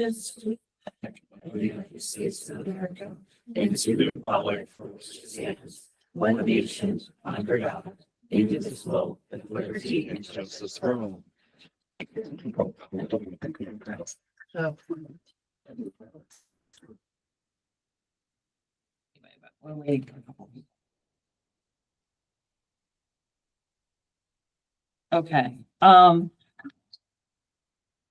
This United States of America, and to the republic for which it stands, one nation under God, indivisible, with liberty and justice for all. Okay,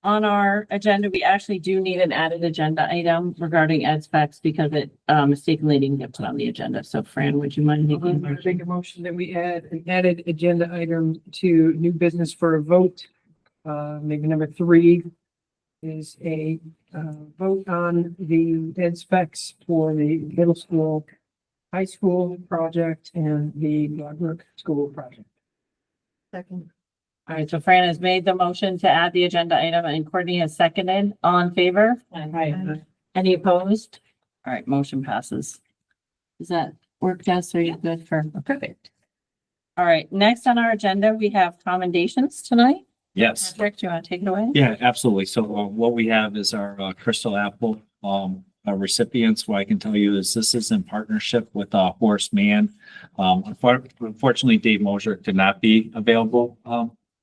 on our agenda, we actually do need an added agenda item regarding ed specs because it mistakenly didn't get put on the agenda. So Fran, would you mind I'm making? going to make a motion that we add an added agenda item to new business for a vote. Maybe number 3 is a vote on the ed specs for the middle school, high school project and the Broadbrook school project. Second. All right, so Fran has made the motion to add the agenda item and Courtney has seconded. All in favor? Aye. Any opposed? All right, motion passes. Does that work, Jess? Are you good for? Perfect. All right, next on our agenda, we have commendations tonight. Yes, Patrick, do you want to take it away? yeah, absolutely. So what we have is our Crystal Apple recipients. What I can tell you is this is in partnership with Horace Mann. Unfortunately, Dave Mosier could not be available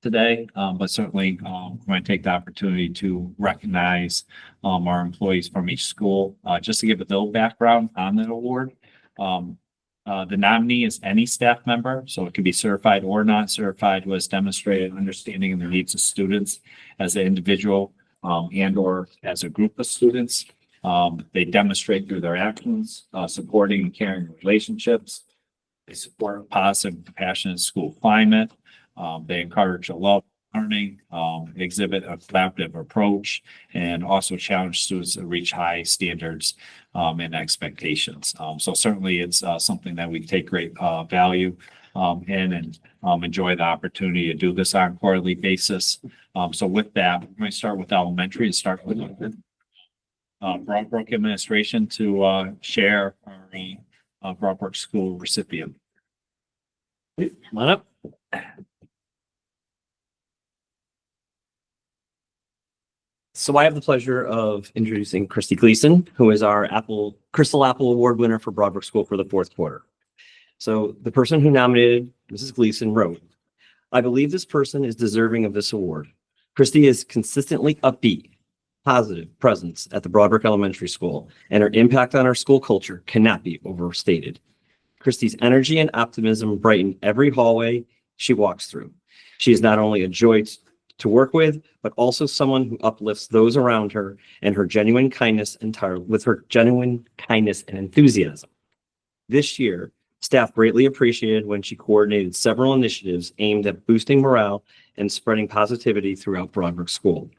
today, but certainly I'm going to take the opportunity to recognize our employees from each school. Just to give a little background on that award. The nominee is any staff member, so it can be certified or not certified, who has demonstrated understanding of the needs of students as an individual and or as a group of students. They demonstrate through their actions, supporting and caring relationships. They support a positive, compassionate school climate. They encourage a love of learning, exhibit a collaborative approach, and also challenge students to reach high standards and expectations. So certainly it's something that we take great value in and enjoy the opportunity to do this on a quarterly basis. So with that, we're going to start with elementary and start with Broadbrook administration to share our Broadbrook school recipient. Come on up. So I have the pleasure of introducing Christy Gleason, who is our Crystal Apple Award winner for Broadbrook School for the 4th quarter. So the person who nominated Mrs. Gleason wrote, "I believe this person is deserving of this award. Christy is consistently upbeat, positive presence at the Broadbrook Elementary School, and her impact on our school culture cannot be overstated. Christy's energy and optimism brighten every hallway she walks through. She is not only a joy to work with, but also someone who uplifts those around her and her genuine kindness and enthusiasm. This year, staff greatly appreciated when she coordinated several initiatives aimed at boosting morale and spreading positivity throughout Broadbrook School.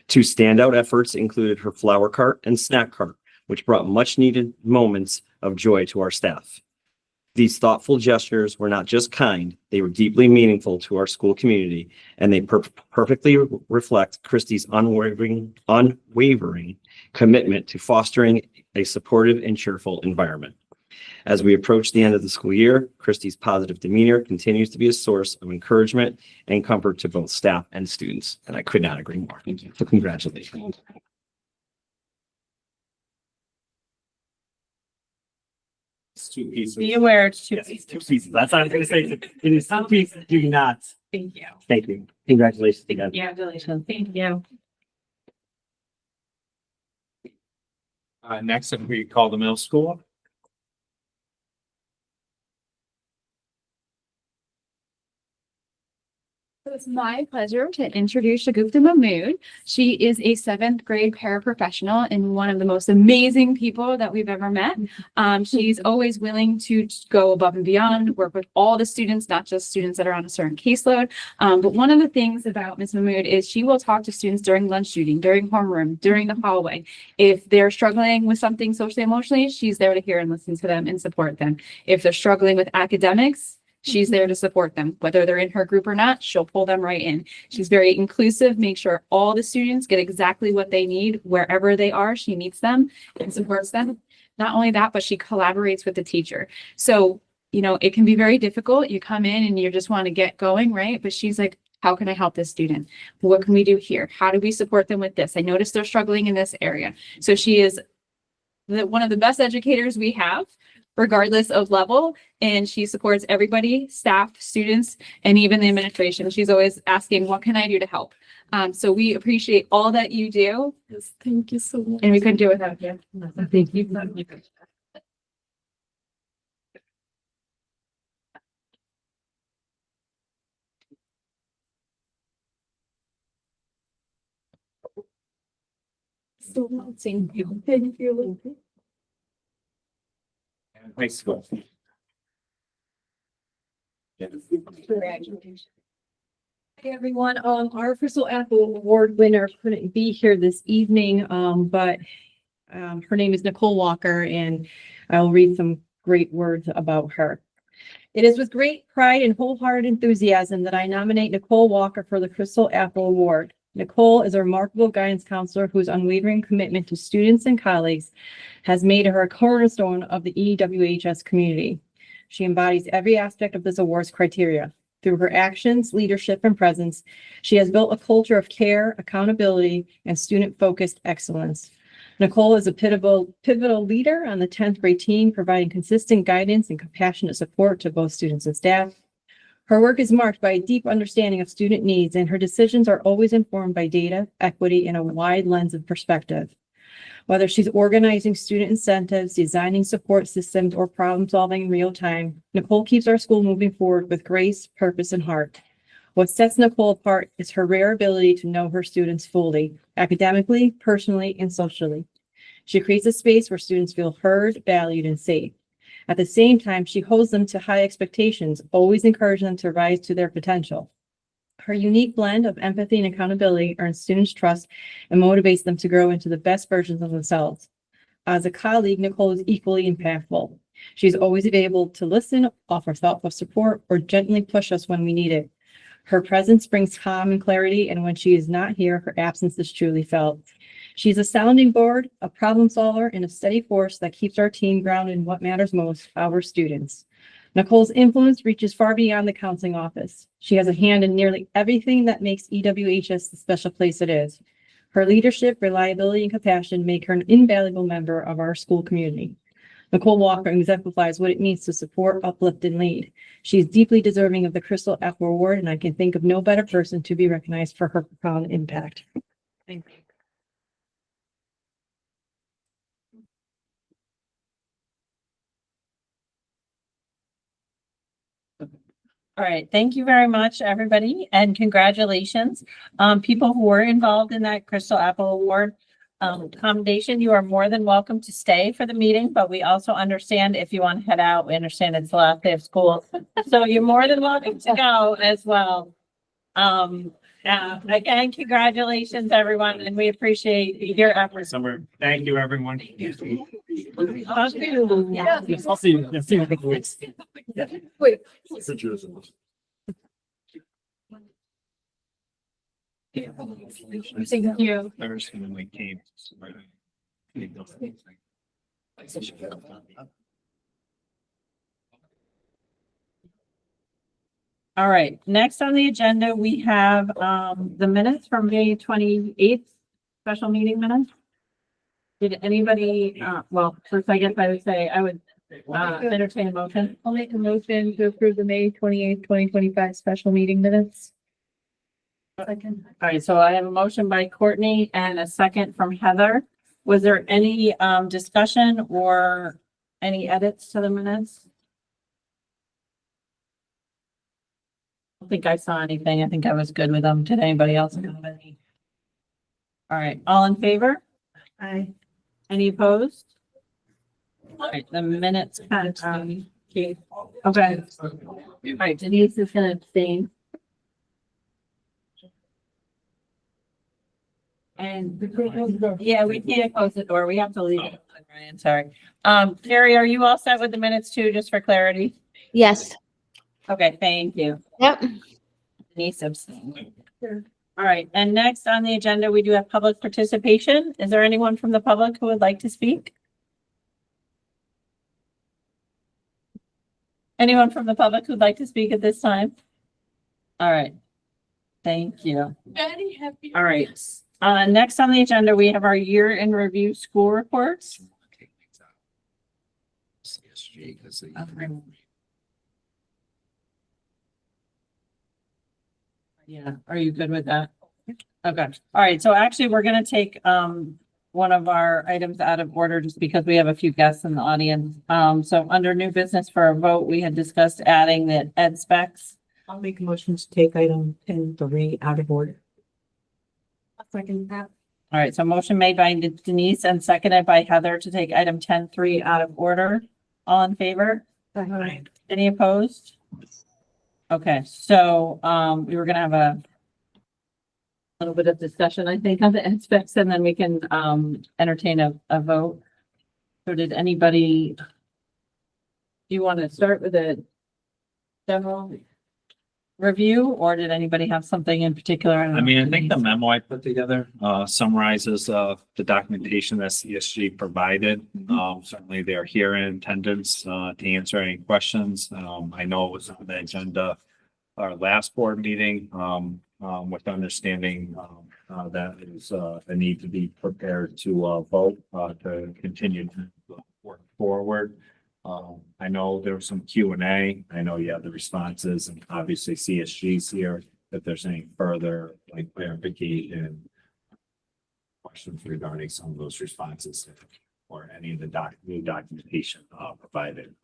2 standout efforts included her flower cart and snack cart, which brought much needed moments of joy to our staff. These thoughtful gestures were not just kind, they were deeply meaningful to our school community, and they perfectly reflect Christy's unwavering commitment to fostering a supportive and cheerful environment. As we approach the end of the school year, Christy's positive demeanor continues to be a source of encouragement and comfort to both staff and students, and I could not agree more. Thank you. So congratulations. It's 2 pieces. Be aware, it's two. Yes, it's 2 pieces. That's what I was going to say. It is 2 pieces. Do not. Thank you. Thank you. Congratulations again. Congratulations. Thank you. Next, if we call the middle school. It's my pleasure to introduce Shagufta Mahmood. She is a 7th grade paraprofessional and one of the most amazing people that we've ever met. She's always willing to go above and beyond, work with all the students, not just students that are on a certain caseload. But one of the things about Ms. Mahmood is she will talk to students during lunch duty, during homeroom, during the hallway. If they're struggling with something socially, emotionally, she's there to hear and listen to them and support them. If they're struggling with academics, she's there to support them. Whether they're in her group or not, she'll pull them right in. She's very inclusive, make sure all the students get exactly what they need wherever they are. She meets them and supports them. Not only that, but she collaborates with the teacher. So, you know, it can be very difficult. You come in and you just want to get going, right? But she's like, How can I help this student? What can we do here? How do we support them with this? I noticed they're struggling in this area. So she is one of the best educators we have, regardless of level. And she supports everybody, staff, students, and even the administration. She's always asking, what can I do to help? So we appreciate all that you do. Yes, thank you so much. And we couldn't do it without you. Thank you. So much. Thank you. Thank you. High school. Hey everyone, our Crystal Apple Award winner couldn't be here this evening, but her name is Nicole Walker, and I'll read some great words about her. It is with great pride and wholehearted enthusiasm that I nominate Nicole Walker for the Crystal Apple Award. Nicole is a remarkable guidance counselor whose unwavering commitment to students and colleagues has made her a cornerstone of the EWHS community. She embodies every aspect of this award's criteria. Through her actions, leadership, and presence, she has built a culture of care, accountability, and student-focused excellence. Nicole is a pivotal leader on the 10th grade team, providing consistent guidance and compassionate support to both students and staff. Her work is marked by a deep understanding of student needs, and her decisions are always informed by data, equity, and a wide lens of perspective. Whether she's organizing student incentives, designing support systems, or problem solving in real time, Nicole keeps our school moving forward with grace, purpose, and heart. What sets Nicole apart is her rare ability to know her students fully, academically, personally, and socially. She creates a space where students feel heard, valued, and safe. At the same time, she holds them to high expectations, always encouraging them to rise to their potential. Her unique blend of empathy and accountability earns students' trust and motivates them to grow into the best versions of themselves. As a colleague, Nicole is equally impactful. She's always available to listen, offer thoughtful support, or gently push us when we need it. Her presence brings calm and clarity, and when she is not here, her absence is truly felt. She's a sounding board, a problem solver, and a steady force that keeps our team grounded in what matters most, our students. Nicole's influence reaches far beyond the counseling office. She has a hand in nearly everything that makes EWHS the special place it is. Her leadership, reliability, and compassion make her an invaluable member of our school community. Nicole Walker exemplifies what it means to support, uplift, and lead. She is deeply deserving of the Crystal Apple Award, and I can think of no better person to be recognized for her profound impact. Thank you. All right, thank you very much, everybody, and congratulations. People who were involved in that Crystal Apple Award commendation, you are more than welcome to stay for the meeting, but we also understand if you want to head out, we understand it's the last day of school. So you're more than welcome to go as well. Again, congratulations, everyone, and we appreciate your efforts. Summer, thank you, everyone. Yeah. I'll see you. I'll see you in a couple weeks. Wait. Thank you. Thank you. There's gonna like came. All right, next on the agenda, we have the minutes from May 28th, special meeting minutes. Did anybody, well, first I guess I would say I would entertain a motion. I'll make a motion to approve the May 28th, 2025 special meeting minutes. All right, so I have a motion by Courtney and a second from Heather. Was there any discussion or any edits to the minutes? I don't think I saw anything. I think I was good with them. Did anybody else have any? All right, all in favor? Aye. Any opposed? All right, the minutes. Okay. All right, Denise is gonna abstain. And yeah, we can't close the door. We have to leave it. Ryan, sorry. Carrie, are you all set with the minutes too, just for clarity? Yes. Okay, thank you. Yep. Denise abstained. All right, and next on the agenda, we do have public participation. Is there anyone from the public who would like to speak? Anyone from the public who'd like to speak at this time? All right. Thank you. Very happy. All right. Next on the agenda, we have our year in review school reports. CSG, 'cause they- Yeah, are you good with that? Okay, all right, so actually, we're gonna take one of our items out of order just because we have a few guests in the audience. So under new business for a vote, we had discussed adding the ed specs. I'll make a motion to take item 10.3 out of order. Second that. All right, so motion made by Denise and seconded by Heather to take item 10.3 out of order. All in favor? Any opposed? Okay, so we were gonna have a little bit of discussion, I think, on the ed specs, and then we can entertain a vote. So did anybody? Do you want to start with a general review, or did anybody have something in particular? I mean, I think the memo I put together summarizes the documentation that CSG provided. Certainly they're here in attendance to answer any questions. I know it was on the agenda our last board meeting with understanding that is a need to be prepared to vote to continue to work forward. I know there was some Q&A. I know you have the responses, and obviously CSG's here. If there's any further like clarification, questions regarding some of those responses or any of the new documentation provided.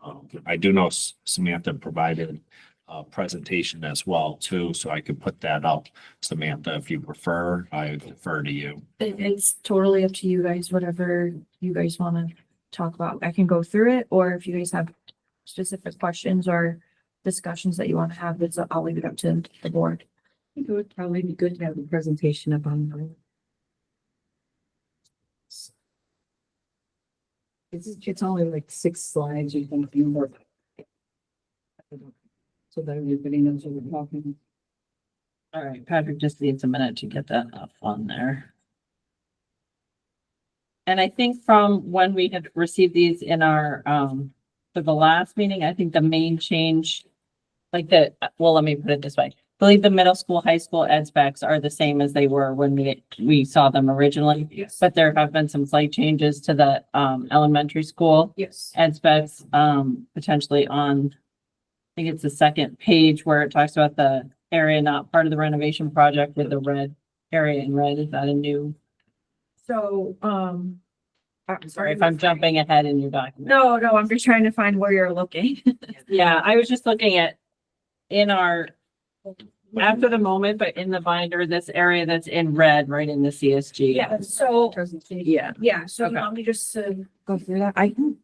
I do know Samantha provided a presentation as well too, so I could put that up. Samantha, if you prefer, I defer to you. It's totally up to you guys, whatever you guys want to talk about. I can go through it, or if you guys have specific questions or discussions that you want to have, I'll leave it up to the board. I think it would probably be good to have the presentation up on. It's only like 6 slides, you can do more. So that everybody knows what we're talking. All right, Patrick just needs a minute to get that up on there. And I think from when we had received these in our, for the last meeting, I think the main change, like well, let me put it this way. I believe the middle school, high school ed specs are the same as they were when we saw them originally. Yes. But there have been some slight changes to the elementary school Yes. ed specs, potentially on, I think it's the second page where it talks about the area not part of the renovation project with the red area in red. Is that a new? So, Sorry if I'm jumping ahead in your document. No, I'm just trying to find where you're looking. Yeah, I was just looking at in our, after the moment, but in the binder, this area that's in red, right in the CSG. Yeah, so, Yeah, so Okay. you want me just to go through that? I can.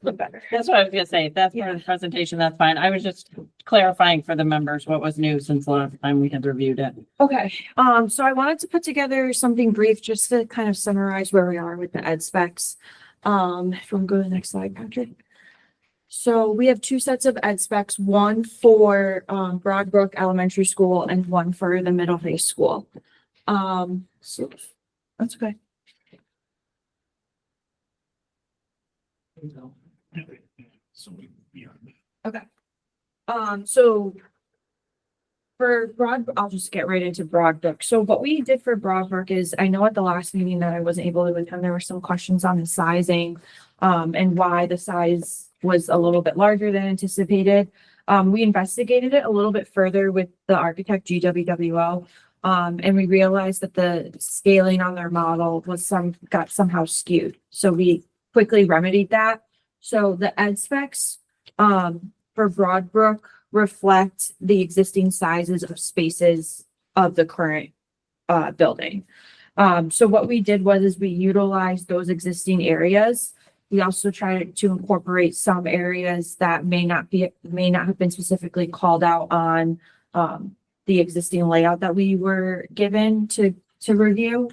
Look better. that's what I was gonna say. If that's part of the presentation, that's fine. I was just clarifying for the members what was new since the last time we had reviewed it. Okay, so I wanted to put together something brief just to kind of summarize where we are with the ed specs. If you want to go to the next slide, Patrick. So we have 2 sets of ed specs, one for Broadbrook Elementary School and one for the middle high school. So that's okay. So we So for I'll just get right into Broadbrook. So what we did for Broadbrook is, I know at the last meeting that I wasn't able to attend, there were some questions on the sizing, and why the size was a little bit larger than anticipated. We investigated it a little bit further with the architect GWWO, and we realized that the scaling on their model got somehow skewed. So we quickly remedied that. So the ed specs for Broadbrook reflect the existing sizes of spaces of the current building. So what we did is we utilized those existing areas. We also tried to incorporate some areas that may not have been specifically called out on the existing layout that we were given to review.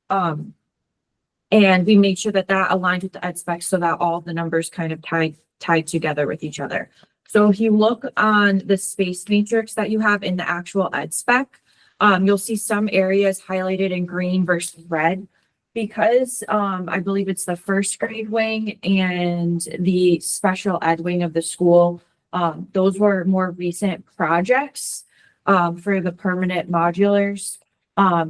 And we made sure that aligned with the ed specs so that all the numbers kind of tied together with each other. So if you look on the space matrix that you have in the actual ed spec, you'll see some areas highlighted in green versus red. Because I believe it's the first grade wing and the special ed wing of the school, those were more recent projects. for the permanent modulars.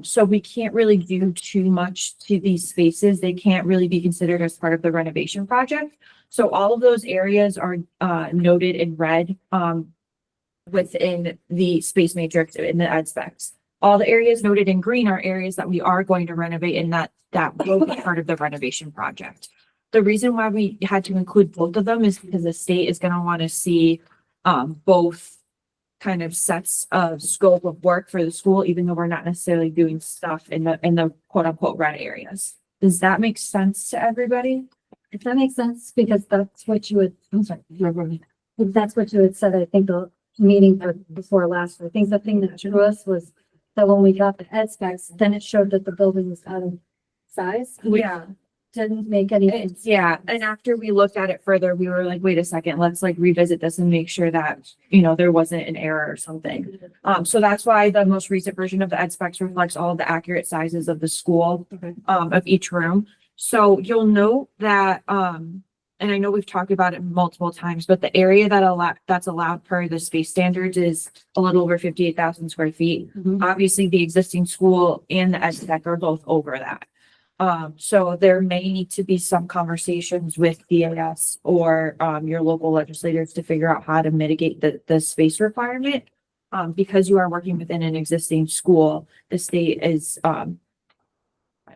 So we can't really do too much to these spaces. They can't really be considered as part of the renovation project. So all of those areas are noted in red within the space matrix in the ed specs. All the areas noted in green are areas that we are going to renovate and that will be part of the renovation project. The reason why we had to include both of them is because the state is going to want to see both kind of sets of scope of work for the school, even though we're not necessarily doing stuff in the quote unquote red areas. Does that make sense to everybody? If that makes sense, because that's what you would, I'm sorry, if that's what you had said, I think the meeting before last, I think the thing that drew us was that when we got the ed specs, then it showed that the building was out of size. which Yeah. Didn't make any sense. Yeah, and after we looked at it further, we were like, wait a second, let's like revisit this and make sure that, there wasn't an error or something. So that's why the most recent version of the ed specs reflects all the accurate sizes of the school, Okay. of each room. So you'll note that, and I know we've talked about it multiple times, but the area that's allowed per the space standards is a little over 58,000 square feet. Mhm. Obviously, the existing school and the ed spec are both over that. So there may need to be some conversations with DAS or, your local legislators to figure out how to mitigate the space requirement. Because you are working within an existing school, the state is,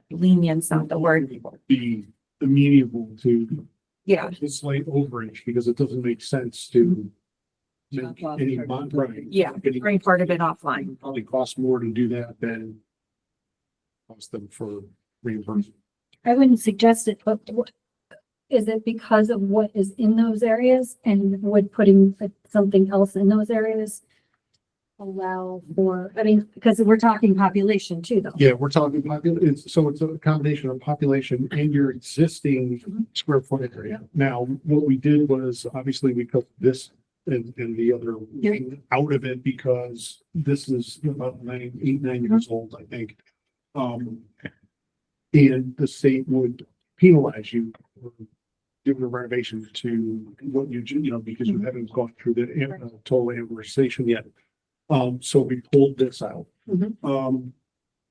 lenient's not the word. Be amenable to Yeah, the slight overage because it doesn't make sense to make any right. yeah, Getting- bring part of it offline. Probably cost more to do that than cost them for reimbursement. I wouldn't suggest it, but is it because of what is in those areas and would putting something else in those areas allow for, I mean, because we're talking population too, though. Yeah, we're talking so it's a combination of population and your existing square foot area. Now, what we did was obviously we took this and the other wing out of it because this is about 9 years old, I think. And the state would penalize you for doing a renovation to what because you haven't gone through the total amortization yet. So we pulled this out.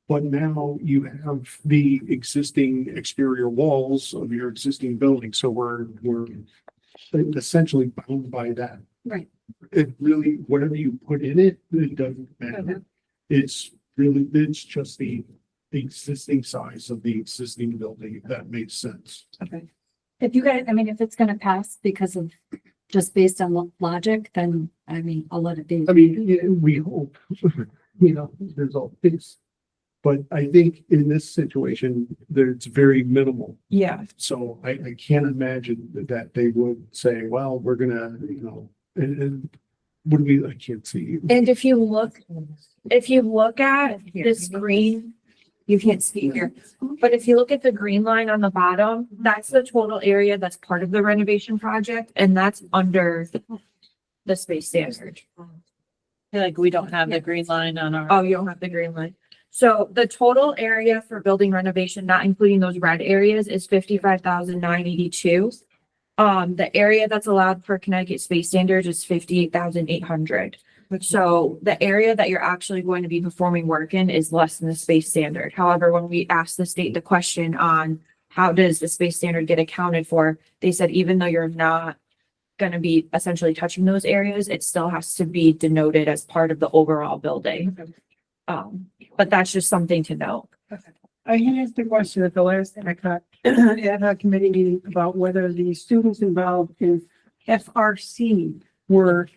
But now you have the existing exterior walls of your existing building, so we're essentially bound by that. Right. It really, whatever you put in it, it doesn't matter. It's just the existing size of the existing building, if that makes sense. Okay. If you guys, I mean, if it's gonna pass because of just based on logic, then I mean, I'll let it be. I mean, yeah, we hope, there's all this. But I think in this situation, it's very minimal. Yeah. So I can't imagine that they would say, well, we're gonna, and what do we, I can't see. And if you look at this green, you can't see here, but if you look at the green line on the bottom, that's the total area that's part of the renovation project, and that's under the space standard. I feel like we don't have the green line on our. Oh, you don't have the green line. So the total area for building renovation, not including those red areas, is 55,982. The area that's allowed per Connecticut space standards is 58,800. So the area that you're actually going to be performing work in is less than the space standard. However, when we asked the state the question on how does the space standard get accounted for, they said even though you're not going to be essentially touching those areas, it still has to be denoted as part of the overall building. But that's just something to note. I had asked the question at the last ad hoc committee meeting about whether the students involved in FRC were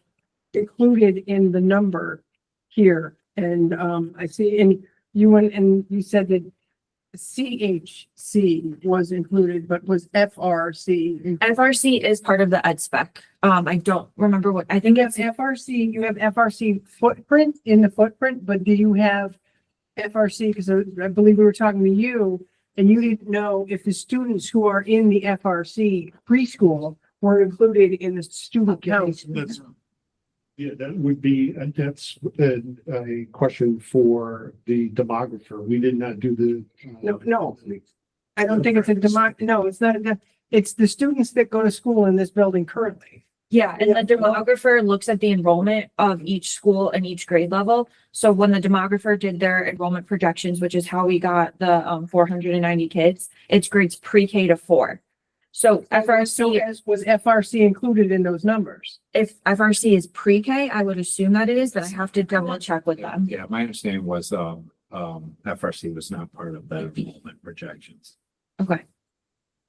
included in the number here. And I see, and you went and you said that CHC was included, but was FRC included? FRC is part of the ed spec. I don't remember what, I think You have it's, FRC, you have FRC footprint in the footprint, but do you have FRC? Because I believe we were talking to you and you didn't know if the students who are in the FRC preschool were included in the student count. Yeah, that would be, that's a question for the demographer. We did not do the. No, I don't think it's no, it's not, it's the students that go to school in this building currently. Yeah, and the demographer looks at the enrollment of each school and each grade level. So when the demographer did their enrollment projections, which is how we got the 490 kids, it's grades pre-K to 4. So So FRC, was FRC included in those numbers? if FRC is pre-K, I would assume that it is, but I have to double check with them. Yeah, my understanding was, FRC was not part of the enrollment projections. Okay.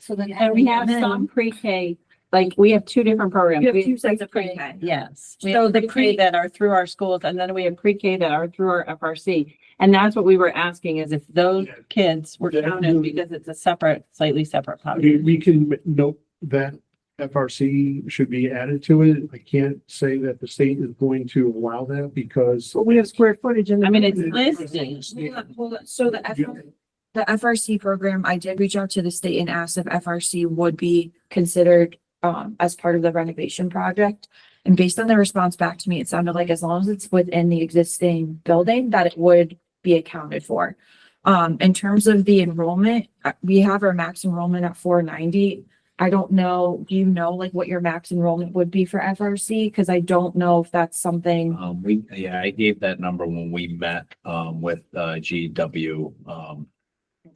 So then. And we have some pre-K, like we have two different programs. You have We two sets of pre-K. Yes. We So have the pre-K pre- that are through our schools and then we have pre-K that are through our FRC. And that's what we were asking is if those kids were counted because it's a separate, slightly separate I mean, population. we can note that FRC should be added to it. I can't say that the state is going to allow that because. But we have square footage in. I mean, it's listed. Hold on. So the FRC program, I did reach out to the state and asked if FRC would be considered as part of the renovation project. And based on the response back to me, it sounded like as long as it's within the existing building, that it would be accounted for. In terms of the enrollment, we have our max enrollment at 490. I don't know, do you know like what your max enrollment would be for FRC? Because I don't know if that's something. I gave that number when we met, with, GW,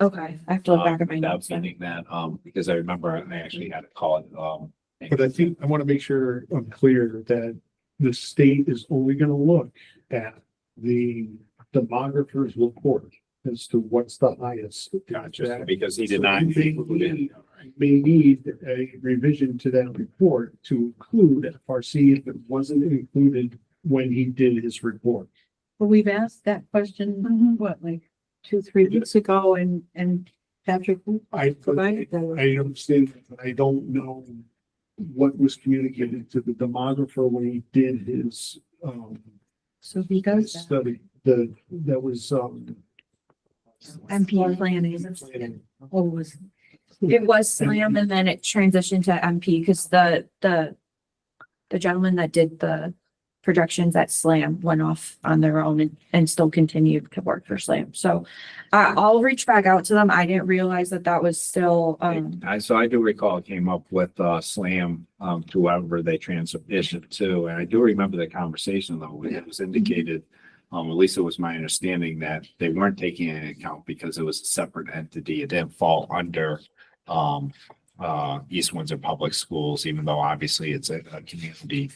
Okay, I have to look back at my without notes then. getting that, because I remember I actually had to call it, But I think, I want to make sure I'm clear that the state is only going to look at the demographer's report as to what's the highest. Gotcha, because he did not So they include it. may need a revision to that report to include FRC if it wasn't included when he did his report. Well, we've asked that question, what, like 2-3 weeks ago and Patrick I provided that. I understand, but I don't know what was communicated to the demographer when he did his, So he does that. study, that was, MP planning. Oh, was. It was SLAM and then it transitioned to MP because the gentleman that did the projections at SLAM went off on their own and still continued to work for SLAM. So I'll reach back out to them. I didn't realize that was still, So I do recall it came up with, SLAM, to whoever they transitioned to, and I do remember the conversation though, when it was indicated, at least it was my understanding that they weren't taking it into account because it was a separate entity. It didn't fall under, East Windsor Public Schools, even though obviously it's a community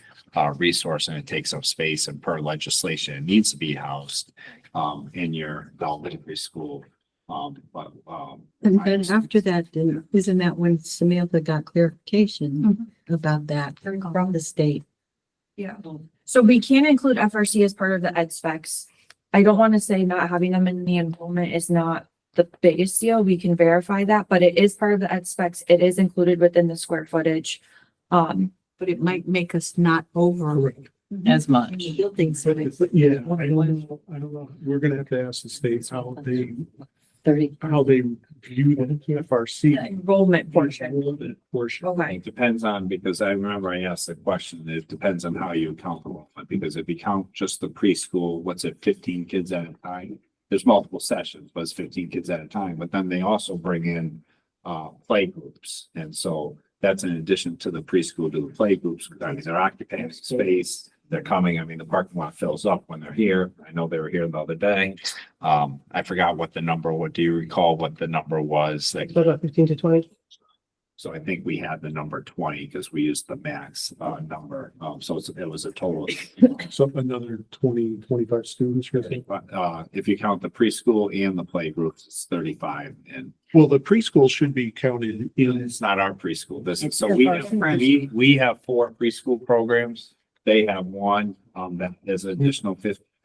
resource and it takes up space and per legislation, it needs to be housed in your elementary school. And then after that, then isn't that when Samantha got clarification about that from the state? yeah. So we can include FRC as part of the ed specs. I don't want to say not having them in the enrollment is not the biggest deal. We can verify that, but it is part of the ed specs. It is included within the square footage. But it might make us not over correct. As much. buildings. But yeah, I don't know. We're gonna have to ask the states how they 30. view the FRC. The enrollment portion. Enrollment portion. Okay. It depends on, because I remember I asked the question, it depends on how you count the enrollment, because if you count just the preschool, what's it, 15 kids at a time? There's multiple sessions, but it's 15 kids at a time, but then they also bring in, play groups. And so that's in addition to the preschool, to the play groups, I mean, they're occupying space, they're coming, I mean, the parking lot fills up when they're here. I know they were here the other day. I forgot what the number, do you recall what the number was? Like, So about 15 to 20. so I think we had the number 20 because we used the max, number. So it was a total. So another 25 students. you're saying? If you count the preschool and the play groups, it's 35, and Well, the preschool should be counted in. it's not our preschool. This is, It's so different. we have 4 preschool programs. They have 1, that is additional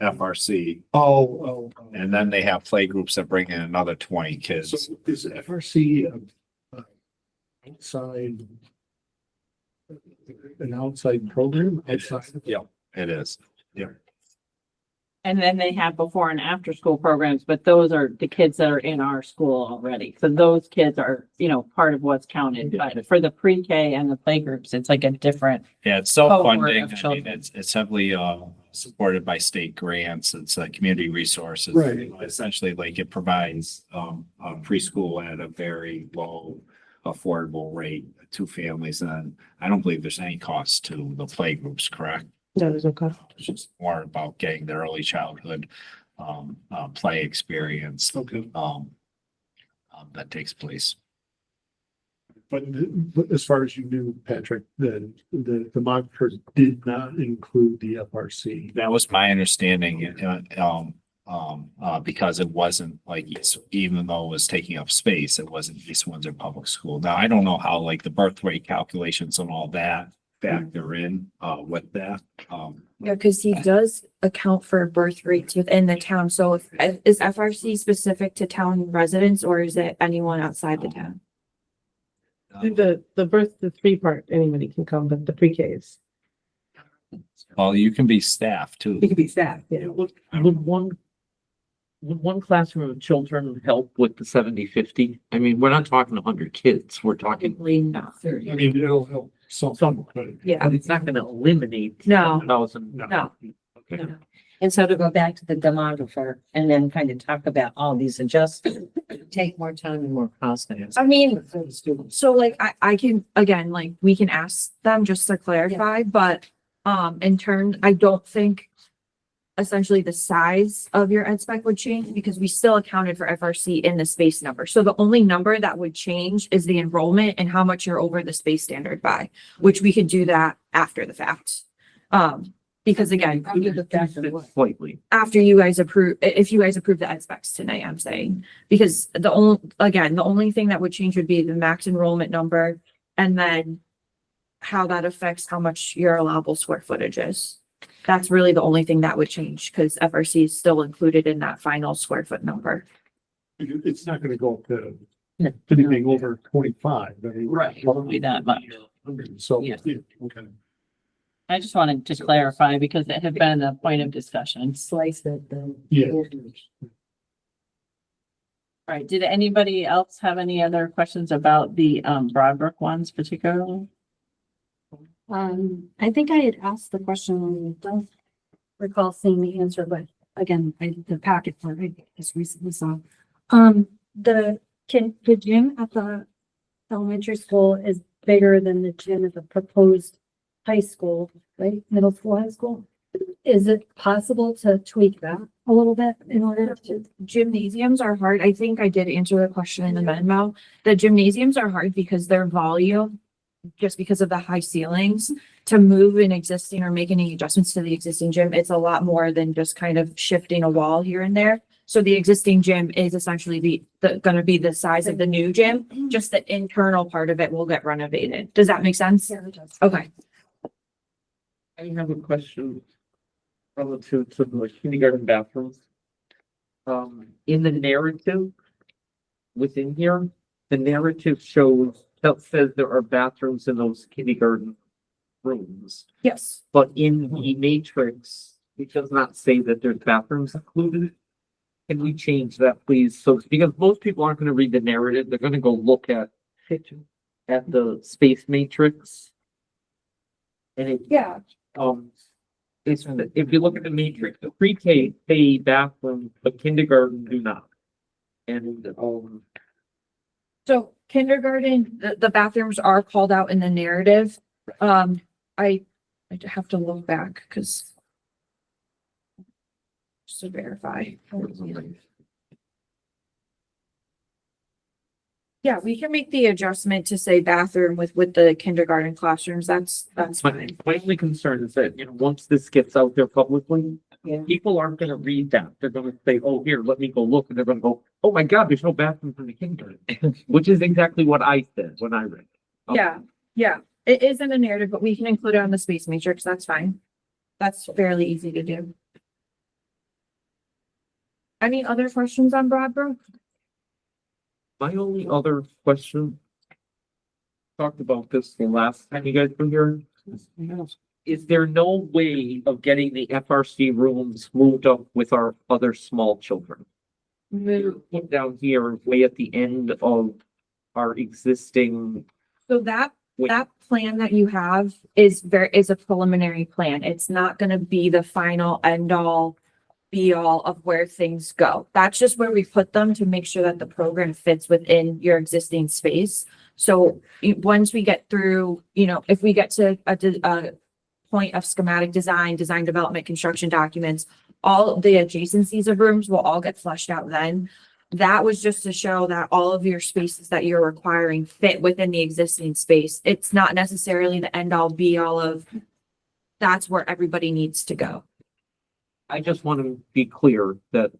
FRC. Oh. And then they have play groups that bring in another 20 kids. So is FRC outside, an outside program? Outside? Yeah, it is. Yeah. And then they have before and after school programs, but those are the kids that are in our school already. So those kids are, part of what's counted. But for the pre-K and the play groups, it's like a different. Yeah, it's self-funding. Cohort of I mean, children. it's heavily supported by state grants. It's community resources. Right. Essentially, like it provides preschool at a very low affordable rate, two families, and I don't believe there's any cost to the play groups, correct? No, there's no cost. It's just more about getting the early childhood play experience Okay. that takes place. But as far as you knew, Patrick, the monitors did not include the FRC. That was my understanding, because it wasn't like, even though it was taking up space, it wasn't East Windsor Public School. Now, I don't know how like the birth rate calculations and all that factor in with that. Yeah, because he does account for birth rates within the town. So is FRC specific to town residents or is it anyone outside the town? The birth to three part, anybody can come, but the pre-Ks. Well, you can be staff too. It could be staff, yeah. Would one classroom of children help with the 70-50? I mean, we're not talking 100 kids, we're talking, Probably not. I mean, it'll help some, but Yeah, but it's not gonna eliminate. No. 1,000. no. Okay. No. And so to go back to the demographer and then kind of talk about all these adjustments, take more time and more cost. I mean, so like I can, again, like we can ask them just to clarify, but in turn, I don't think essentially the size of your ed spec would change because we still accounted for FRC in the space number. So the only number that would change is the enrollment and how much you're over the space standard by, which we could do that after the fact. Because again, Slightly. after you guys approve, if you guys approve the ed specs tonight, I'm saying, because the only thing that would change would be the max enrollment number and then how that affects how much your allowable square footage is. That's really the only thing that would change because FRC is still included in that final square foot number. it's not gonna go up to anything over 25. I mean, Won't be that much. So, Yeah. yeah, okay. I just wanted to clarify because it had been a point of discussion. Slice it, then. Yeah. All right, did anybody else have any other questions about the Broadbrook ones particularly? I think I had asked the question, don't recall seeing the answer, but again, the packet for it just recently saw. The gym at the elementary school is bigger than the gym at the proposed high school, right? Middle school, high school. Is it possible to tweak that a little bit in order to? Gymnasiums are hard. I think I did answer the question in the memo. The gymnasiums are hard because their volume, just because of the high ceilings, to move an existing or make any adjustments to the existing gym, it's a lot more than just kind of shifting a wall here and there. So the existing gym is essentially gonna be the size of the new gym, just the internal part of it will get renovated. Does that make sense? Yeah, it does. Okay. I have a question relative to the kindergarten bathrooms. In the narrative within here, the narrative that says there are bathrooms in those kindergarten rooms. Yes. But in the matrix, it does not say that there's bathrooms included. Can we change that, please? So, because most people aren't gonna read the narrative, they're gonna go look at the space matrix. And it, Yeah. if you look at the matrix, the pre-K pay bathroom, but kindergarten do not. And, So kindergarten, the bathrooms are called out in the narrative. I have to look back because just to verify. Yeah, we can make the adjustment to say bathroom with the kindergarten classrooms. That's fine. my only concern is that, once this gets out there publicly, Yeah. people aren't gonna read that. They're gonna say, oh, here, let me go look. And they're gonna go, oh my God, there's no bathroom for the kindergarten, which is exactly what I said when I read it. Yeah. It is in the narrative, but we can include it on the space matrix. That's fine. That's fairly easy to do. Any other questions on Broadbrook? My only other question, talked about this the last time you guys were here. Is there no way of getting the FRC rooms moved up with our other small children? Put down here, way at the end of our existing. So that plan that you have is a preliminary plan. It's not gonna be the final end all be all of where things go. That's just where we put them to make sure that the program fits within your existing space. So once we get through, if we get to a point of schematic design, design development, construction documents, all the adjacencies of rooms will all get fleshed out then. That was just to show that all of your spaces that you're requiring fit within the existing space. It's not necessarily the end all be all of that's where everybody needs to go. I just want to be clear that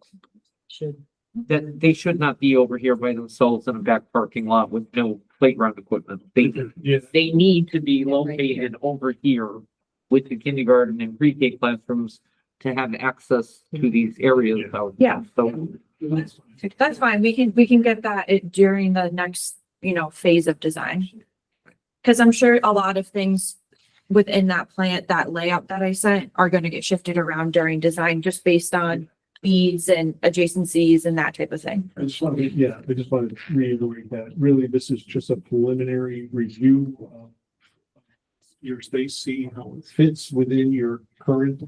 they should not be over here by themselves in a back parking lot with no playground equipment. Yeah. They need to be located over here with the kindergarten and pre-K classrooms to have access to these areas out. Yeah. So That's fine. We can get that during the next, phase of design. Cause I'm sure a lot of things within that plant, that layout that I sent are going to get shifted around during design just based on needs and adjacencies and that type of thing. I just wanted to reiterate that really this is just a preliminary review of your space, see how it fits within your current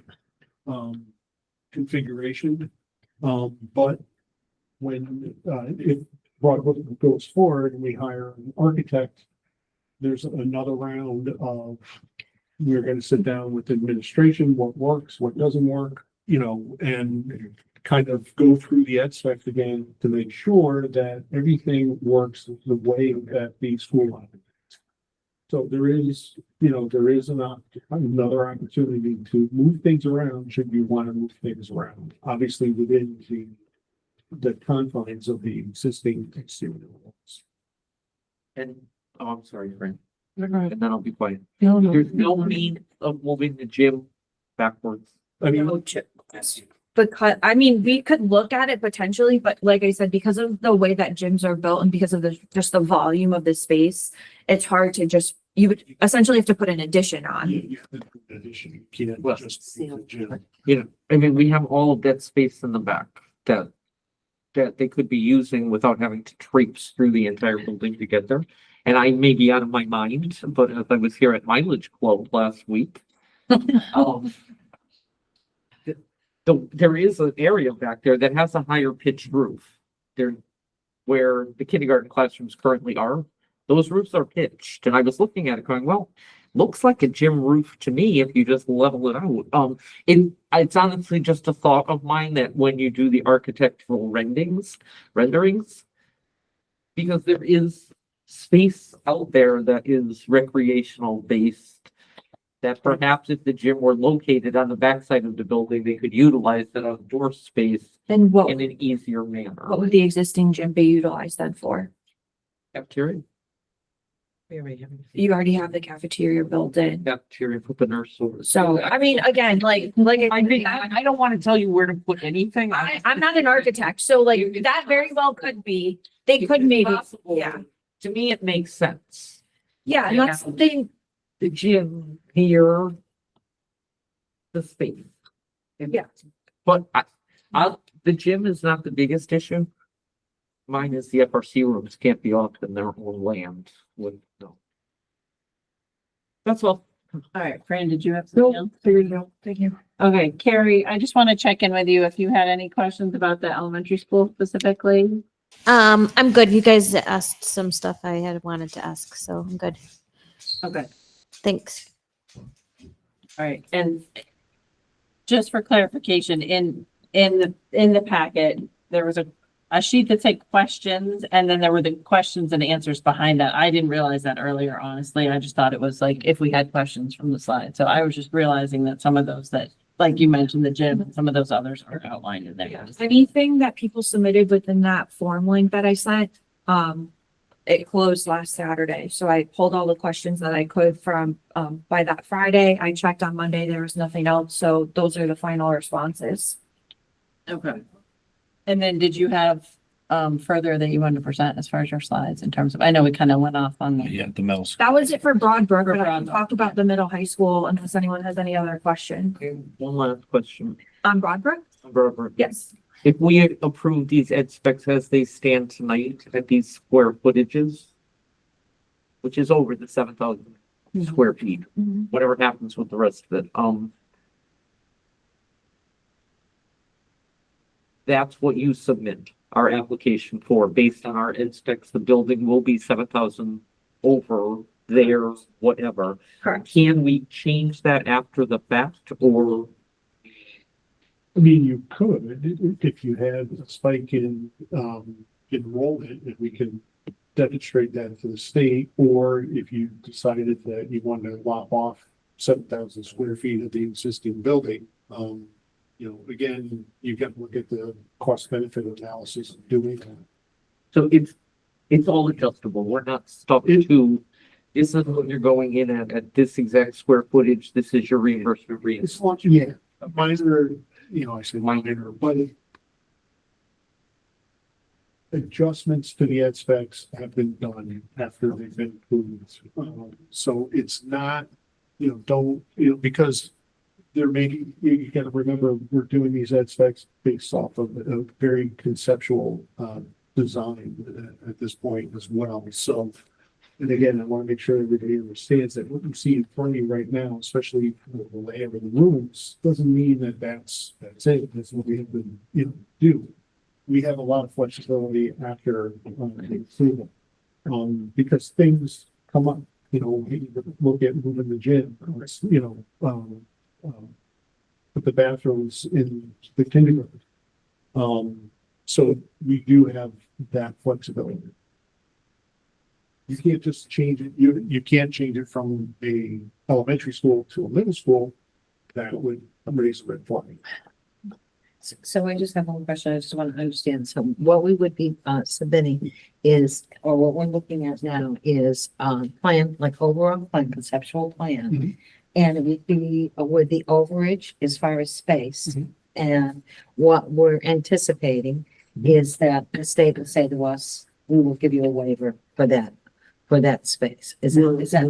configuration. But when if Broadbrook goes forward and we hire an architect, there's another round of we're going to sit down with administration, what works, what doesn't work, and kind of go through the ed specs again to make sure that everything works the way that the school operates. So there is another opportunity to move things around should you want to move things around, obviously within the confines of the existing exterior walls. I'm sorry, Fran. All right. And then I'll be quiet. No, no. There's no need of moving the gym backwards. I mean, Because, we could look at it potentially, but like I said, because of the way that gyms are built and because of just the volume of the space, it's hard to you would essentially have to put an addition on. you have to do an addition, you can't Well, just move the gym. We have all of that space in the back that they could be using without having to traipse through the entire building to get there. And I may be out of my mind, but as I was here at Mileage Club last week, there is an area back there that has a higher pitched roof. There, where the kindergarten classrooms currently are, those roofs are pitched. And I was looking at it going, well, looks like a gym roof to me if you just level it out. It's honestly just a thought of mine that when you do the architectural renderings, because there is space out there that is recreational based, that perhaps if the gym were located on the backside of the building, they could utilize that outdoor space Then what in an easier manner. would the existing gym be utilized then for? Cafeteria, You already have the cafeteria built in. cafeteria for the nurse. So, again, like I don't want to tell you where to put anything. I'm not an architect, so like that very well could be, they could maybe, Possible. yeah. To me, it makes sense. Yeah, and that's the thing. The gym here, the space. Yeah. But the gym is not the biggest issue. Mine is the FRC rooms can't be off in their own land no. That's all. All right, Fran, did you have something else? Figured it out. Thank you. Okay, Carrie, I just want to check in with you if you had any questions about the elementary school specifically. I'm good. You guys asked some stuff I had wanted to ask, so I'm good. Okay, Thanks. all right, and just for clarification, in the packet, there was a sheet that said questions, and then there were the questions and answers behind that. I didn't realize that earlier, honestly. I just thought it was like if we had questions from the slide. So I was just realizing that some of those that, like you mentioned, the gym, and some of those others are outlined in there. Anything that people submitted within that form link that I sent, it closed last Saturday. So I pulled all the questions that I could from, by that Friday. I checked on Monday, there was nothing else. So those are the final responses. Okay. And then did you have further that you wanted to present as far as your slides in terms of, I know we kind of went off on the. Yeah, the middle school. That was it for Broadbrook, For but I can Broadbrook. talk about the middle high school unless anyone has any other question. One last question. On Broadbrook? Robert. Yes. If we approve these ed specs as they stand tonight at these square footages, which is over the 7,000 square feet, whatever happens with the rest of it, that's what you submit our application for, based on our ed specs, the building will be 7,000 over there, whatever. Correct. Can we change that after the fact, or? I mean, you could, if you had a spike in, enrollment, and we can demonstrate that to the state, or if you decided that you wanted to lop off 7,000 square feet of the existing building, you know, again, you've got to look at the cost benefit analysis of doing that. So it's all adjustable. We're not stuck to, this is what you're going in at this exact square footage. This is your reimbursement rate. It's not, yeah, minor, you know, I say minor, but adjustments to the ed specs have been done after they've been approved. So it's not, you know, don't, you know, because there may be, you gotta remember, we're doing these ed specs based off of a very conceptual, design at this point as well. So, and again, I want to make sure everybody understands that what you see in front of you right now, especially for the layout of the rooms, doesn't mean that that's it. That's what we have to, you know, do. We have a lot of flexibility after the approval, because things come up. You know, we look at moving the gym, you know, put the bathrooms in the kindergarten. So we do have that flexibility. You can't just change it. You can't change it from a elementary school to a middle school. That would raise a red flag. So I just have one question. I just want to understand. So what we would be submitting is, or what we're looking at now is plan, like overall plan, conceptual plan. Mhm. And it would be with the overage as far as space. Mhm. And what we're anticipating is that the state will say to us, we will give you a waiver for that space. Is that?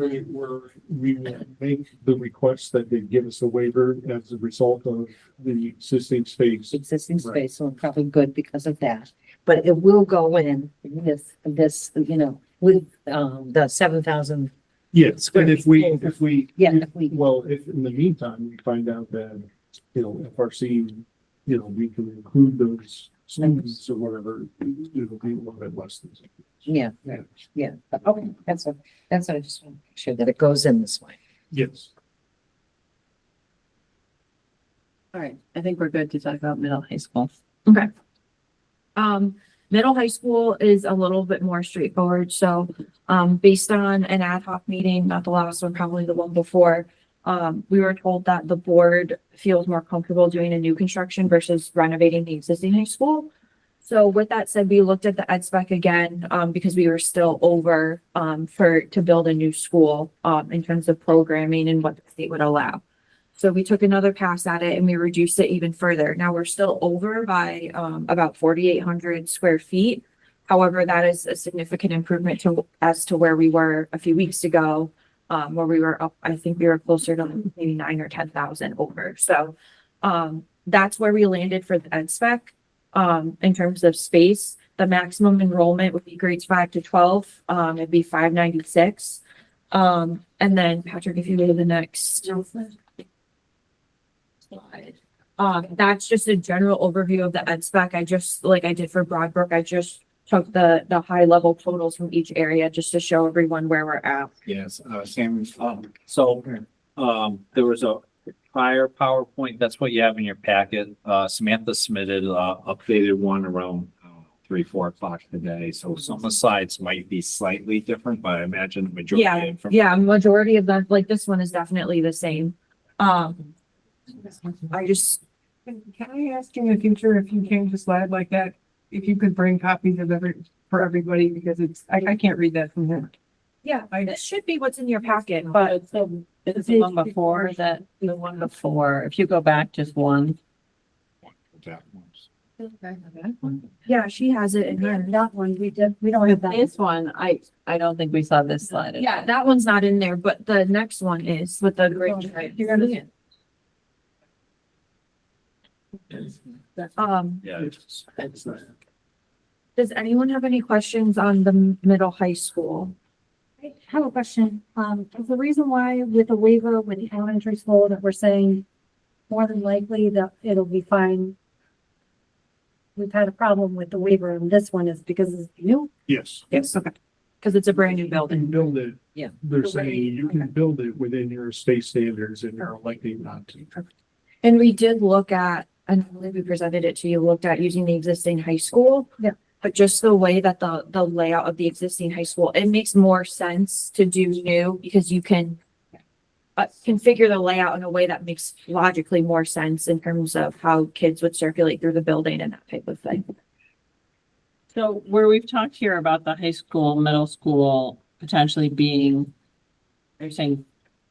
We will make the request that they give us a waiver as a result of the existing space. Existing Right. space, so probably good because of that. But it will go in with this, you know, with the 7,000. Yes, and if we, Yeah, if we- well, if in the meantime, we find out that, you know, FRC, you know, we can include those students or whatever, it'll be a little bit less than. Yeah, yeah. But okay, that's what I just want to make sure that it goes in this way. Yes. All right, I think we're good to talk about middle high school. Okay. Middle high school is a little bit more straightforward. So, based on an ad hoc meeting, not the last one, probably the one before, we were told that the board feels more comfortable doing a new construction versus renovating the existing high school. So with that said, we looked at the ed spec again, because we were still over, to build a new school, in terms of programming and what the state would allow. So we took another pass at it and we reduced it even further. Now we're still over by, about 4,800 square feet. However, that is a significant improvement as to where we were a few weeks ago, where we were up, I think we were closer to maybe 9,000 or 10,000 over. So, that's where we landed for the ed spec. In terms of space, the maximum enrollment would be grades 5 to 12. It'd be 596. And then Patrick, if you go to the next slide. That's just a general overview of the ed spec. I just, like I did for Broadbrook, I just took the high level totals from each area just to show everyone where we're at. Yes, Sam, so, there was a prior PowerPoint, that's what you have in your packet. Samantha submitted updated one around 3-4 o'clock today. So some of the slides might be slightly different, but I imagine the majority. Yeah, majority of them, like this one is definitely the same. I just, Can I ask you in the future if you change the slide like that, if you could bring copies of for everybody, because I can't read that from here. yeah, this should be what's in your packet, but It's the one before that, the one before, if you go back just one. yeah, she has it in Yeah, here. that one, we don't have that. This one, I don't think we saw this slide. Yeah, that one's not in there, but the next one is with the great. You're gonna see it. Yeah. Does anyone have any questions on the middle high school? I have a question. Is the reason why with the waiver with the elementary school that we're saying more than likely that it'll be fine we've had a problem with the waiver on this one is because it's new. Yes. Yes, okay. Because it's a brand new You building. can build it. Yeah. They're saying you can build it within your state standards and you're electing not to. And we did look at, and I believe we presented it to you, looked at using the existing high school. Yeah. But just the way that the layout of the existing high school, it makes more sense to do new because you can configure the layout in a way that makes logically more sense in terms of how kids would circulate through the building and that type of thing. So where we've talked here about the high school, middle school potentially being, they're saying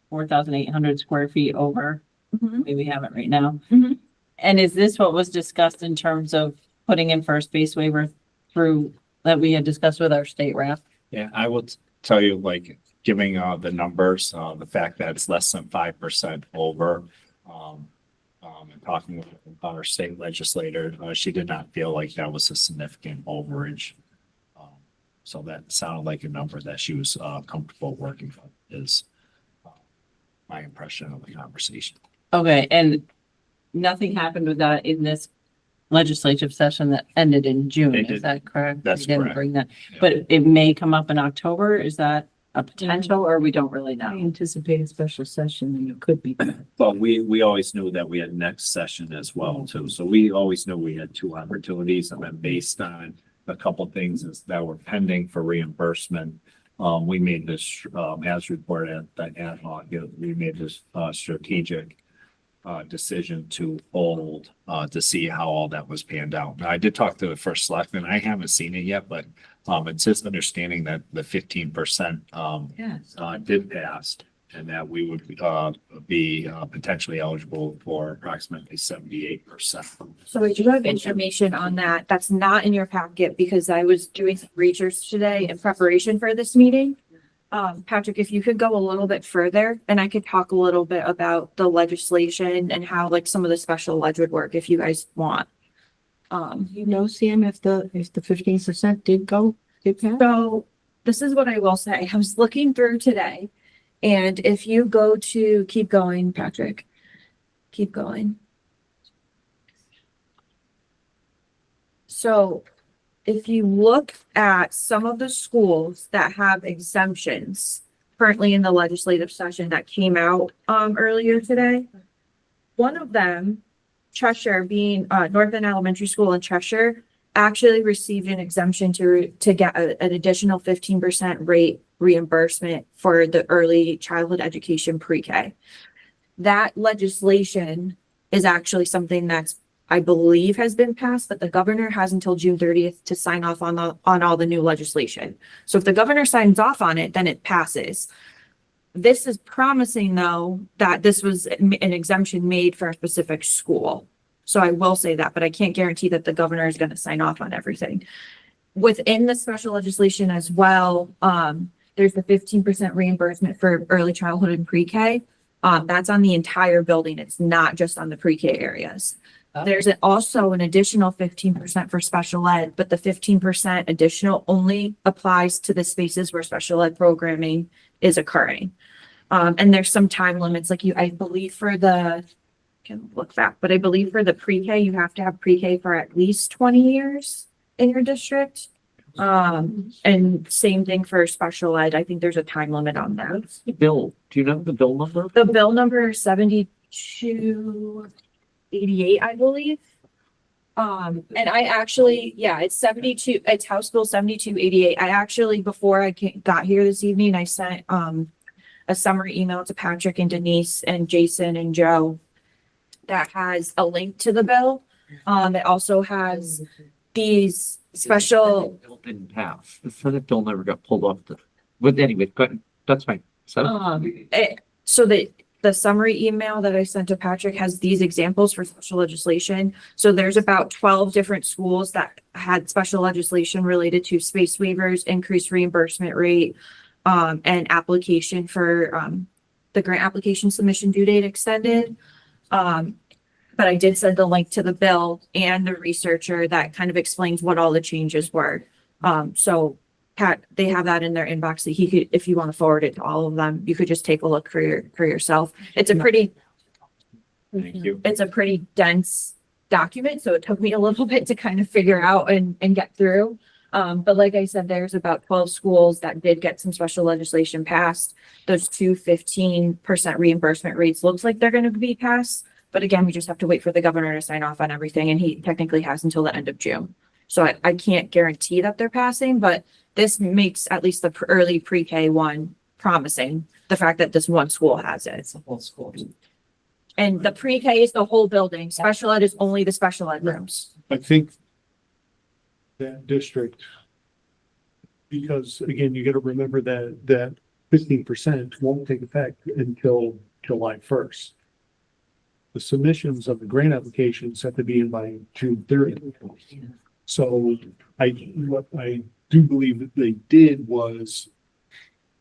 4,800 square feet over, maybe we have it right now. Mhm. And is this what was discussed in terms of putting in for a space waiver through, that we had discussed with our state rep? Yeah, I will tell you, like, giving the numbers, the fact that it's less than 5% over, and talking with our state legislator, she did not feel like that was a significant overage. So that sounded like a number that she was comfortable working with, is my impression of the conversation. Okay, and nothing happened with that in this legislative session that ended in June, They is did- that correct? that's We didn't correct. bring that, Yeah. but it may come up in October, is that a potential, or we don't really know? anticipate a special session and it could be. But we always knew that we had next session as well too. So we always knew we had two opportunities, and then based on a couple things that were pending for reimbursement, we made this, as reported at the ad hoc, we made this strategic decision to hold, to see how all that was panned out. Now, I did talk to the first selectman. I haven't seen it yet, but it's his understanding that the 15% Yes. did pass, and that we would be potentially eligible for approximately 78%. So I do have information on that. That's not in your packet because I was doing some research today in preparation for this meeting. Patrick, if you could go a little bit further and I could talk a little bit about the legislation and how like some of the special ledge would work if you guys want. Sam, if the 15% did pass? So this is what I will say. I was looking through today, and if you go to, keep going, Patrick, keep going. So if you look at some of the schools that have exemptions currently in the legislative session that came out earlier today, one of them, Cheshire, being North End Elementary School in Cheshire, actually received an exemption to get an additional 15% rate reimbursement for the early childhood education pre-K. That legislation is actually something that's, I believe, has been passed, but the governor has until June 30th to sign off on all the new legislation. So if the governor signs off on it, then it passes. This is promising, though, that this was an exemption made for a specific school. So I will say that, but I can't guarantee that the governor is going to sign off on everything. Within the special legislation as well, there's the 15% reimbursement for early childhood and pre-K. That's on the entire building. It's not just on the pre-K areas. There's also an additional 15% for special ed, but the 15% additional only applies to the spaces where special ed programming is occurring. And there's some time limits, like I believe for can look back, but I believe for the pre-K, you have to have pre-K for at least 20 years in your district. And same thing for special ed. I think there's a time limit on that. What's the bill? Do you know the bill number? The bill number is 7288, I believe. And I actually, yeah, it's House Bill 7288. I actually, before I got here this evening, I sent, a summary email to Patrick and Denise and Jason and Joe that has a link to the bill. It also has these special, Bill didn't pass. The Senate bill never got pulled off but anyway, that's fine. So, so the summary email that I sent to Patrick has these examples for special legislation. So there's about 12 different schools that had special legislation related to space waivers, increased reimbursement rate, and application for the grant application submission due date extended. But I did send the link to the bill and the researcher that kind of explains what all the changes were. So Pat, they have that in their inbox that he could, if you want to forward it to all of them, you could just take a look for yourself. It's a pretty Thank you. dense document, so it took me a little bit to kind of figure out and get through. But like I said, there's about 12 schools that did get some special legislation passed. Those 15% reimbursement rates looks like they're gonna be passed. But again, we just have to wait for the governor to sign off on everything, and he technically has until the end of June. So I can't guarantee that they're passing, but this makes at least the early pre-K one promising, the fact that this one school has it. It's a whole school. And the pre-K is the whole building. Special ed is only the special ed rooms. I think that district, because again, you gotta remember that 15% won't take effect until July 1st. The submissions of the grant applications have to be in by June 30th. So what I do believe that they did was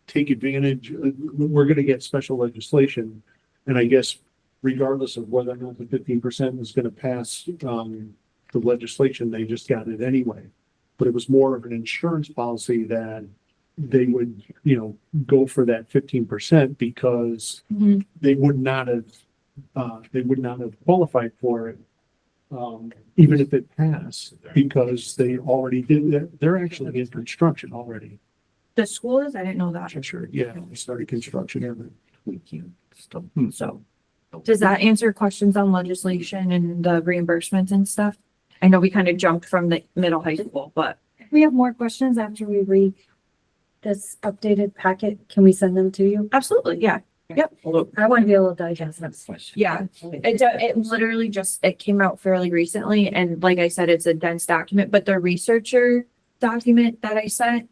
take advantage, we're gonna get special legislation. And I guess regardless of whether or not the 15% is gonna pass, the legislation, they just got it anyway. But it was more of an insurance policy that they would, go for that 15% because they would not have qualified for it. Even if it passed, because they already did that. They're actually in construction already. The school is, I didn't know that. Sure, yeah, we started construction and So does that answer questions on legislation and the reimbursements and stuff? I know we kind of jumped from the middle high school, but If we have more questions after we read this updated packet, can we send them to you? absolutely, yeah. Yep. I want to be able to digest this. Yeah, it literally it came out fairly recently, and like I said, it's a dense document, but the researcher document that I sent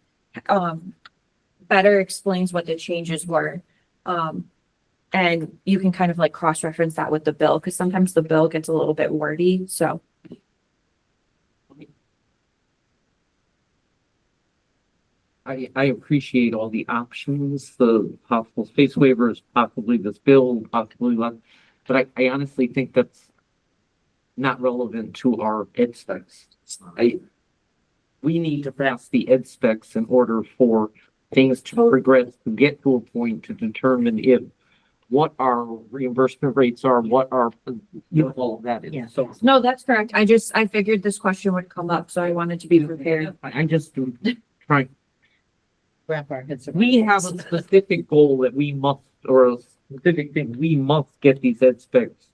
better explains what the changes were. And you can kind of like cross-reference that with the bill, because sometimes the bill gets a little bit wordy, so. I appreciate all the options, the possible space waivers, possibly this bill, possibly that. But I honestly think that's not relevant to our ed specs. We need to pass the ed specs in order for things to progress, to get to a point to determine what our reimbursement rates are, what our, all of that Yeah. is. So No, that's correct. I figured this question would come up, so I wanted to be prepared. I just try. Wrap our heads around. We have a specific goal that we must, or a specific thing, we must get these ed specs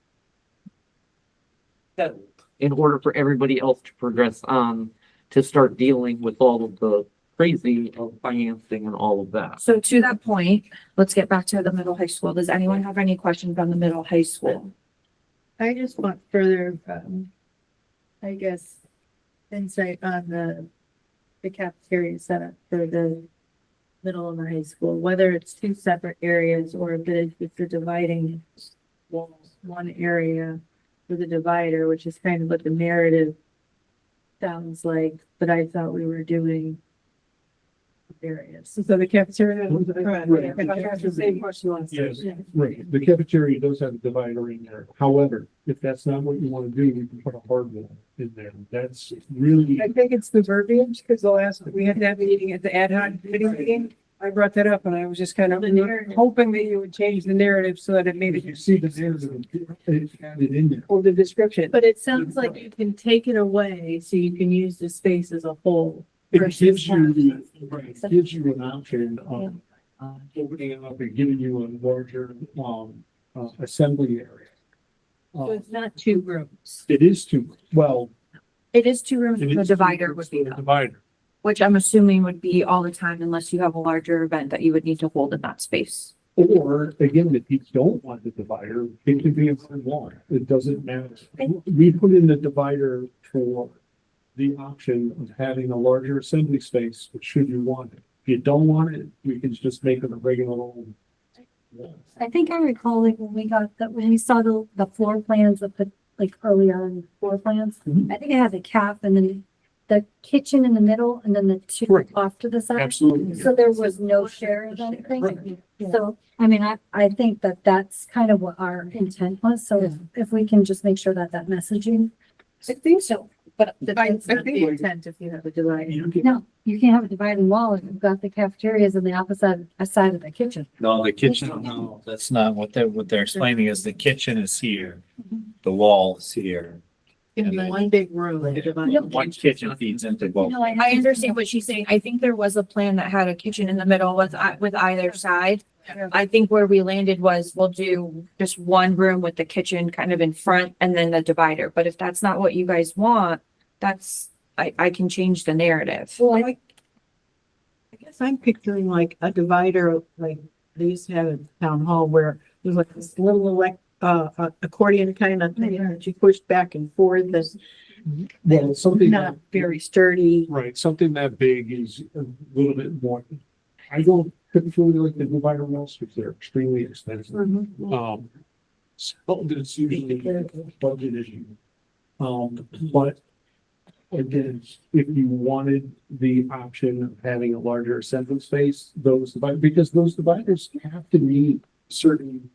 settled in order for everybody else to progress on, to start dealing with all of the crazy of financing and all of that. So to that point, let's get back to the middle high school. Does anyone have any questions on the middle high school? I just want further, I guess, insight on the cafeteria setup for the middle and the high school, whether it's two separate areas or if it's a dividing walls, one area with a divider, which is kind of what the narrative sounds like, but I thought we were doing areas. So the cafeteria. Right. Same question last. yes, right. The cafeteria does have a divider in there. However, if that's not what you want to do, we can put a hard wall in there. That's really. I think it's the verbiage, because the last, we had that meeting at the ad hoc committee meeting. I brought that up and I was just kind of hoping that you would change the narrative so that it made If you it see the narrative, it's added in there. or the description. But it sounds like you can take it away so you can use the space as a whole. It gives you, right, it gives you an option of opening it up and giving you a larger, assembly area. So it's not two rooms. It is too, well. It is 2 rooms, it the is two divider rooms would be, for the Divider. which I'm assuming would be all the time unless you have a larger event that you would need to hold in that space. Or again, if you don't want the divider, it can be a hard wall. It doesn't matter. We put in the divider for the option of having a larger assembly space, should you want it. If you don't want it, we can just make it a regular old wall. I think I recall like when we saw the floor plans that put like early on floor plans. Mhm. I think it had the cap and then the kitchen in the middle and then the two Correct. off to the side. Absolutely. So there was no share of anything. Right. So, I mean, I think that that's kind of what our intent was. So if we can just make sure that messaging. I think so, but I that's not think- the intent if you have a divider. You can- No, you can't have a dividing wall if you've got the cafeterias on the opposite side of the kitchen. No, the kitchen, no, that's not what they're explaining is the kitchen is here. The wall is here. Can be one big room. One kitchen feeds into both. I understand what she's saying. I think there was a plan that had a kitchen in the middle with either side. I think where we landed was we'll do just one room with the kitchen kind of in front and then the divider. But if that's not what you guys want, I can change the narrative. Well, I guess I'm picturing like a divider, like they used to have at town hall where there's like this little accordion kind of thing that you push back and forth. That's Well, something. not very sturdy. Right, something that big is a little bit more. I don't typically like the divider walls because they're extremely expensive. So it's usually a budget issue. But again, if you wanted the option of having a larger assembly space, because those dividers have to meet certain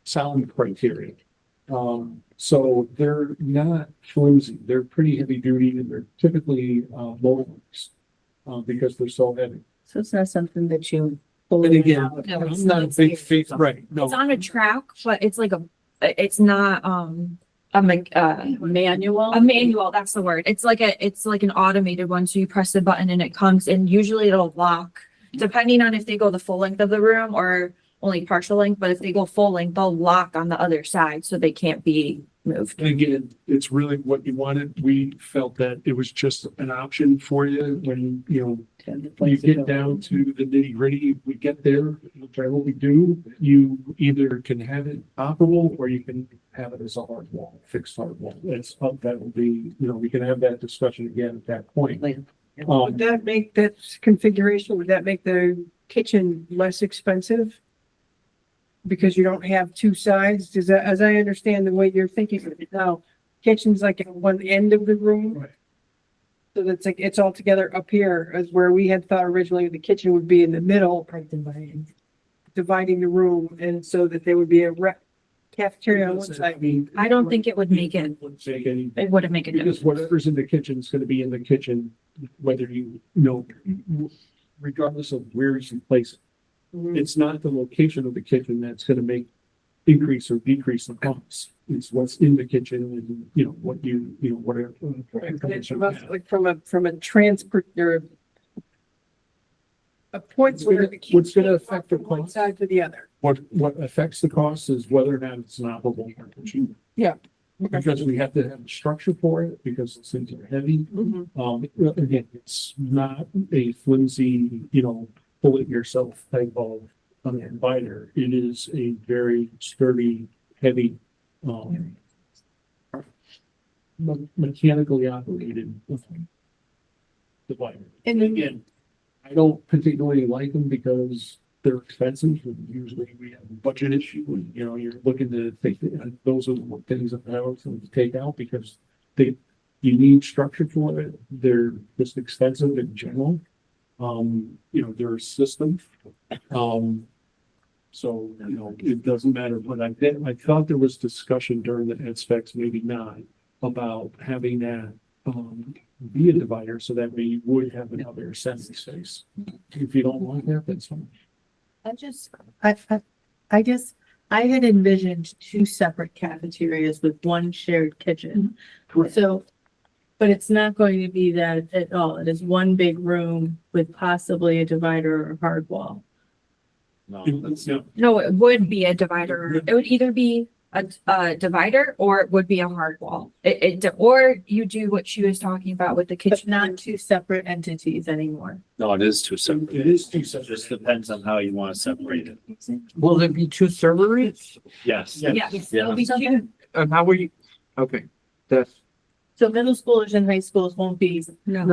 sound criteria. So they're not flimsy. They're pretty heavy duty and they're typically motors because they're so heavy. So it's not something that you. And again, No, I'm not a big fan, right? No, It's on a track, but it's like it's not, Manual. a manual, that's the word. It's like an automated one. So you press the button and it comes and usually it'll lock depending on if they go the full length of the room or only partial length. But if they go full length, they'll lock on the other side so they can't be moved. and again, it's really what you wanted. We felt that it was just an option for you when, you get down to the nitty gritty, we get there, which I hope we do. You either can have it operable or you can have it as a hard wall, fixed hard wall. That will be, we can have that discussion again at that point. Would that make that configuration, would that make the kitchen less expensive? Because you don't have two sides? Does that, as I understand the way you're thinking of it now, kitchen's like at one end of the room? Right. So that's like, it's all together up here, as where we had thought originally the kitchen would be in the middle, dividing the room, and so that there would be a cafeteria on one side. I don't think it would make it, Wouldn't make any. it wouldn't make a difference. Because whatever's in the kitchen is gonna be in the kitchen, whether regardless of where you place it. It's not the location of the kitchen that's gonna make increase or decrease the costs. It's what's in the kitchen and, whatever. Like from a transport or a point where the What's gonna kitchen affect the from one cost? side to the other. What affects the cost is whether or not it's an operable kitchen. Yeah. Because we have to have a structure for it, because those things are heavy. Again, it's not a flimsy, pull it yourself type of divider. It is a very sturdy, heavy, mechanically operated divider. And then, Again, I don't particularly like them because they're expensive and usually we have a budget issue and, you're looking to take, those are the things that I was going to take out because you need structure for it. They're just expensive in general. They're a system. So, it doesn't matter, but I thought there was discussion during the ed specs, maybe not, about having that, be a divider so that we would have another assembly space. If you don't want that, that's fine. I guess I had envisioned two separate cafeterias with one shared kitchen. Correct. So, but it's not going to be that at all. It is one big room with possibly a divider or a hard wall. No, No, it would be a divider. It would either be a divider or it would be a hard wall. Or you do what she was talking about with the But kitchen. not two separate entities anymore. no, it is two separate. It is two It just separate. depends on how you want to separate it. Will there be two server rates? Yes. Yes, Yeah. it'll be two. And how will you, okay, that's, So middle schoolers and high schools won't be. No.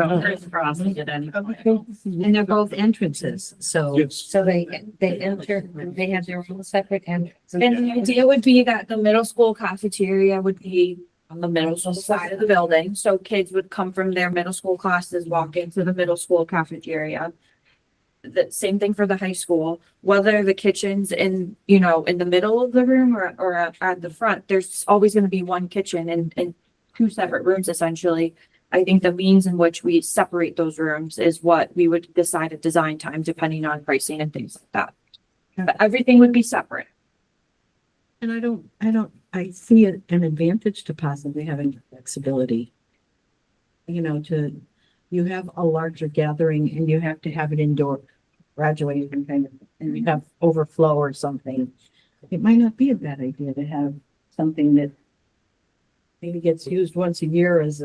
Crossing at any point. And they're both entrances, so, Yes. so they enter, they have their own separate entrance. And the idea would be that the middle school cafeteria would be on the middle school side of the building. So kids would come from their middle school classes, walk into the middle school cafeteria. The same thing for the high school, whether the kitchen's in the middle of the room or at the front, there's always going to be one kitchen and two separate rooms essentially. I think the means in which we separate those rooms is what we would decide at design time, depending on pricing and things like that. But everything would be separate. And I see an advantage to possibly having flexibility. You know, you have a larger gathering and you have to have it indoor, graduating kind of, and you have overflow or something. It might not be a bad idea to have something that maybe gets used once a year as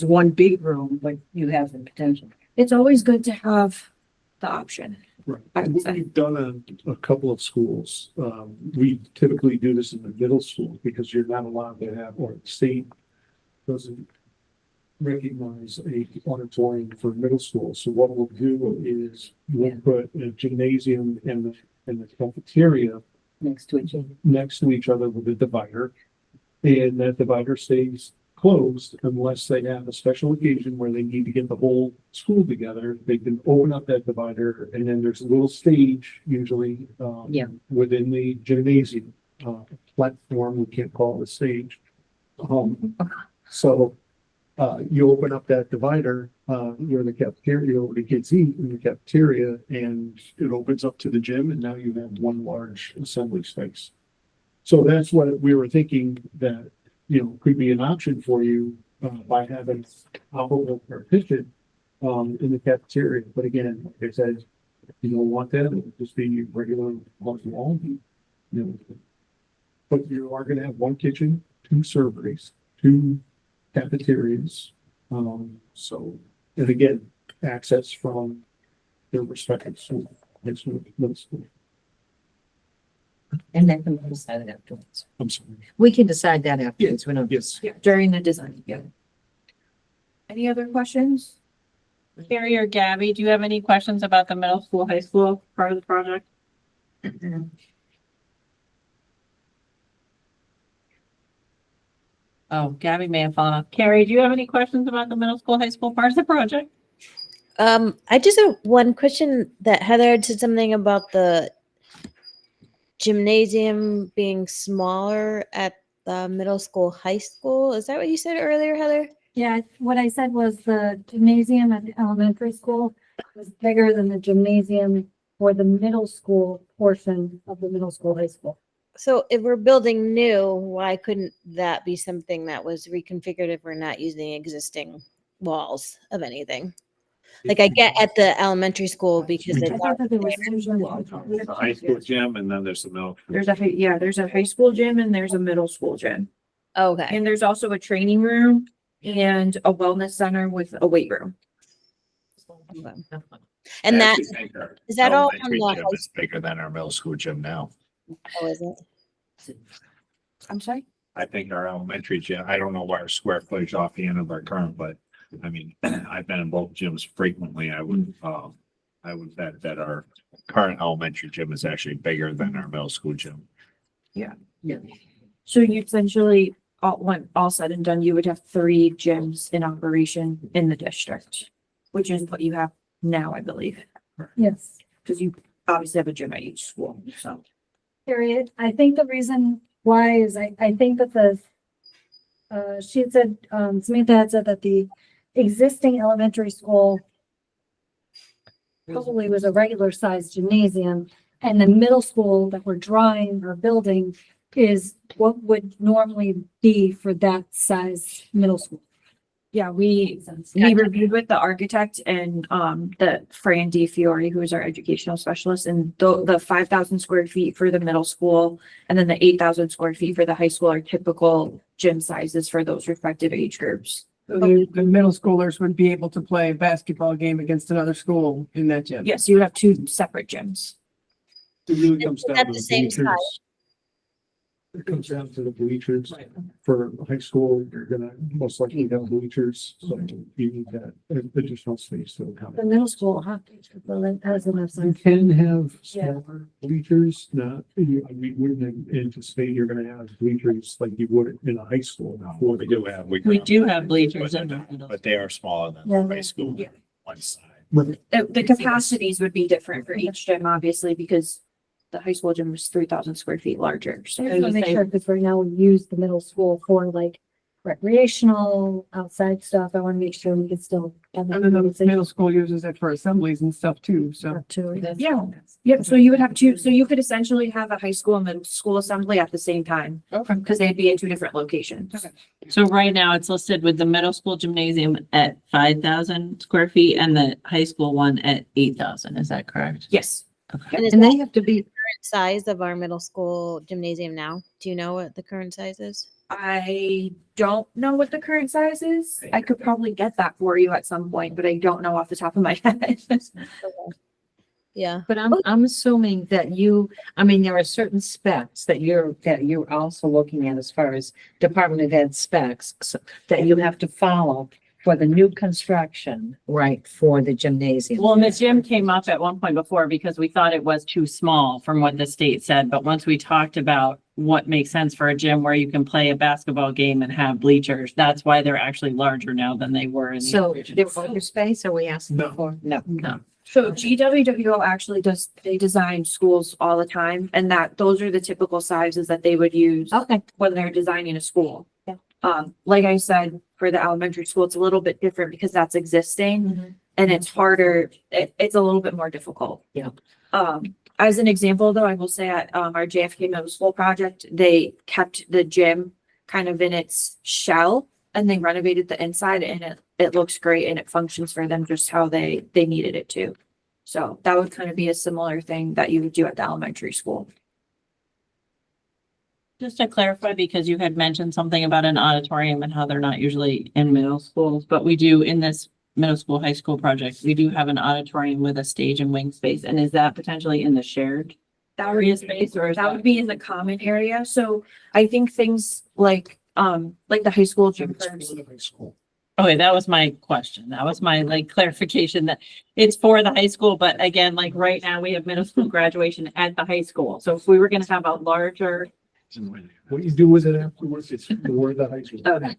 one big room, but you have the potential. It's always good to have the option. Right. I would say. We've done a couple of schools. We typically do this in the middle school because you're not allowed to have, or the state doesn't recognize a auditorium for middle school. So what we'll do is we'll put a gymnasium and the cafeteria Next to each other. next to each other with a divider. And that divider stays closed unless they have a special occasion where they need to get the whole school together. They can open up that divider and then there's a little stage usually Yeah. within the gymnasium platform. We can't call it a stage. So you open up that divider where the cafeteria, where the kids eat in the cafeteria, and it opens up to the gym, and now you have one large assembly space. So that's what we were thinking that, you know, could be an option for you by having a whole partition in the cafeteria. But again, like I said, if you don't want that, it would just be regular wall, you know. But you are gonna have one kitchen, two serveries, two cafeterias. So, and again, access from their respective school, high school, middle school. And then we can decide it afterwards. I'm sorry. We can decide that afterwards. We don't. Yes. Yeah, during the design, yeah. Any other questions? Carrie or Gabby, do you have any questions about the middle school, high school part of the project? Oh, Gabby may have fallen off. Carrie, do you have any questions about the middle school, high school part of the project? I just have one question that Heather had said something about the gymnasium being smaller at the middle school, high school. Is that what you said earlier, Heather? Yeah, what I said was the gymnasium at the elementary school was bigger than the gymnasium for the middle school portion of the middle school, high school. So if we're building new, why couldn't that be something that was reconfigured if we're not using existing walls of anything? Like I get at the elementary school because I it's thought that there was There's a high school gym and then there's the middle. There's there's a high school gym and there's a middle school gym. okay. And there's also a training room and a wellness center with a weight room. And that is that all from Elementary the gym high is bigger than our middle school gym now. school, is it? I'm sorry? I think our elementary gym, I don't know what our square footage offhand of our current, but I mean, I've been in both gyms frequently. I would bet that our current elementary gym is actually bigger than our middle school gym. So you essentially, when all said and done, you would have 3 gyms in operation in the district, which is what you have now, I believe, Yes. because you obviously have a gym at each school, so. Period. I think the reason why is I think that she had said, Samantha had said that the existing elementary school probably was a regular sized gymnasium, and the middle school that we're drawing or building is what would normally be for that size middle school. Yeah, we reviewed with the architect and the Fran D. Fiore, who is our educational specialist, and the 5,000 square feet for the middle school and then the 8,000 square feet for the high school are typical gym sizes for those respective age groups. So the middle schoolers would be able to play a basketball game against another school in that gym. Yes, you have 2 separate gyms. It really comes down At to the the same bleachers. size. It comes down to the bleachers. For high school, you're gonna most likely have bleachers, so you need that additional space to The accommodate. middle school hockey has enough You size. can have Yeah. smaller bleachers, not, we wouldn't anticipate you're gonna have bleachers like you would in a high school. What we do have. We do have bleachers in the middle. But they are smaller than Yeah. high school, Yeah. one side. The capacities would be different for each gym, obviously, because the high school gym was 3,000 square feet larger. So I just want to make sure, because right now we use the middle school for like recreational, outside stuff. I want to make sure we could still. have And then the the middle school uses it for assemblies and stuff too, so. Yeah. Yep, so you would have two, so you could essentially have a high school and middle school assembly at the same time. Okay. Because they'd be in two different locations. Okay. So right now it's listed with the middle school gymnasium at 5,000 square feet and the high school one at 8,000. Is that correct? Yes. And is And that they have to be, the current size of our middle school gymnasium now? Do you know what the current size is? I don't know what the current size is. I could probably get that for you at some point, but I don't know off the top of my head. Yeah. but I'm assuming that I mean, there are certain specs that you're also looking at as far as Department of Ed specs that you have to follow for the new construction, right, for the gymnasium. Well, and the gym came up at one point before because we thought it was too small from what the state said. But once we talked about what makes sense for a gym where you can play a basketball game and have bleachers, that's why they're actually larger now than they were in the So original. they're open space, are we asking No. for? No. No. So GWWO actually they design schools all the time, and those are the typical sizes that they would use Okay. when they're designing a school. Yeah. Like I said, for the elementary school, it's a little bit different because that's existing and it's harder. It's a little bit more difficult. Yeah. As an example, though, I will say at our JFK middle school project, they kept the gym kind of in its shell and they renovated the inside, and it looks great and it functions for them just how they needed it to. So that would kind of be a similar thing that you would do at the elementary school. Just to clarify, because you had mentioned something about an auditorium and how they're not usually in middle schools, but we do in this middle school, high school project, we do have an auditorium with a stage and wing space. And is that potentially in the shared That would area space or is That would be in the common area. So I think things like the high school gym. It's for the high school. Okay, that was my question. That was my clarification that it's for the high school, but again, like right now we have middle school graduation at the high school. So if we were gonna have a larger, What you do with it afterwards, it's for the high school. okay,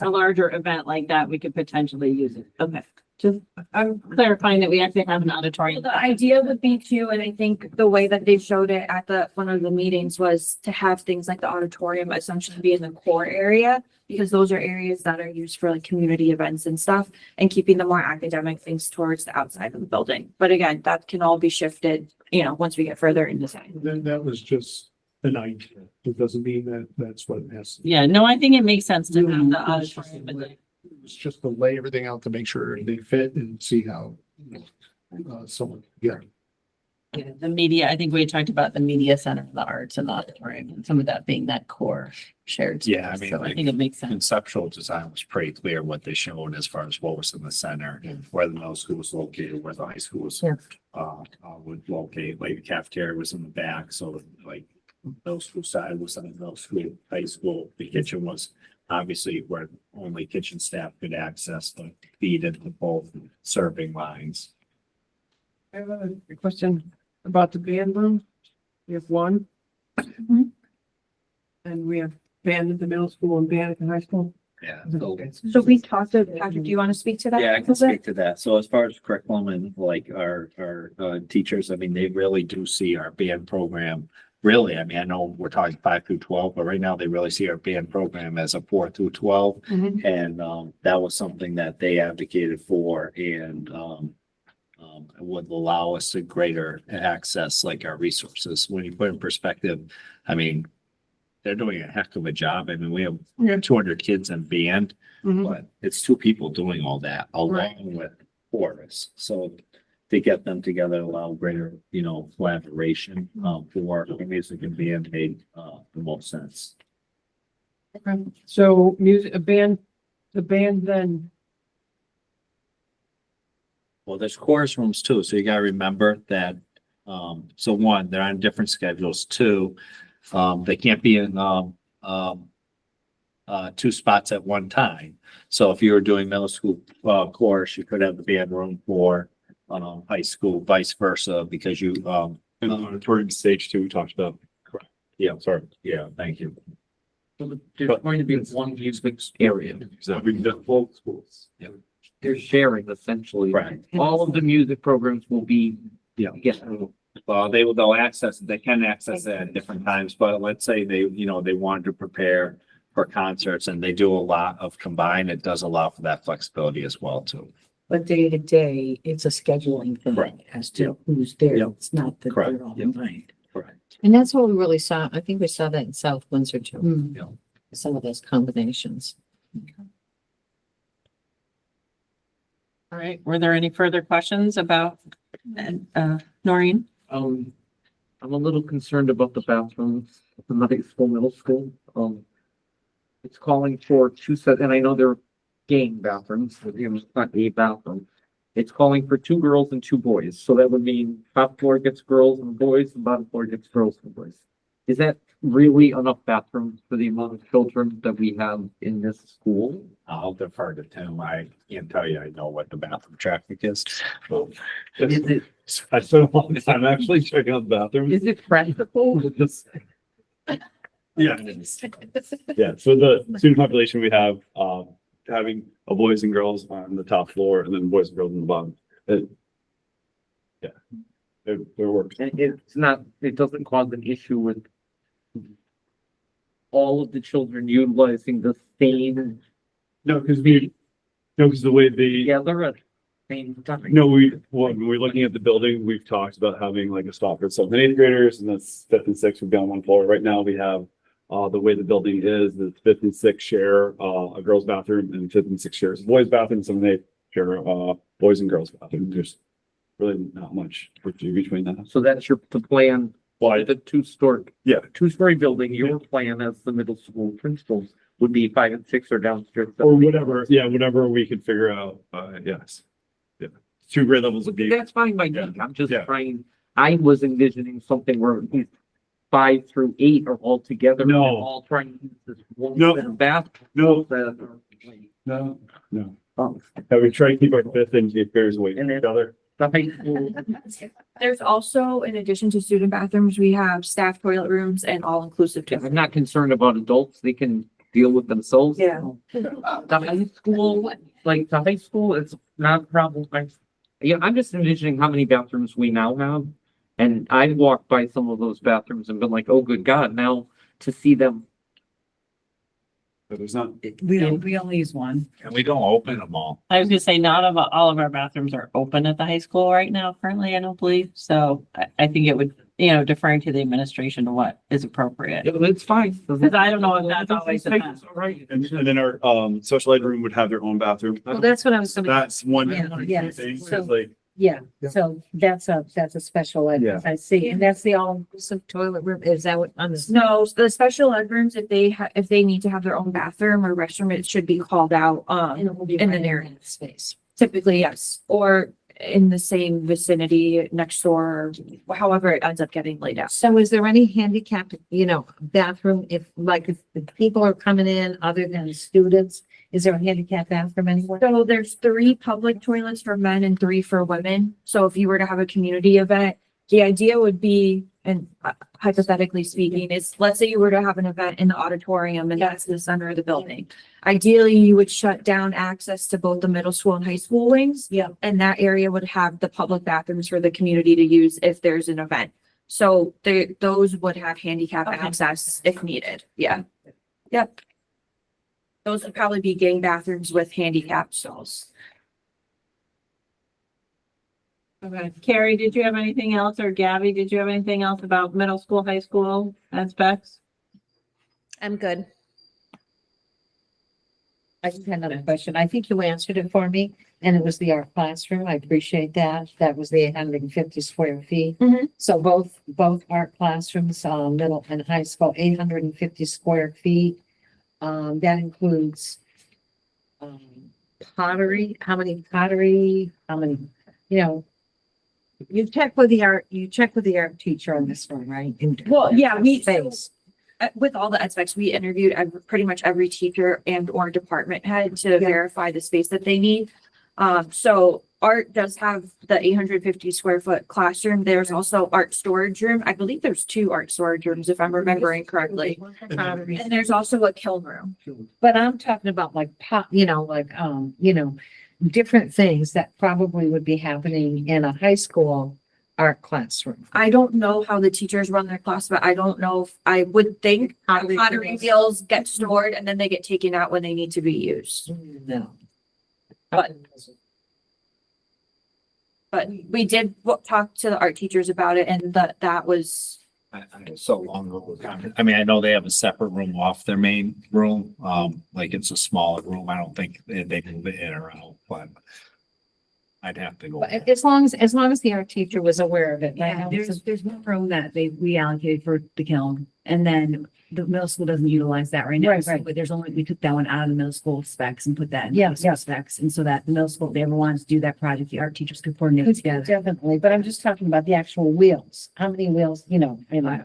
a larger event like that, we could potentially use it. Okay. Just, I'm clarifying that we actually have an auditorium. The idea would be to, and I think the way that they showed it at one of the meetings was to have things like the auditorium essentially be in the core area, because those are areas that are used for like community events and stuff, and keeping the more academic things towards the outside of the building. But again, that can all be shifted, once we get further in design. Then that was just an idea. It doesn't mean that that's what it has. Yeah, no, I think it makes sense to have the auditorium. But It's just to lay everything out to make sure they fit and see how someone, yeah. yeah, the media, I think we talked about the media center, the arts and the auditorium, and some of that being that core shared space. Yeah, I mean, So I like, think it makes sense. Conceptual design was pretty clear what they showed as far as what was in the center, where the middle school was located, where the high school was Yeah. would locate, like the cafeteria was in the back, so like middle school side was on the middle school, high school, the kitchen was obviously where only kitchen staff could access the feed into both serving lines. I have a question about the band room. We have one. And we have band at the middle school and band at the high school. Yeah. So we talked to Patrick, do you want to speak to that? Yeah, I a can little bit? speak to that. So as far as curriculum and like our teachers, I mean, they really do see our band program. Really, I mean, I know we're talking 5 through 12, but right now they really see our band program as a 4 through 12. Mhm. And that was something that they advocated for and would allow us to greater access like our resources. When you put in perspective, I mean, they're doing a heck of a job. I mean, we have 200 kids in band, Mhm. but it's 2 people doing all that along with chorus. So to get them together, allow greater, collaboration, for music and band made, the most sense. So music, the band then, Well, there's chorus rooms too, so you gotta remember that, so one, they're on different schedules. Two, they can't be in, 2 spots at one time. So if you were doing middle school, chorus, you could have the band room for, high school, vice versa, because you, And auditorium stage 2, we talked about. Correct. Yeah, sorry. Yeah, thank you. So there's going to be one music area. Exactly. Both schools. They're sharing essentially. Right. All of the music programs will be. Yeah. Yeah. Well, they'll access it, they can access it at different times, but let's say they wanted to prepare for concerts, and they do a lot of combined. It does allow for that flexibility as well too. But day to day, it's a scheduling thing Correct. as to who's there. Yep. It's not that Correct. they're all Yep. combined. Correct. And that's what we really saw. I think we saw that in South Windsor too. Yeah. Some of those combinations. All right, were there any further questions about, Noreen? I'm a little concerned about the bathrooms at the high school, middle school. It's calling for two set, and I know they're gang bathrooms, but, you know, it's not a bathroom. It's calling for 2 girls and 2 boys, so that would mean top floor gets girls and boys, and bottom floor gets girls and boys. Is that really enough bathrooms for the amount of children that we have in this school? I'll defer to Tim. I can't tell you, I know what the bathroom traffic is. Is it, I spent a long time actually checking out the bathrooms. is it practical? Yeah. Yeah, so the student population we have, having a boys and girls on the top floor and then boys and girls on the bottom. Yeah. It works. And it's not, it doesn't cause an issue with all of the children utilizing the same No, because the way the, together at the same time. no, when we're looking at the building, we've talked about having like a stop for 7th and 8th graders, and that's 5th and 6th, we've got 1 floor. Right now we have, the way the building is, the 5th and 6th share, a girls' bathroom, and 5th and 6th shares a boys' bathroom, 7th and 8th share, boys and girls' bathroom. There's really not much between that. So that's the plan, Why? the two-story, Yeah, two-story building, your plan as the middle school principals would be 5 and 6 or downstairs. or whatever, yeah, whatever we could figure out, yes. Yeah, 2 grade levels of That's fine by me. Yeah. I'm just Yeah. trying, I was envisioning something where at least 5 through 8 are all together. No. and all trying to use this one No. set of bathroom. No. that are- No, no. Oh, Yeah, we try to keep our 5th and 8th graders away from And then- each other. the high school, There's also, in addition to student bathrooms, we have staff toilet rooms and all-inclusive. I'm not concerned about adults, they can deal with themselves. Yeah. The high school, like the high school, it's not a problem. I'm just envisioning how many bathrooms we now have. And I walked by some of those bathrooms and been like, oh, good God, now to see them. But there's not, We only use one. And we don't open them all. I was gonna say, not all of our bathrooms are open at the high school right now, currently, I don't believe. So I think it would, deferring to the administration to what is appropriate. It's fine. Because I don't know if that's always the best. All right. and then our, social ed room would have their own bathroom. Well, that's what I was. That's one Yeah, thing, so- it's like, Yeah, Yeah. so that's a special ed. Yeah. I see. And that's the all-inclusive toilet room. Is that what on this? No, the special ed rooms, if they need to have their own bathroom or restroom, it should be called out, And it will be in the right narrative. that space. typically, yes, or in the same vicinity next door, or however it ends up getting laid out. So is there any handicap, bathroom if people are coming in other than students? Is there a handicap bathroom anywhere? So there's 3 public toilets for men and 3 for women. So if you were to have a community event, the idea would be, and hypothetically speaking, is let's say you were to have an event in the auditorium and that's the center of the building. Ideally, you would shut down access to both the middle school and high school wings. Yeah. And that area would have the public bathrooms for the community to use if there's an event. So those would have handicap Okay. access if needed. Yeah. Yep. Those would probably be gang bathrooms with handicap stalls. Okay, Carrie, did you have anything else, or Gabby, did you have anything else about middle school, high school aspects? I'm good. I just had another question. I think you answered it for me, and it was the art classroom. I appreciate that. That was the 850 square feet. Mhm. So both art classrooms, middle and high school, 850 square feet. That includes pottery, how many, you check with the art teacher on this one, right? Well, yeah, Space. with all the aspects, we interviewed pretty much every teacher and or department head to verify the space that they need. So art does have the 850 square foot classroom. There's also art storage room. I believe there's 2 art storage rooms, if I'm remembering correctly. And there's also a kiln room. But I'm talking about different things that probably would be happening in a high school art classroom. I don't know how the teachers run their class, but I don't know if, I would think pottery wheels get stored and then they get taken out when they need to be used. No. But we did talk to the art teachers about it and that was, So long ago. I mean, I know they have a separate room off their main room. Like it's a smaller room. I don't think they move it in or out, but I'd have to go. But as long as the art teacher was aware of it. right? Yeah, there's one room that we allocated for the kiln, and then the middle school doesn't utilize that right now. Right, So, right. but we took that one out of the middle school specs and put that in Yeah, middle school yeah. specs, and so that the middle school, if they ever wanted to do that project, the art teachers could coordinate it together. Definitely, but I'm just talking about the actual wheels. How many wheels, you know, I know.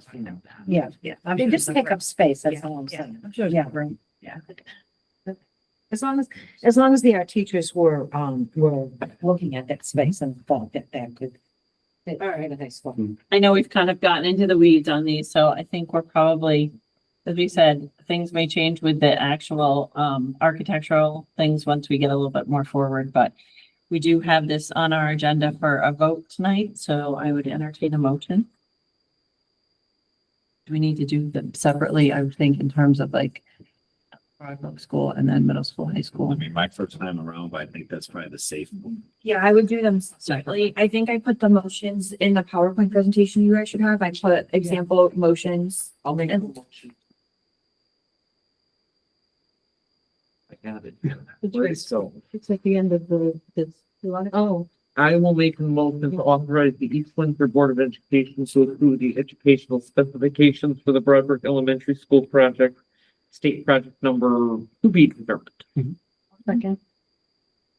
yeah. Yeah. They just take up space, that's Yeah, all I'm yeah. saying. I'm sure. Yeah. Room. Yeah. As long as the art teachers were looking at that space and thought that could fit in a high school. I know we've kind of gotten into the weeds on these, so I think we're probably, as we said, things may change with the actual architectural things once we get a little bit more forward, but we do have this on our agenda for a vote tonight, so I would entertain a motion. Do we need to do them separately, I would think, in terms of like Broadbrook School and then middle school, high school? I mean, my first time around, but I think that's probably the safe one. yeah, I would do them separately. I think I put the motions in the PowerPoint presentation you guys should have. I put example motions. I'll make a I got it. So it's at the end of this. Oh, I will make a motion to authorize the East Windsor Board of Education to approve the educational specifications for the Broadbrook Elementary School project, state project number to be determined. second.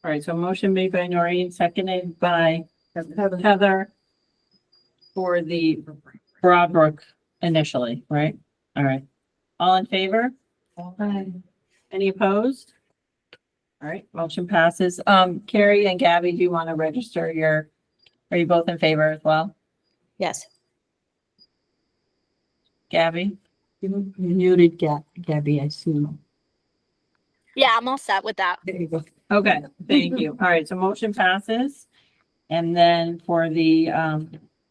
All right, so motion made by Noreen, seconded by Heather for the Broadbrook initially, right? All right. All in favor? Any opposed? All right, motion passes. Carrie and Gabby, do you want to register are you both in favor as well? Yes. Gabby? You muted Gabby, I assume. Yeah, I'm all set with that. There you go. Okay, thank you. All right, so motion passes. And then for the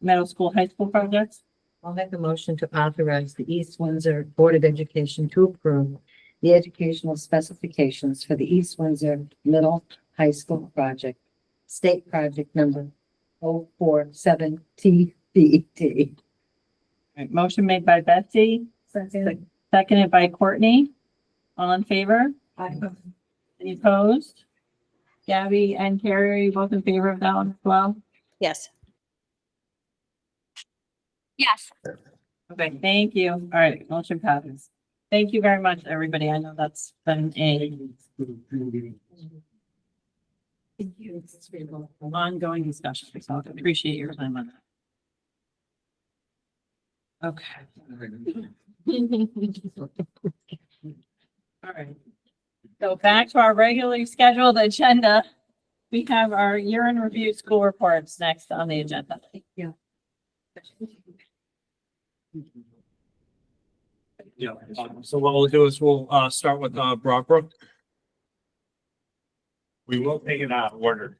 middle school, high school projects? I'll make a motion to authorize the East Windsor Board of Education to approve the educational specifications for the East Windsor Middle High School project, state project number 047 TBD. All right, motion made by Betsy, seconded by Courtney. All in favor? Any opposed? Gabby and Carrie, are you both in favor of that one as well? Yes. Yes. Okay, thank you. All right, motion passes. Thank you very much, everybody. I know that's been an ongoing discussion, so I appreciate your time on that. Okay. All right. So back to our regularly scheduled agenda. We have our year in review school reports next on the agenda. Yeah. Yeah, so what we'll do is we'll start with Broadbrook. We will take it out of order.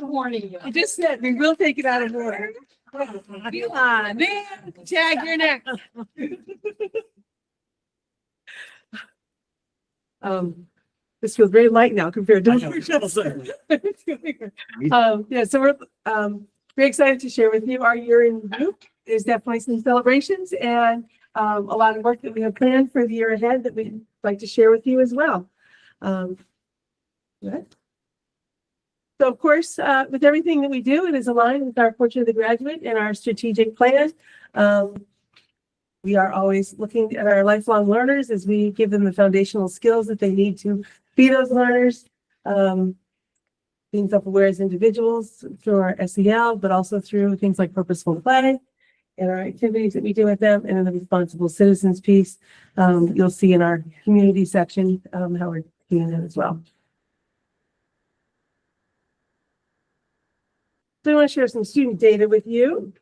Warning you. I just said, we will take it out of order. Come on, man, tag your neck. This feels very light now compared to. Yeah, so we're, very excited to share with you our year in review. There's definitely some celebrations and, a lot of work that we have planned for the year ahead that we'd like to share with you as well. Good. So of course, with everything that we do, it is aligned with our Portrait of the Graduate and our strategic plan. We are always looking at our lifelong learners as we give them the foundational skills that they need to be those learners. Being self-aware as individuals through our SEL, but also through things like purposeful play and our activities that we do with them, and in the responsible citizens piece. You'll see in our community section how we're doing that as well. So I want to share some student data with you.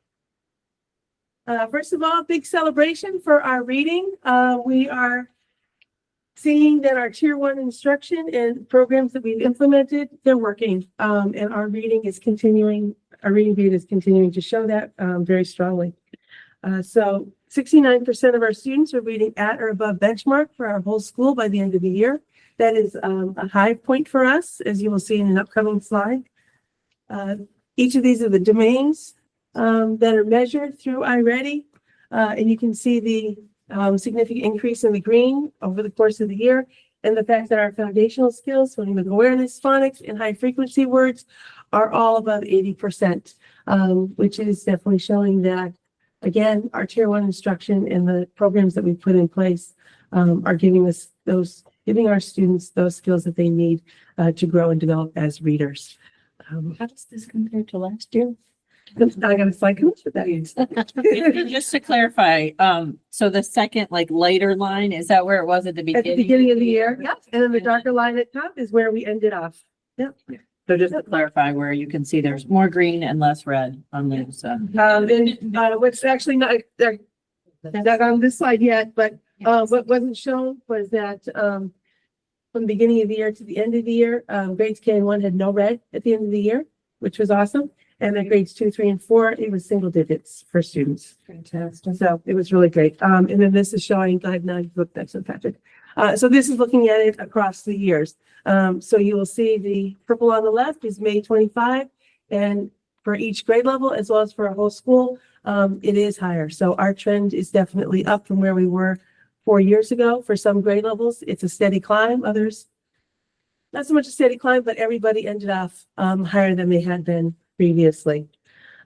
First of all, big celebration for our reading. We are seeing that our tier 1 instruction and programs that we've implemented, they're working. And our reading is continuing our reading data is continuing to show that very strongly. So 69% of our students are reading at or above benchmark for our whole school by the end of the year. That is a high point for us, as you will see in an upcoming slide. Each of these are the domains that are measured through iReady. And you can see the significant increase in the green over the course of the year. And the fact that our foundational skills, phonemic awareness, phonics, and high frequency words are all above 80%, which is definitely showing that, again, our tier one instruction and the programs that we put in place are giving our students those skills that they need to grow and develop as readers. How does this compare to last year? I got a slide coming for that. Just to clarify, so the second like lighter line, is that where it was at the At beginning? the beginning of the year, yep. And then the darker line at top is where we ended off. Yep. So just to clarify where you can see there's more green and less red on those. And what's actually not on this slide yet, but what wasn't shown was that from the beginning of the year to the end of the year, grades K and 1 had no red at the end of the year, which was awesome. And then grades 2, 3, and 4, it was single digits for students. Fantastic. So it was really great. And then this is showing, go ahead now, look, that's Patrick. So this is looking at it across the years. So you will see the purple on the left is May 25, and for each grade level, as well as for a whole school, it is higher. So our trend is definitely up from where we were 4 years ago. For some grade levels, it's a steady climb. Others, not so much a steady climb, but everybody ended off higher than they had been previously.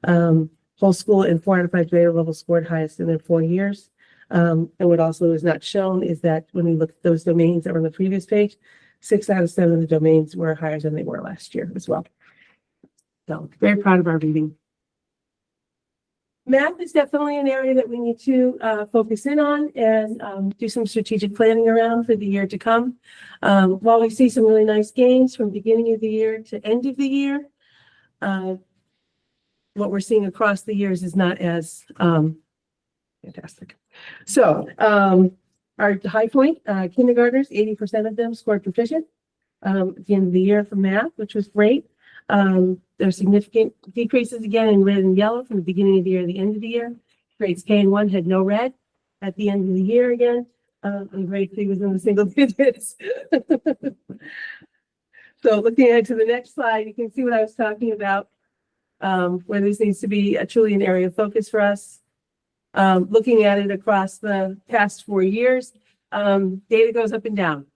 Whole school and 4 out of 5 grade level scored highest in their 4 years. And what also is not shown is that when we look at those domains that were on the previous page, 6 out of 7 of the domains were higher than they were last year as well. So very proud of our reading. Math is definitely an area that we need to focus in on and do some strategic planning around for the year to come. While we see some really nice gains from beginning of the year to end of the year, what we're seeing across the years is not as fantastic. So our high point, kindergartners, 80% of them scored proficient at the end of the year for math, which was great. There are significant decreases again in red and yellow from the beginning of the year to the end of the year. Grades K and 1 had no red at the end of the year again. And grade 3 was in the single digits. So looking ahead to the next slide, you can see what I was talking about, where this needs to be truly an area of focus for us. Looking at it across the past 4 years, data goes up and down.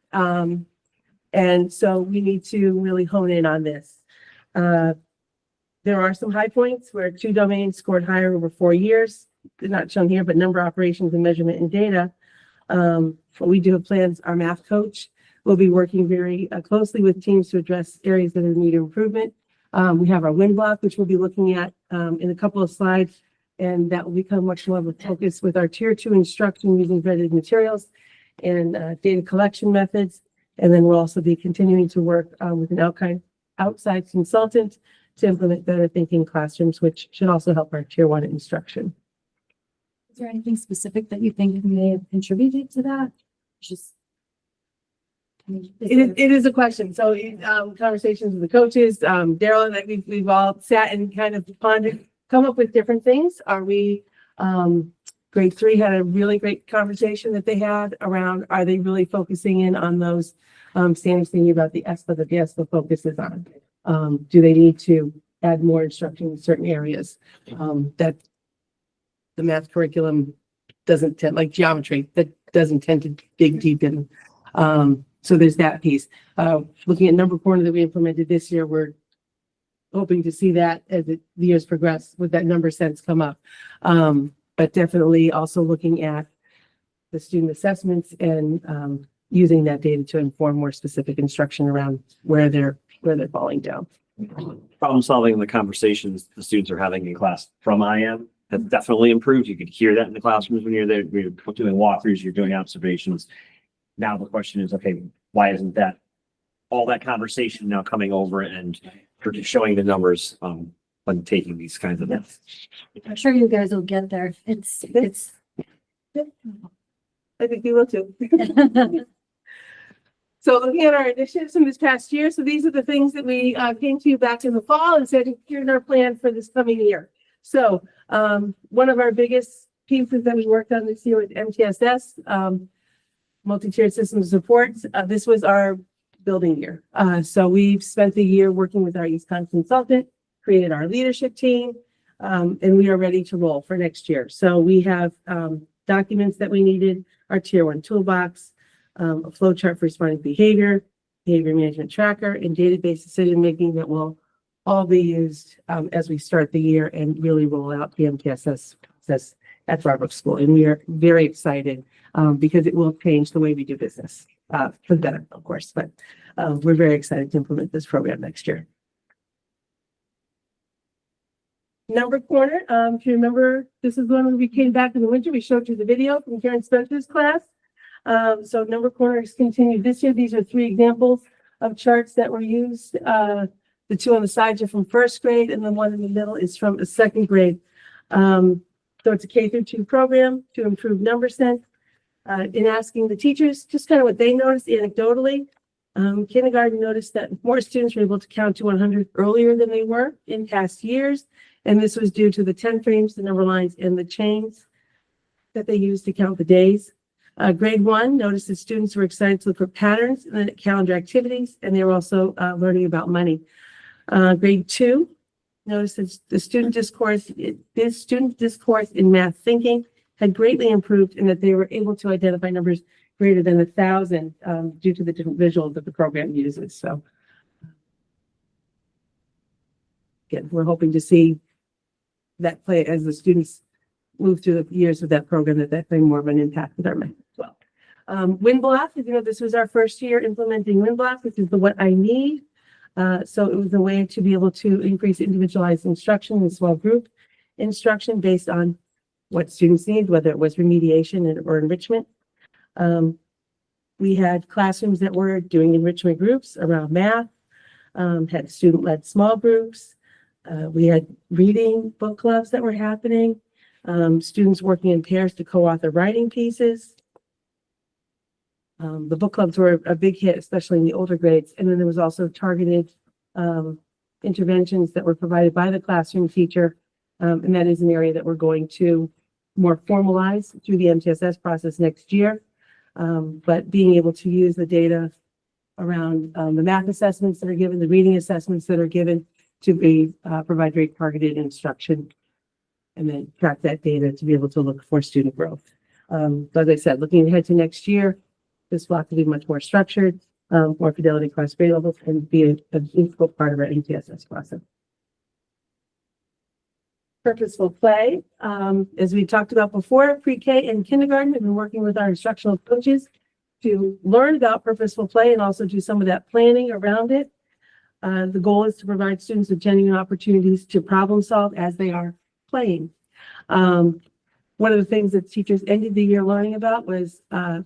And so we need to really hone in on this. There are some high points where 2 domains scored higher over 4 years. They're not shown here, but number, operations, and measurement and data. What we do have plans, our math coach will be working very closely with teams to address areas that are in need of improvement. We have our win block, which we'll be looking at in a couple of slides, and that will become much more of a focus with our tier 2 instruction using vetted materials and data collection methods. And then we'll also be continuing to work with an outside consultant to implement better thinking classrooms, which should also help our tier 1 instruction. Is there anything specific that you think may have contributed to that? Just. It is a question. So conversations with the coaches, Daryl and I, we've all sat and kind of pondered, come up with different things. Are we, grade 3 had a really great conversation that they had around, are they really focusing in on those standards, thinking about the ESPA that the ESPA focuses on? Do they need to add more instruction in certain areas that the math curriculum doesn't tend, like geometry, that doesn't tend to dig deep in? So there's that piece. Looking at number corner that we implemented this year, we're hoping to see that as the years progress with that number sense come up. But definitely also looking at the student assessments and using that data to inform more specific instruction around where they're falling down. Problem solving and the conversations the students are having in class from IM has definitely improved. You could hear that in the classrooms when you're there, you're doing walkthroughs, you're doing observations. Now the question is, okay, why isn't that all that conversation now coming over and showing the numbers when taking these kinds of things? I'm sure you guys will get there. It's. I think you will too. So looking at our initiatives from this past year, so these are the things that we came to you back in the fall and said, here's our plan for this coming year. So one of our biggest pieces that we worked on this year with MTSS, multi-tiered system support. This was our building year. So we've spent the year working with our East Con consultant, created our leadership team, and we are ready to roll for next year. So we have documents that we needed, our tier 1 toolbox, a flow chart for responding behavior, behavior management tracker, and database decision making that will all be used as we start the year and really roll out the MTSS process at Broadbrook School. And we are very excited because it will change the way we do business for the better, of course. But we're very excited to implement this program next year. Number corner, if you remember, this is when we came back in the winter. We showed you the video from Karen Spencer's class. So number corner is continued this year. These are 3 examples of charts that were used. The 2 on the sides are from 1st grade, and the one in the middle is from a 2nd grade. So it's a K-2 program to improve number sense. In asking the teachers just kind of what they noticed anecdotally, kindergarten noticed that more students were able to count to 100 earlier than they were in past years. And this was due to the 10 frames, the number lines, and the chains that they used to count the days. Grade 1 noticed that students were excited to look for patterns in the calendar activities, and they were also learning about money. Grade 2 noticed that the student discourse in math thinking had greatly improved, and that they were able to identify numbers greater than 1,000 due to the different visuals that the program uses. So again, we're hoping to see that play as the students move through the years of that program, that play more of an impact with our math as well. WinBlock, you know, this was our first year implementing WinBlock, which is the What I Need. So it was a way to be able to increase individualized instruction and small group instruction based on what students need, whether it was remediation or enrichment. We had classrooms that were doing enrichment groups around math, had student-led small groups. We had reading book clubs that were happening, students working in pairs to co-author writing pieces. The book clubs were a big hit, especially in the older grades. And then there was also targeted interventions that were provided by the classroom teacher. And that is an area that we're going to more formalize through the MTSS process next year. But being able to use the data around the math assessments that are given, the reading assessments that are given to be provide very targeted instruction, and then track that data to be able to look for student growth. So as I said, looking ahead to next year, this block will be much more structured, more fidelity across grade levels, and be an integral part of our MTSS process. Purposeful play. As we talked about before, pre-K and kindergarten, we've been working with our instructional coaches to learn about purposeful play and also do some of that planning around it. The goal is to provide students with genuine opportunities to problem solve as they are playing. One of the things that teachers ended the year learning about was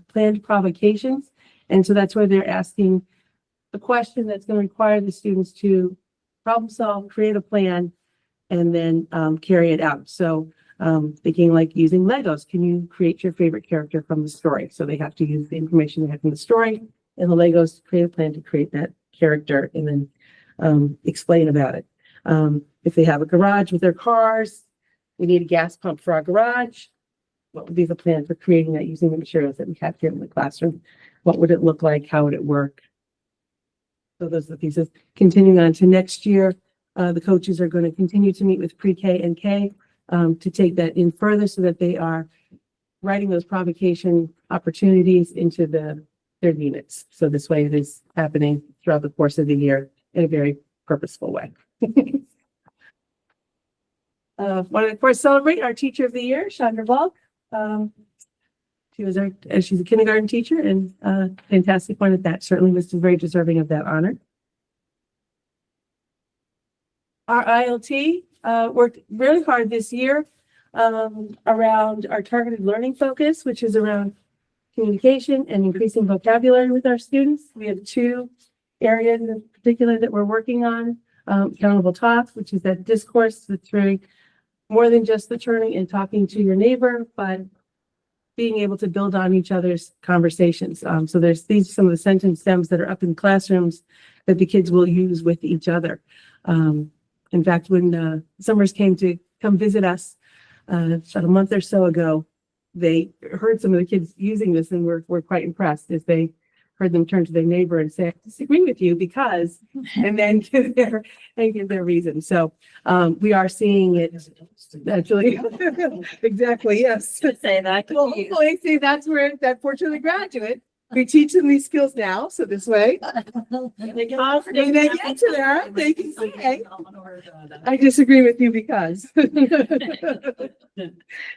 planned provocations. And so that's where they're asking a question that's going to require the students to problem solve, create a plan, and then carry it out. So thinking like using Legos, can you create your favorite character from the story? So they have to use the information they have from the story and the Legos to create a plan to create that character and then explain about it. If they have a garage with their cars, we need a gas pump for our garage. What would be the plan for creating that using the materials that we have here in the classroom? What would it look like? How would it work? So those are the pieces. Continuing on to next year, the coaches are going to continue to meet with pre-K and K to take that in further so that they are writing those provocation opportunities into their units. So this way it is happening throughout the course of the year in a very purposeful way. Want to, of course, celebrate our Teacher of the Year, Chandra Volk. She's a kindergarten teacher and fantastic one at that. Certainly was very deserving of that honor. Our ILT worked really hard this year around our targeted learning focus, which is around communication and increasing vocabulary with our students. We have 2 areas in particular that we're working on. Accountable talk, which is that discourse that's very more than just the turning and talking to your neighbor, but being able to build on each other's conversations. So there's some of the sentence stems that are up in classrooms that the kids will use with each other. In fact, when Summers came to come visit us about a month or so ago, they heard some of the kids using this and were quite impressed as they heard them turn to their neighbor and say, I disagree with you because, and then give their reason. So we are seeing it actually. Exactly, yes. Say that. Well, hopefully, see, that's where that fortunately graduate. We teach them these skills now, so this way. When they get to there, they can say, I disagree with you because.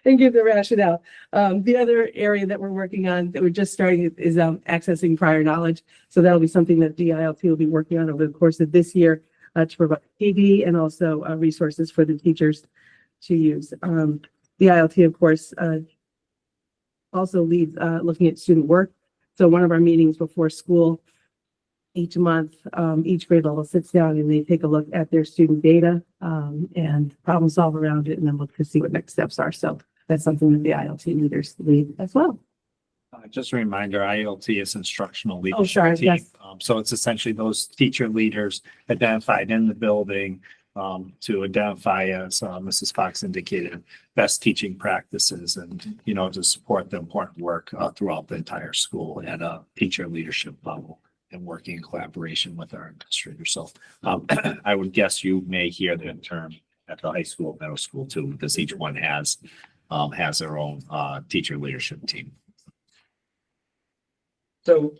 And give the rationale. The other area that we're working on that we're just starting is accessing prior knowledge. So that'll be something that DILT will be working on over the course of this year to provide PD and also resources for the teachers to use. DILT, of course, also leads looking at student work. So one of our meetings before school each month, each grade level sits down and they take a look at their student data and problem solve around it and then look to see what next steps are. So that's something that the ILT leaders lead as well. Just a reminder, ILT is instructional Oh, leadership sorry, team. yes. So it's essentially those teacher leaders identified in the building to identify, as Mrs. Fox indicated, best teaching practices and, to support the important work throughout the entire school at a teacher leadership level and working in collaboration with our administrators. So I would guess you may hear the term at the high school, middle school too, because each one has their own teacher leadership team. So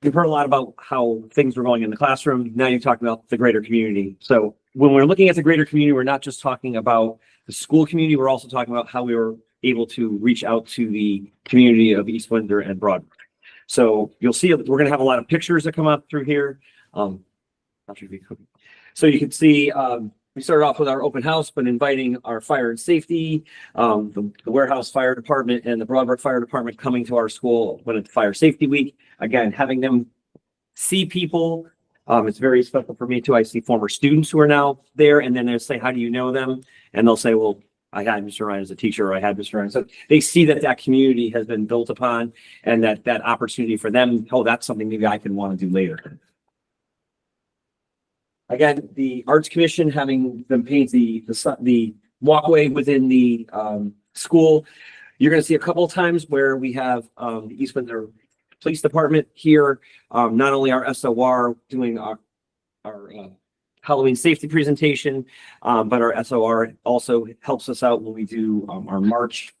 you've heard a lot about how things were going in the classroom. Now you're talking about the greater community. So when we're looking at the greater community, we're not just talking about the school community. We're also talking about how we were able to reach out to the community of East Windsor and Broadbrook. So you'll see we're going to have a lot of pictures that come up through here. So you can see we started off with our open house, but inviting our fire and safety, the warehouse fire department and the Broadbrook fire department coming to our school when it's fire safety week. Again, having them see people. It's very special for me too. I see former students who are now there and then they'll say, how do you know them? And they'll say, well, I had Mr. Ryan as a teacher, or I had Mr. Ryan. So they see that community has been built upon and that opportunity for them. Oh, that's something maybe I can want to do later. Again, the Arts Commission having them paint the walkway within the school. You're going to see a couple of times where we have the East Windsor Police Department here, not only our SOR doing our Halloween safety presentation, but our SOR also helps us out when we do our March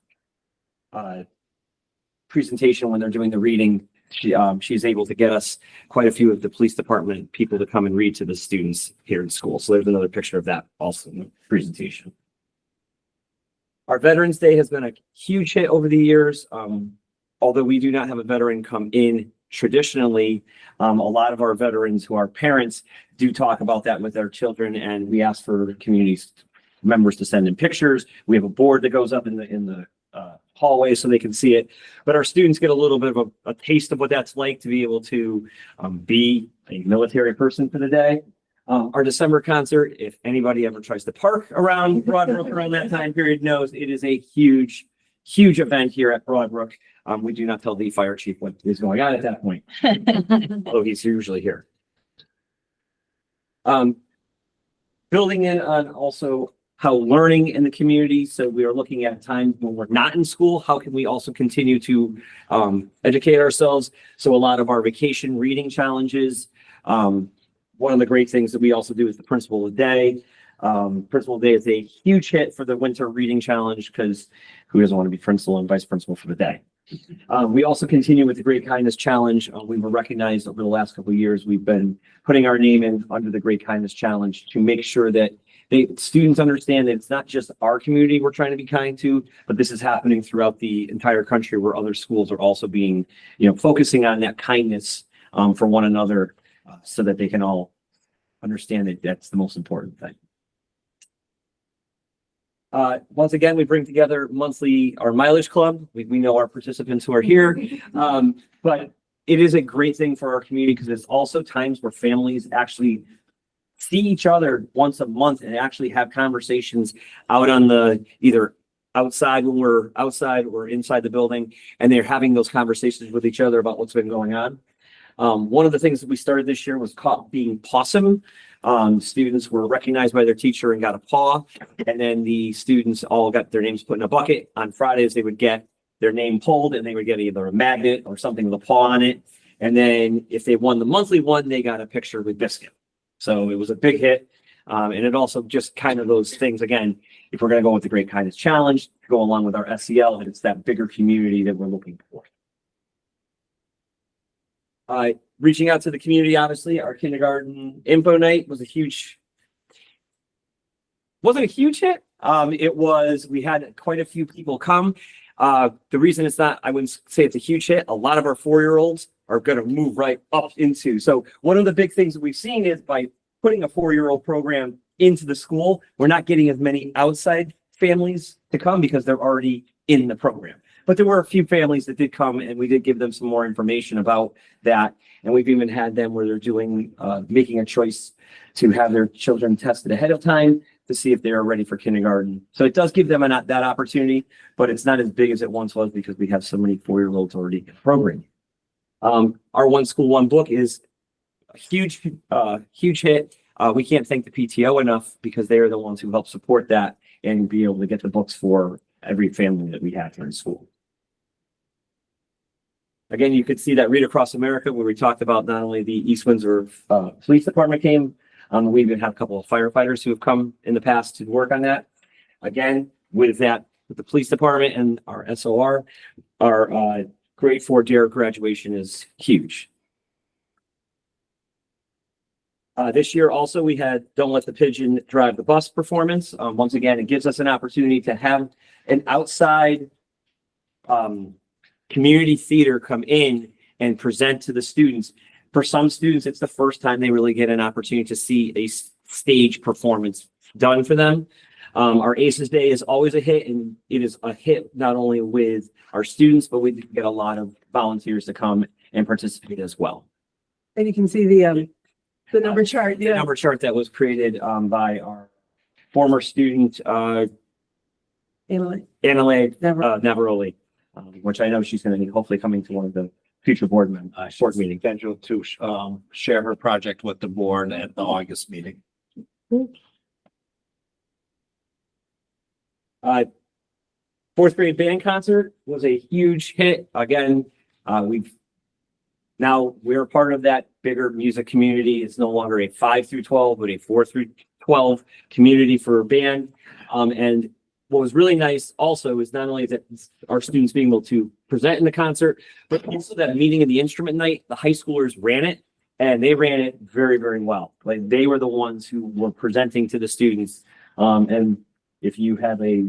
presentation when they're doing the reading. She's able to get us quite a few of the police department people to come and read to the students here in school. So there's another picture of that also in the presentation. Our Veterans Day has been a huge hit over the years. Although we do not have a veteran come in traditionally, a lot of our veterans who are parents do talk about that with their children, and we ask for community members to send in pictures. We have a board that goes up in the hallway so they can see it. But our students get a little bit of a taste of what that's like to be able to be a military person for the day. Our December concert, if anybody ever tries to park around Broadbrook around that time period, knows it is a huge event here at Broadbrook. We do not tell the fire chief what is going on at that point, although he's usually here. Building in on also how learning in the community. So we are looking at times when we're not in school, how can we also continue to educate ourselves? So a lot of our vacation reading challenges. One of the great things that we also do is the Principal of the Day. Principal of the Day is a huge hit for the Winter Reading Challenge because who doesn't want to be principal and vice principal for the day? We also continue with the Great Kindness Challenge. We were recognized over the last couple of years. We've been putting our name in under the Great Kindness Challenge to make sure that students understand that it's not just our community we're trying to be kind to, but this is happening throughout the entire country where other schools are also being, focusing on that kindness for one another so that they can all understand that that's the most important thing. Once again, we bring together monthly our mileage club. We know our participants who are here, but it is a great thing for our community because it's also times where families actually see each other once a month and actually have conversations out on either outside when we're outside or inside the building, and they're having those conversations with each other about what's been going on. One of the things that we started this year was caught being possum. Students were recognized by their teacher and got a paw, and then the students all got their names put in a bucket. On Fridays, they would get their name pulled, and they would get either a magnet or something with a paw on it. And then if they won the monthly one, they got a picture with biscuit. So it was a big hit. And it also just kind of those things, again, if we're going to go with the Great Kindness Challenge, to go along with our SEL, and it's that bigger community that we're looking for. Reaching out to the community, obviously, our kindergarten info night was wasn't a huge hit. We had quite a few people come. The reason it's not, I wouldn't say it's a huge hit. A lot of our 4-year-olds are going to move right up into. So one of the big things that we've seen is by putting a 4-year-old program into the school, we're not getting as many outside families to come because they're already in the program. But there were a few families that did come, and we did give them some more information about that. And we've even had them where they're doing, making a choice to have their children tested ahead of time to see if they are ready for kindergarten. So it does give them that opportunity, but it's not as big as it once was because we have so many 4-year-olds already in the program. Our One School, One Book is a huge hit. We can't thank the PTO enough because they are the ones who help support that and be able to get the books for every family that we have here in school. Again, you could see that Read Across America, where we talked about not only the East Windsor Police Department came, we even have a couple of firefighters who have come in the past to work on that. Again, with the police department and our SOR, our grade 4 DARE graduation is huge. This year also we had Don't Let the Pigeon Drive the Bus performance. Once again, it gives us an opportunity to have an outside community theater come in and present to the students. For some students, it's the first time they really get an opportunity to see a stage performance done for them. Our ACES Day is always a hit, and it is a hit not only with our students, but we get a lot of volunteers to come and participate as well. And you can see the number chart. The number chart that was created by our former student, Annalee Navaroli, which I know she's going to be hopefully coming to one of the future board meetings. Scheduled to share her project with the board at the August meeting. Fourth grade band concert was a huge hit. Again, we're part of that bigger music community. It's no longer a 5 through 12, but a 4 through 12 community for band. And what was really nice also is not only that our students being able to present in the concert, but also that meeting of the instrument night, the high schoolers ran it, and they ran it very, very well. Like, they were the ones who were presenting to the students. And if you have a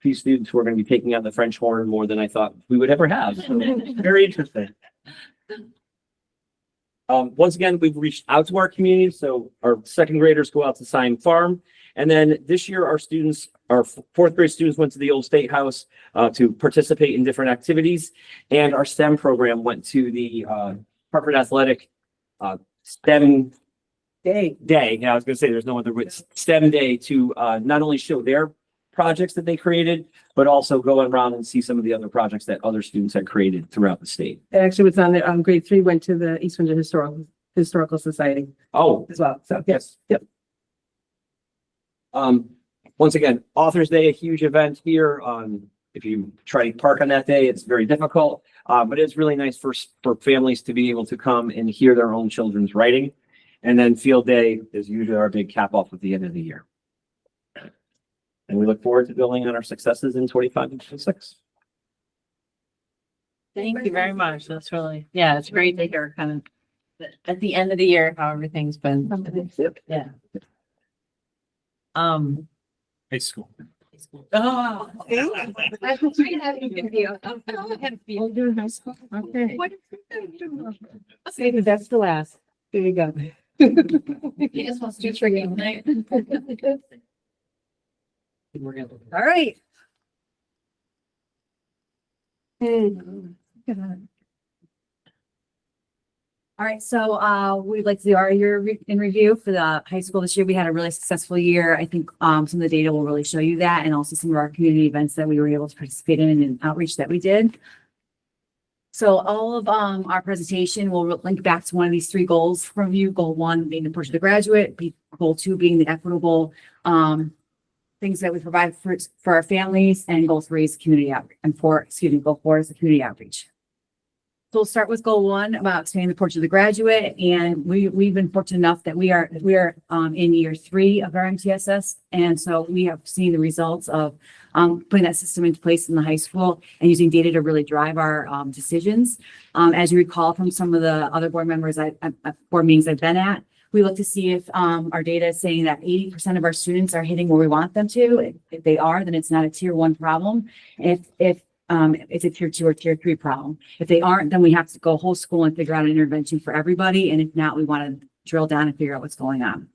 few students who are going to be taking out the French horn more than I thought we would ever have. So, very interesting. Once again, we've reached out to our community. So our second graders go out to Sime Farm. And then this year, our fourth grade students went to the old State House to participate in different activities. And our STEM program went to the Hartford Athletic STEM Day. Yeah, I was going to say there's no other STEM Day to not only show their projects that they created, but also go around and see some of the other projects that other students had created throughout the state. It actually was on the grade 3, went to the East Windsor Historical Society. Oh, as well. So yes. Yep. Once again, Authors Day, a huge event here. If you try to park on that day, it's very difficult, but it's really nice for families to be able to come and hear their own children's writing. And then Field Day is usually our big cap off at the end of the year. And we look forward to building on our successes in 25 and 26. Thank you very much. That's really, yeah, it's great to hear kind of at the end of the year how everything's been. Yeah. High school. Oh. Okay. Save that's the last. There you go. He just wants to trigger tonight. All right. All right, so we'd like to do our in review for the high school this year. We had a really successful year. I think some of the data will really show you that, and also some of our community events that we were able to participate in and outreach that we did. So all of our presentation will link back to one of these three goals from you. Goal 1 being the push of the graduate, goal 2 being the equitable things that we provide for our families, and goal 3 is community outreach, and goal 4 is the community outreach. So we'll start with goal 1 about expanding the porch of the graduate. And we've been fortunate enough that we are in year 3 of our MTSS. And so we have seen the results of putting that system into place in the high school and using data to really drive our decisions. As you recall from some of the other board members, board meetings I've been at, we look to see if our data is saying that 80% of our students are hitting where we want them to. If they are, then it's not a tier 1 problem. If it's a tier 2 or tier 3 problem. If they aren't, then we have to go whole school and figure out an intervention for everybody. And if not, we want to drill down and figure out what's going on.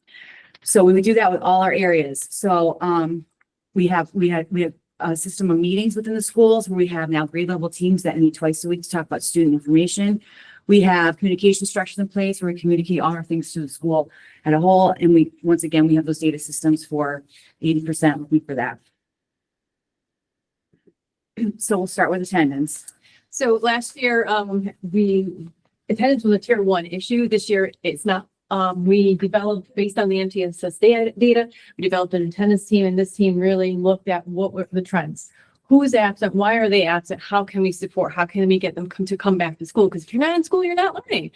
So we would do that with all our areas. So we have a system of meetings within the schools where we have now grade level teams that meet twice a week to talk about student information. We have communication structures in place where we communicate all our things to the school as a whole. And once again, we have those data systems for 80% looking for that. So we'll start with attendance. So last year, attendance was a tier 1 issue. This year, it's not. We developed based on the MTSS data, we developed an attendance team, and this team really looked at what were the trends. Who's absent? Why are they absent? How can we support? How can we get them to come back to school? Because if you're not in school, you're not learning.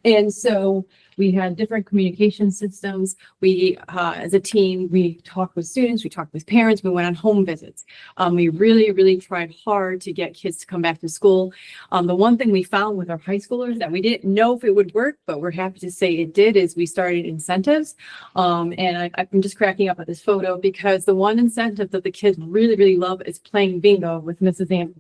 And so we had different communication systems. We, as a team, we talked with students, we talked with parents, we went on home visits. We really, really tried hard to get kids to come back to school. The one thing we found with our high schoolers that we didn't know if it would work, but we're happy to say it did, is we started incentives. And I'm just cracking up at this photo because the one incentive that the kids really, really love is playing bingo with Mrs. Am.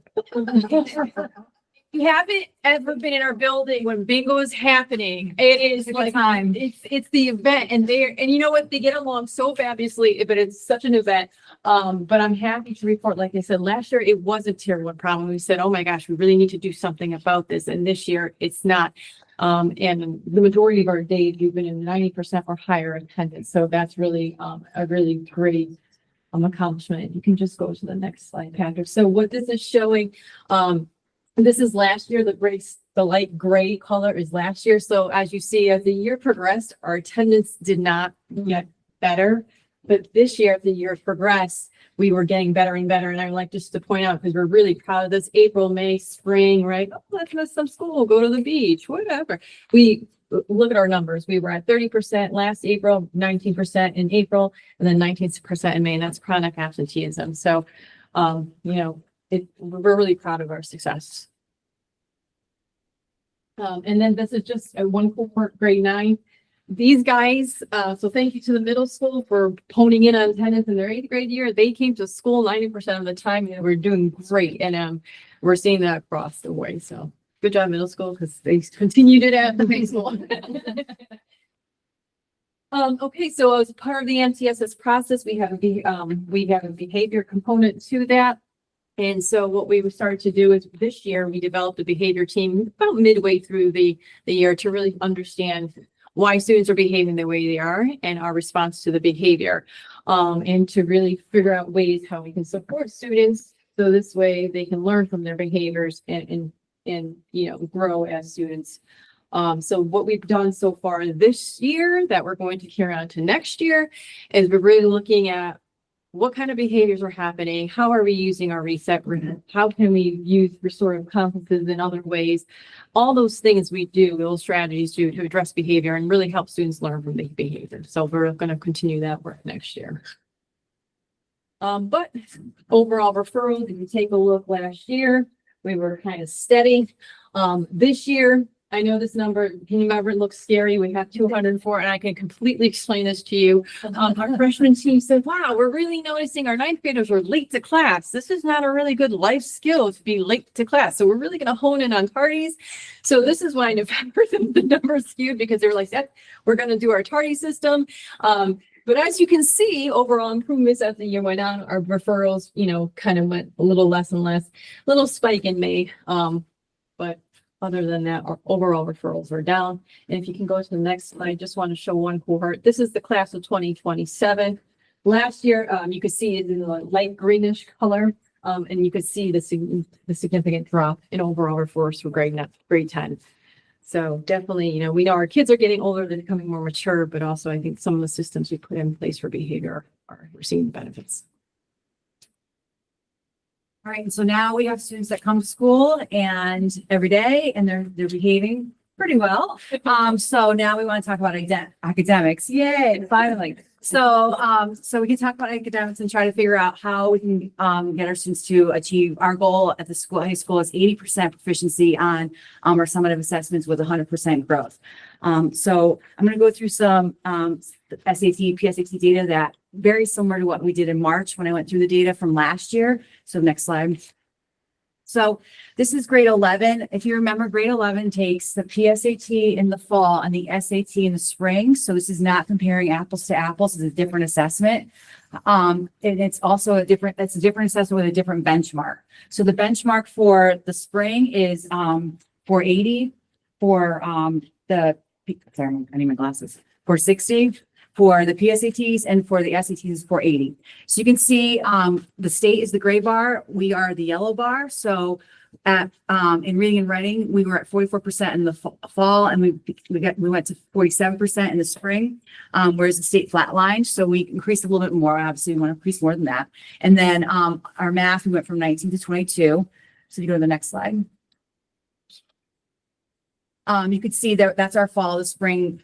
You haven't ever been in our building when bingo is happening. It is like time. It's the event, and you know what? They get along so fabulously, but it's such an event. But I'm happy to report, like I said, last year it was a tier 1 problem. We said, oh my gosh, we really need to do something about this. And this year it's not. And the majority of our days we've been in 90% or higher attendance. So that's really a really great accomplishment. You can just go to the next slide, Patrick. So what this is showing, this is last year. The light gray color is last year. So as you see, as the year progressed, our attendance did not get better. But this year, as the year progressed, we were getting better and better. And I would like just to point out, because we're really proud of this, April, May, spring, right? Oh, let's miss some school, go to the beach, whatever. We look at our numbers. We were at 30% last April, 19% in April, and then 19% in May. And that's chronic absenteeism. So, we're really proud of our success. And then this is just a one cohort, grade 9. These guys, so thank you to the middle school for honing in on attendance in their 8th grade year. They came to school 90% of the time and we're doing great. And we're seeing that across the way. So good job, middle school, because they continued it at the high school. Okay, so as part of the MTSS process, we have a behavior component to that. And so what we started to do is this year, we developed a behavior team about midway through the year to really understand why students are behaving the way they are and our response to the behavior. And to really figure out ways how we can support students so this way they can learn from their behaviors and grow as students. So what we've done so far this year that we're going to carry on to next year is we're really looking at what kind of behaviors are happening? How are we using our reset room? How can we use restorative competences in other ways? All those things we do, those strategies to address behavior and really help students learn from the behavior. So we're going to continue that work next year. But overall referrals, if you take a look last year, we were kind of steady. This year, I know this number, can you remember, it looks scary. We have 204, and I can completely explain this to you. Our freshman team said, wow, we're really noticing our 9th graders are late to class. This is not a really good life skill to be late to class. So we're really going to hone in on tardies. So this is why November, the numbers skewed because they were like, we're going to do our tardy system. But as you can see, overall improvements as the year went on, our referrals, kind of went a little less and less, little spike in May. But Other than that, our overall referrals are down. And if you can go to the next slide, I just want to show one cohort. This is the class of 2027. Last year, you could see it in the light greenish color. And you could see the significant drop in overall referrals for grade 10. So definitely, you know, we know our kids are getting older, they're becoming more mature, but also I think some of the systems we put in place for behavior we're seeing benefits. All right, so now we have students that come to school and every day and they're behaving pretty well. So now we want to talk about academics. Yay, finally. So we can talk about academics and try to figure out how we can get our students to achieve our goal at the school. High school is 80% proficiency on our summative assessments with 100% growth. So I'm going to go through some SAT, PSAT data that very similar to what we did in March when I went through the data from last year. So next slide. So this is grade 11. If you remember, grade 11 takes the PSAT in the fall and the SAT in the spring. So this is not comparing apples to apples. It's a different assessment. And it's also a different assessment with a different benchmark. So the benchmark for the spring is 480 for sorry, I need my glasses, 460 for the PSATs, and for the SATs is 480. So you can see the state is the gray bar. We are the yellow bar. So at in reading and writing, we were at 44% in the fall, and we went to 47% in the spring, whereas the state flatlined. So we increased a little bit more. Obviously, we want to increase more than that. And then our math, we went from 19 to 22. So you go to the next slide. You could see that that's our fall, the spring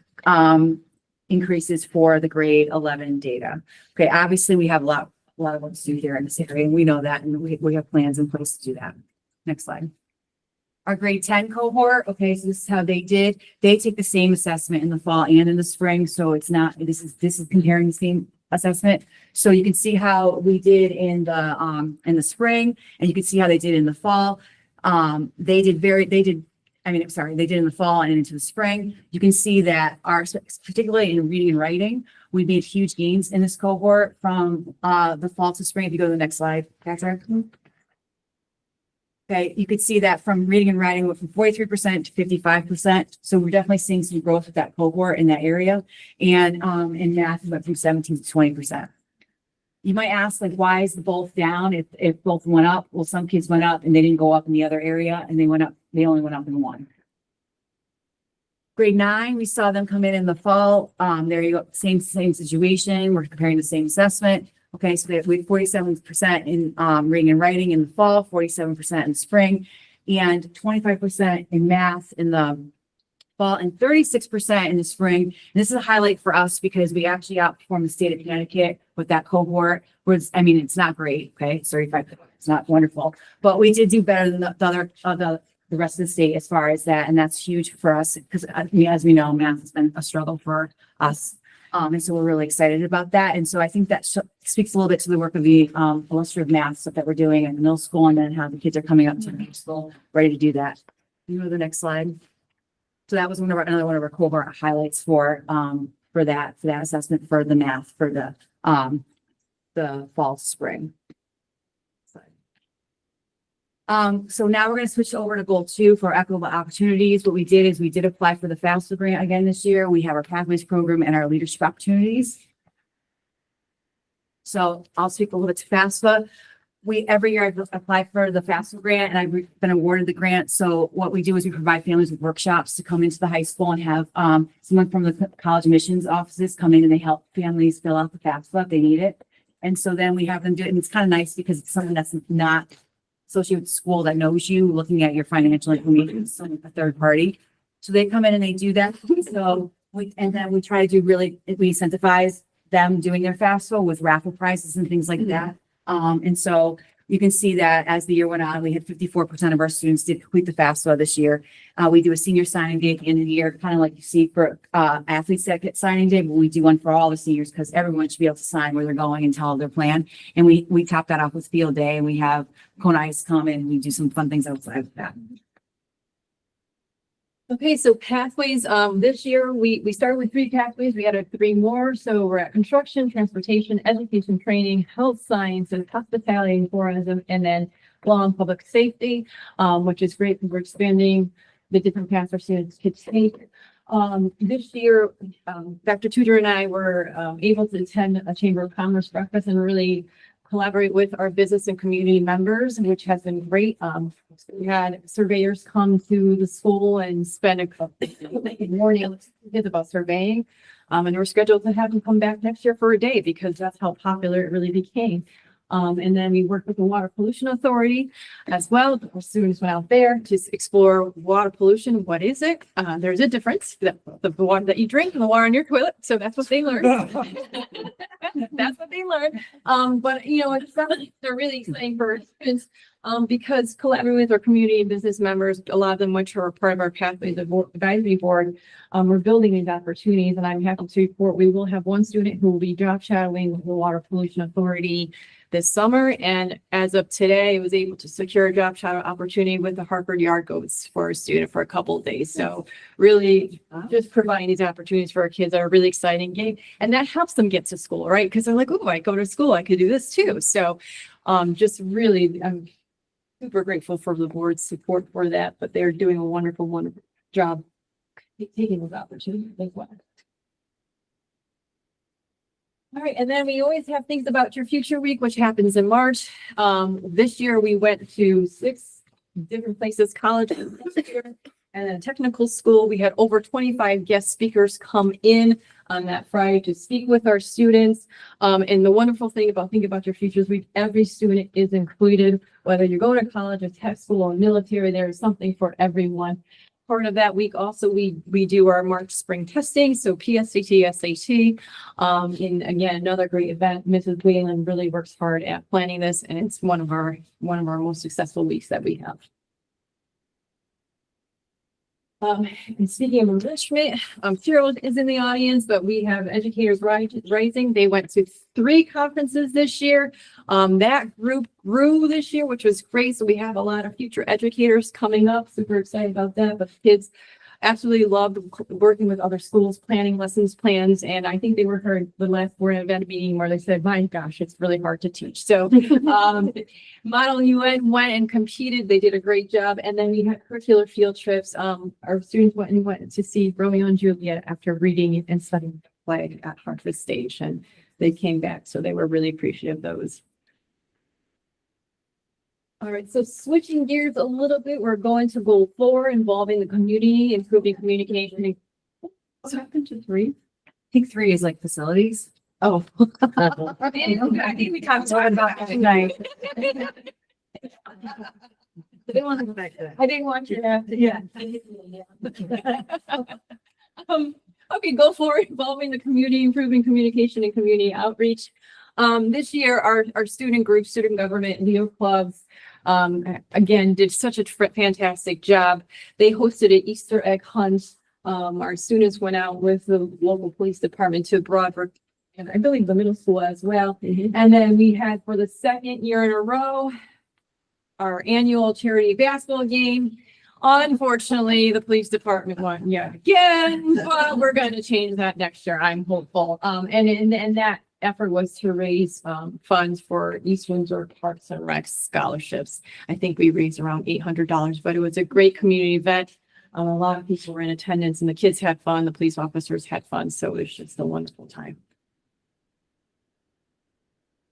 increases for the grade 11 data. Okay, obviously we have a lot of work to do here in this area, and we know that, and we have plans in place to do that. Next slide. Our grade 10 cohort, okay, so this is how they did. They take the same assessment in the fall and in the spring, so it's not, this is comparing the same assessment. So you can see how we did in the spring, and you can see how they did in the fall. They did in the fall and into the spring. You can see that particularly in reading and writing, we made huge gains in this cohort from the fall to spring. If you go to the next slide, Patrick. Okay, you could see that from reading and writing went from 43% to 55%. So we're definitely seeing some growth with that cohort in that area. And in math, it went from 17 to 20%. You might ask, like, why is the both down if both went up? Well, some kids went up and they didn't go up in the other area, and they only went up in one. Grade 9, we saw them come in the fall. There you go, same situation. We're comparing the same assessment. Okay, so we have 47% in reading and writing in the fall, 47% in the spring, and 25% in math in the fall, and 36% in the spring. And this is a highlight for us because we actually outperformed the state of Connecticut with that cohort. It's not great, okay, it's 35%. It's not wonderful, but we did do better than the rest of the state as far as that, and that's huge for us because, as we know, math has been a struggle for us. And so we're really excited about that. And so I think that speaks a little bit to the work of the illustrative math stuff that we're doing in the middle school, and then how the kids are coming up to middle school ready to do that. You go to the next slide. So that was another one of our cohort highlights for that assessment for the math for the fall to spring. So now we're going to switch over to goal 2 for equitable opportunities. What we did is we did apply for the FAFSA grant again this year. We have our pathways program and our leadership opportunities. So I'll speak a little bit to FAFSA. Every year I apply for the FAFSA grant, and I've been awarded the grant. So what we do is we provide families with workshops to come into the high school and have someone from the college admissions offices come in, and they help families fill out the FAFSA if they need it. And so then we have them do it, and it's kind of nice because it's something that's not associated with the school that knows you, looking at your financial information, so a third party. So they come in and they do that. So we try to we incentivize them doing their FAFSA with raffle prizes and things like that. And so you can see that as the year went on, we had 54% of our students did complete the FAFSA this year. We do a senior signing day at the end of the year, kind of like you see for athletes that get signing day, but we do one for all the seniors because everyone should be able to sign where they're going and tell their plan. And we top that off with field day, and we have Cone Ice come and we do some fun things outside of that. Okay, so pathways, this year we started with 3 pathways. We added 3 more. So we're at construction, transportation, education, training, health sciences, hospitality and tourism, and then law and public safety, which is great because we're expanding the different paths our students could take. This year, Dr. Tudor and I were able to attend a Chamber of Commerce breakfast and really collaborate with our business and community members, which has been great. We had surveyors come to the school and spend a couple morning with kids about surveying. And we're scheduled to have them come back next year for a day because that's how popular it really became. And then we worked with the Water Pollution Authority as well. Our students went out there to explore water pollution. What is it? There's a difference, the water that you drink and the water on your toilet. So that's what they learned. That's what they learned. But you know, it's something they're really exciting for our students. Because collaborating with our community and business members, a lot of them which are part of our Pathways Advisory Board, we're building these opportunities, and I'm happy to report we will have one student who will be job shadowing with the Water Pollution Authority this summer, and as of today, was able to secure a job shadow opportunity with the Hartford Yard Goats for a student for a couple of days. So really just providing these opportunities for our kids are really exciting game, and that helps them get to school, right? Because they're like, oh, I go to school, I could do this too. So just really, I'm super grateful for the board's support for that, but they're doing a wonderful, wonderful job taking those opportunities as well. All right, and then we always have things about your future week, which happens in March. This year we went to 6 different places, colleges, and a technical school. We had over 25 guest speakers come in on that Friday to speak with our students. And the wonderful thing about Think About Your Futures Week, every student is included, whether you're going to college, a tech school, or military, there is something for everyone. Part of that week also, we do our March spring testing, so PSAT, SAT. And again, another great event. Mrs. Whalen really works hard at planning this, and it's one of our most successful weeks that we have. And speaking of enrichment, Cyril is in the audience, but we have Educators Rising. They went to 3 conferences this year. That group grew this year, which was great. So we have a lot of future educators coming up. Super excited about that. But kids absolutely loved working with other schools, planning lessons plans. And I think they were heard the last board event meeting where they said, my gosh, it's really hard to teach. So Model UN went and competed. They did a great job. And then we had curricular field trips. Our students went to see Romeo and Juliet after reading and studying the play at Hartford Stage. And they came back. So they were really appreciative of those. All right, so switching gears a little bit, we're going to goal 4 involving the community, improving communication. What happened to 3? I think 3 is like facilities. Oh. I think we talked about that tonight. I didn't want to go back to that. I didn't want you to have to, yeah. Okay, goal 4 involving the community, improving communication and community outreach. This year, our student group, student government, Leo clubs, again, did such a fantastic job. They hosted an Easter egg hunt. Our students went out with the local police department to Broadbrook, and I believe the middle school as well. And then we had, for the 2nd year in a row, our annual charity basketball game. Unfortunately, the police department won yet again, but we're going to change that next year. I'm hopeful. And that effort was to raise funds for East Windsor Parks and Rec scholarships. I think we raised around $800, but it was a great community event. A lot of people were in attendance, and the kids had fun. The police officers had fun, so it was just a wonderful time.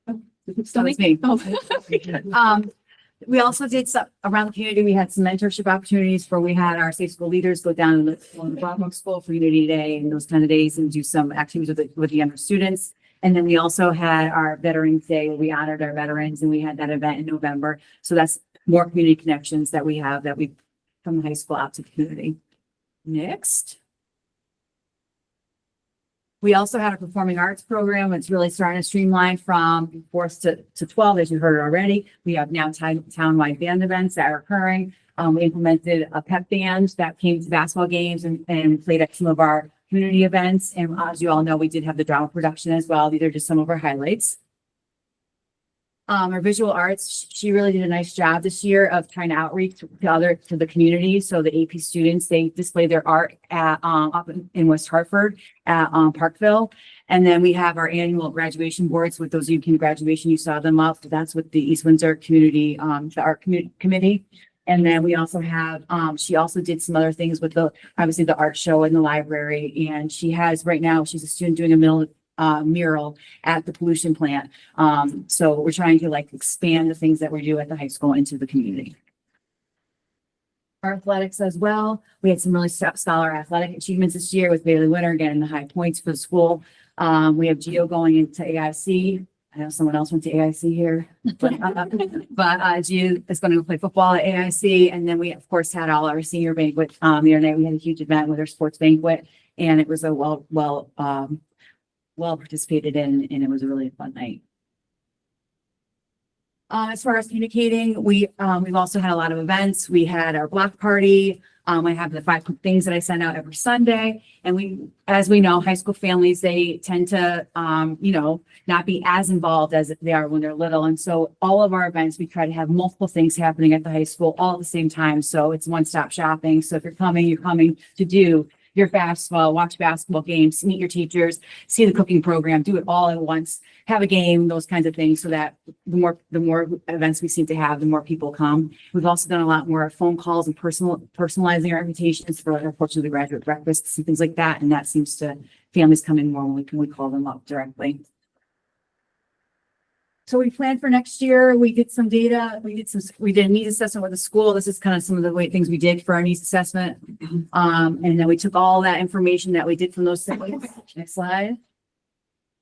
That was me. We also did some around the community. We had some mentorship opportunities where we had our safe school leaders go down to the Broadbrook School for Unity Day and those kind of days and do some activities with the younger students. And then we also had our Veterans Day where we honored our veterans, and we had that event in November. So that's more community connections that we have from the high school out to the community. Next. We also had a performing arts program. It's really starting to streamline from 4th to 12, as you heard already. We have now town-wide band events that are occurring. We implemented a pep band that came to basketball games and played at some of our community events. And as you all know, we did have the drama production as well. These are just some of our highlights. Our visual arts, she really did a nice job this year of trying to outreach to the community. So the AP students, they display their art at up in West Hartford at Parkville. And then we have our annual graduation boards. With those of you in graduation, you saw them up. That's with the East Windsor community, the art committee. And then we also have, she also did some other things with obviously the art show in the library. And she has, right now, she's a student doing a mural at the pollution plant. So we're trying to like expand the things that we do at the high school into the community. Our athletics as well. We had some really stellar athletic achievements this year with Bailey Winter getting the high points for the school. We have Geo going into AIC. I know someone else went to AIC here, but Gio is going to play football at AIC. And then we, of course, had all our senior banquet. The other night we had a huge event with our sports banquet, and it was a well participated in, and it was a really fun night. As far as communicating, we've also had a lot of events. We had our block party. I have the 5 things that I send out every Sunday. And as we know, high school families, they tend to, not be as involved as they are when they're little. And so all of our events, we try to have multiple things happening at the high school all at the same time. So it's one-stop shopping. So if you're coming to do your FAFSA, watch basketball games, meet your teachers, see the cooking program, do it all at once, have a game, those kinds of things, so that the more events we seem to have, the more people come. We've also done a lot more phone calls and personalizing our invitations for, unfortunately, graduate breakfasts and things like that. And that seems to, families come in more when we call them up directly. So we planned for next year. We did some data. We did a needs assessment with the school. This is kind of some of the things we did for our needs assessment. And then we took all that information that we did from those studies. Next slide.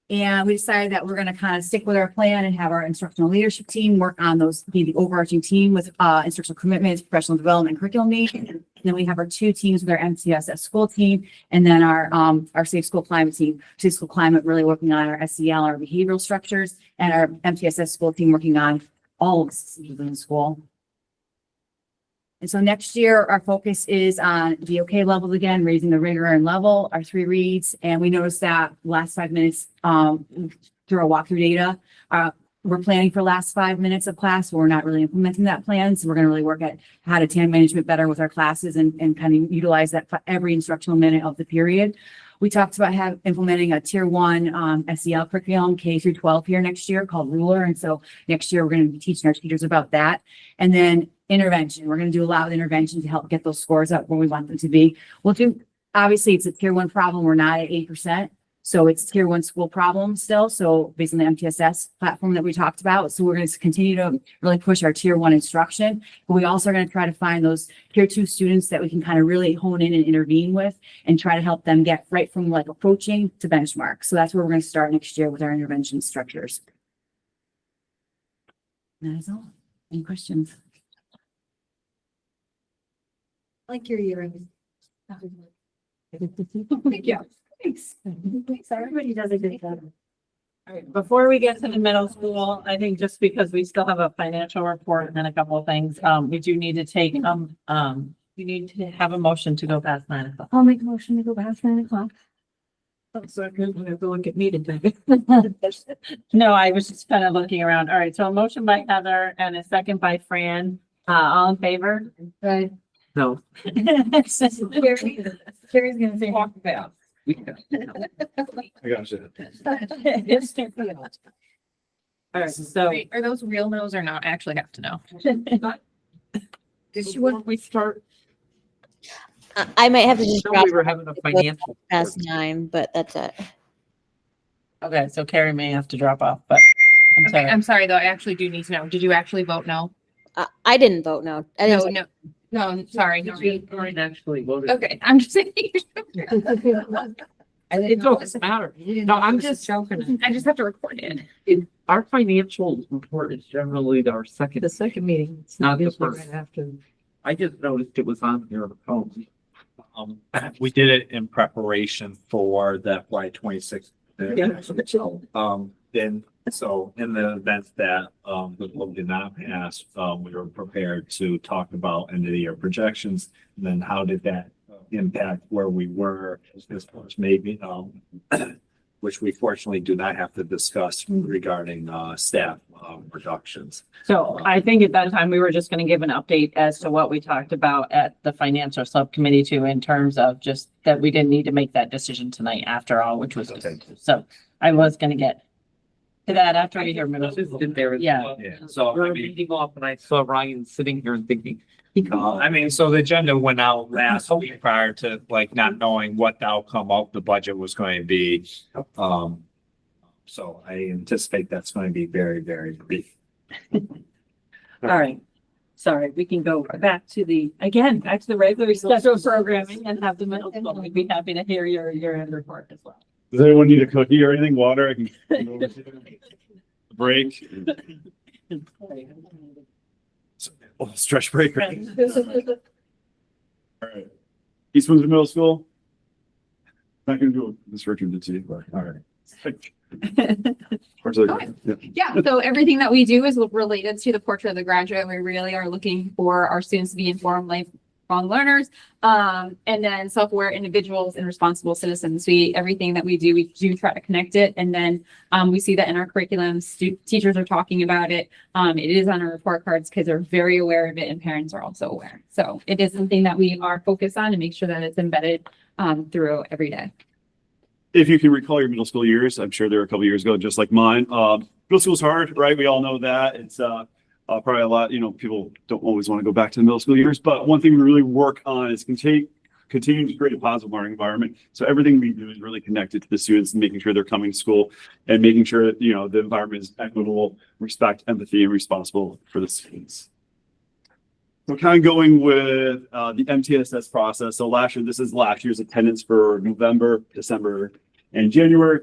And we decided that we're going to kind of stick with our plan and have our instructional leadership team work on those, be the overarching team with instructional commitments, professional development, and curriculum needs. And then we have our 2 teams with our MTSS school team, and then our Safe School Climate team. Safe School Climate really working on our SEL, our behavioral structures, and our MTSS school team working on all of the systems within the school. And so next year, our focus is on BOK levels again, raising the rigor and level, our 3 reads. And we noticed that last 5 minutes through our walkthrough data, we're planning for last 5 minutes of class. But we're not really implementing that plan. So we're going to really work at how to time management better with our classes and kind of utilize that for every instructional minute of the period. We talked about implementing a tier 1 SEL curriculum K through 12 here next year called Ruler. And so next year we're going to be teaching our teachers about that. And then intervention. We're going to do a lot of intervention to help get those scores up where we want them to be. Obviously it's a tier 1 problem. We're not at 8%. So it's tier 1 school problem still. So based on the MTSS platform that we talked about. So we're going to continue to really push our tier 1 instruction, but we also are going to try to find those tier 2 students that we can kind of really hone in and intervene with and try to help them get right from like approaching to benchmark. So that's where we're going to start next year with our intervention structures. That is all. Any questions? I like your earrings. Yeah. Thanks. Everybody does a good job. All right, before we get to the middle school, I think just because we still have a financial report and then a couple of things, we do need to take, you need to have a motion to go past 9 o'clock. I'll make a motion to go past 9 o'clock. Second, we have to look at me today. No, I was just kind of looking around. All right, so a motion by Heather and a second by Fran. All in favor? Right. No. Carrie's gonna say walk fast. I got you. All right, so Wait, are those real no's or not? I actually have to know. Did you want we start? I might have to just No, drop we were having a financial. past 9, but that's it. okay, so Carrie may have to drop off, but I'm Okay, sorry. I'm sorry though. I actually do need to know. Did you actually vote no? I didn't vote no. I didn't No, no, sorry. No. Already actually voted. Okay, I'm just saying. It doesn't matter. No, I'm just joking. I just have to record it. Our financial report is generally our second. The second meeting. It's Not the usually first. right after. I just noticed it was on your phone. We did it in preparation for the FY26. Then, so in the event that, the vote did not pass, we were prepared to talk about end of the year projections. And then how did that impact where we were as far as maybe, which we fortunately do not have to discuss regarding, staff, reductions. So I think at that time, we were just going to give an update as to what we talked about at the financial subcommittee too, in terms of just that we didn't need to make that decision tonight after all, which was good. So I was going to get to that after I hear middle school. Did there as Yeah. well. Yeah. So I we're mean- meeting off and I saw Ryan sitting here and thinking, I mean, so the agenda went out last week prior to like not knowing what the outcome of the budget was going to be. So I anticipate that's going to be very, very brief. All right. Sorry, we can go back to the regular scheduled programming and have the middle school. We'd be happy to hear your end report as well. Does anyone need a cookie or anything? Water? I can. Break. Oh, stretch break. Right? All right. East Windsor Middle School. Not gonna do this Richard did too, but all right. Where's the- Okay. yeah. Yeah, so everything that we do is related to the portrait of the graduate. We really are looking for our students to be informed, lifelong learners, and then self-aware individuals and responsible citizens. Everything that we do try to connect it. And then we see that in our curriculum, teachers are talking about it. It is on our report cards. Kids are very aware of it and parents are also aware. So it is something that we are focused on and make sure that it's embedded through every day. If you can recall your middle school years, I'm sure they were a couple years ago, just like mine. Middle school's hard, right? We all know that. It's probably a lot, people don't always want to go back to the middle school years, but one thing we really work on is continuing to create a positive learning environment. So everything we do is really connected to the students and making sure they're coming to school and making sure that, the environment is equitable, respect, empathy, and responsible for the students. We're kind of going with the MTSS process. So this is last year's attendance for November, December, and January.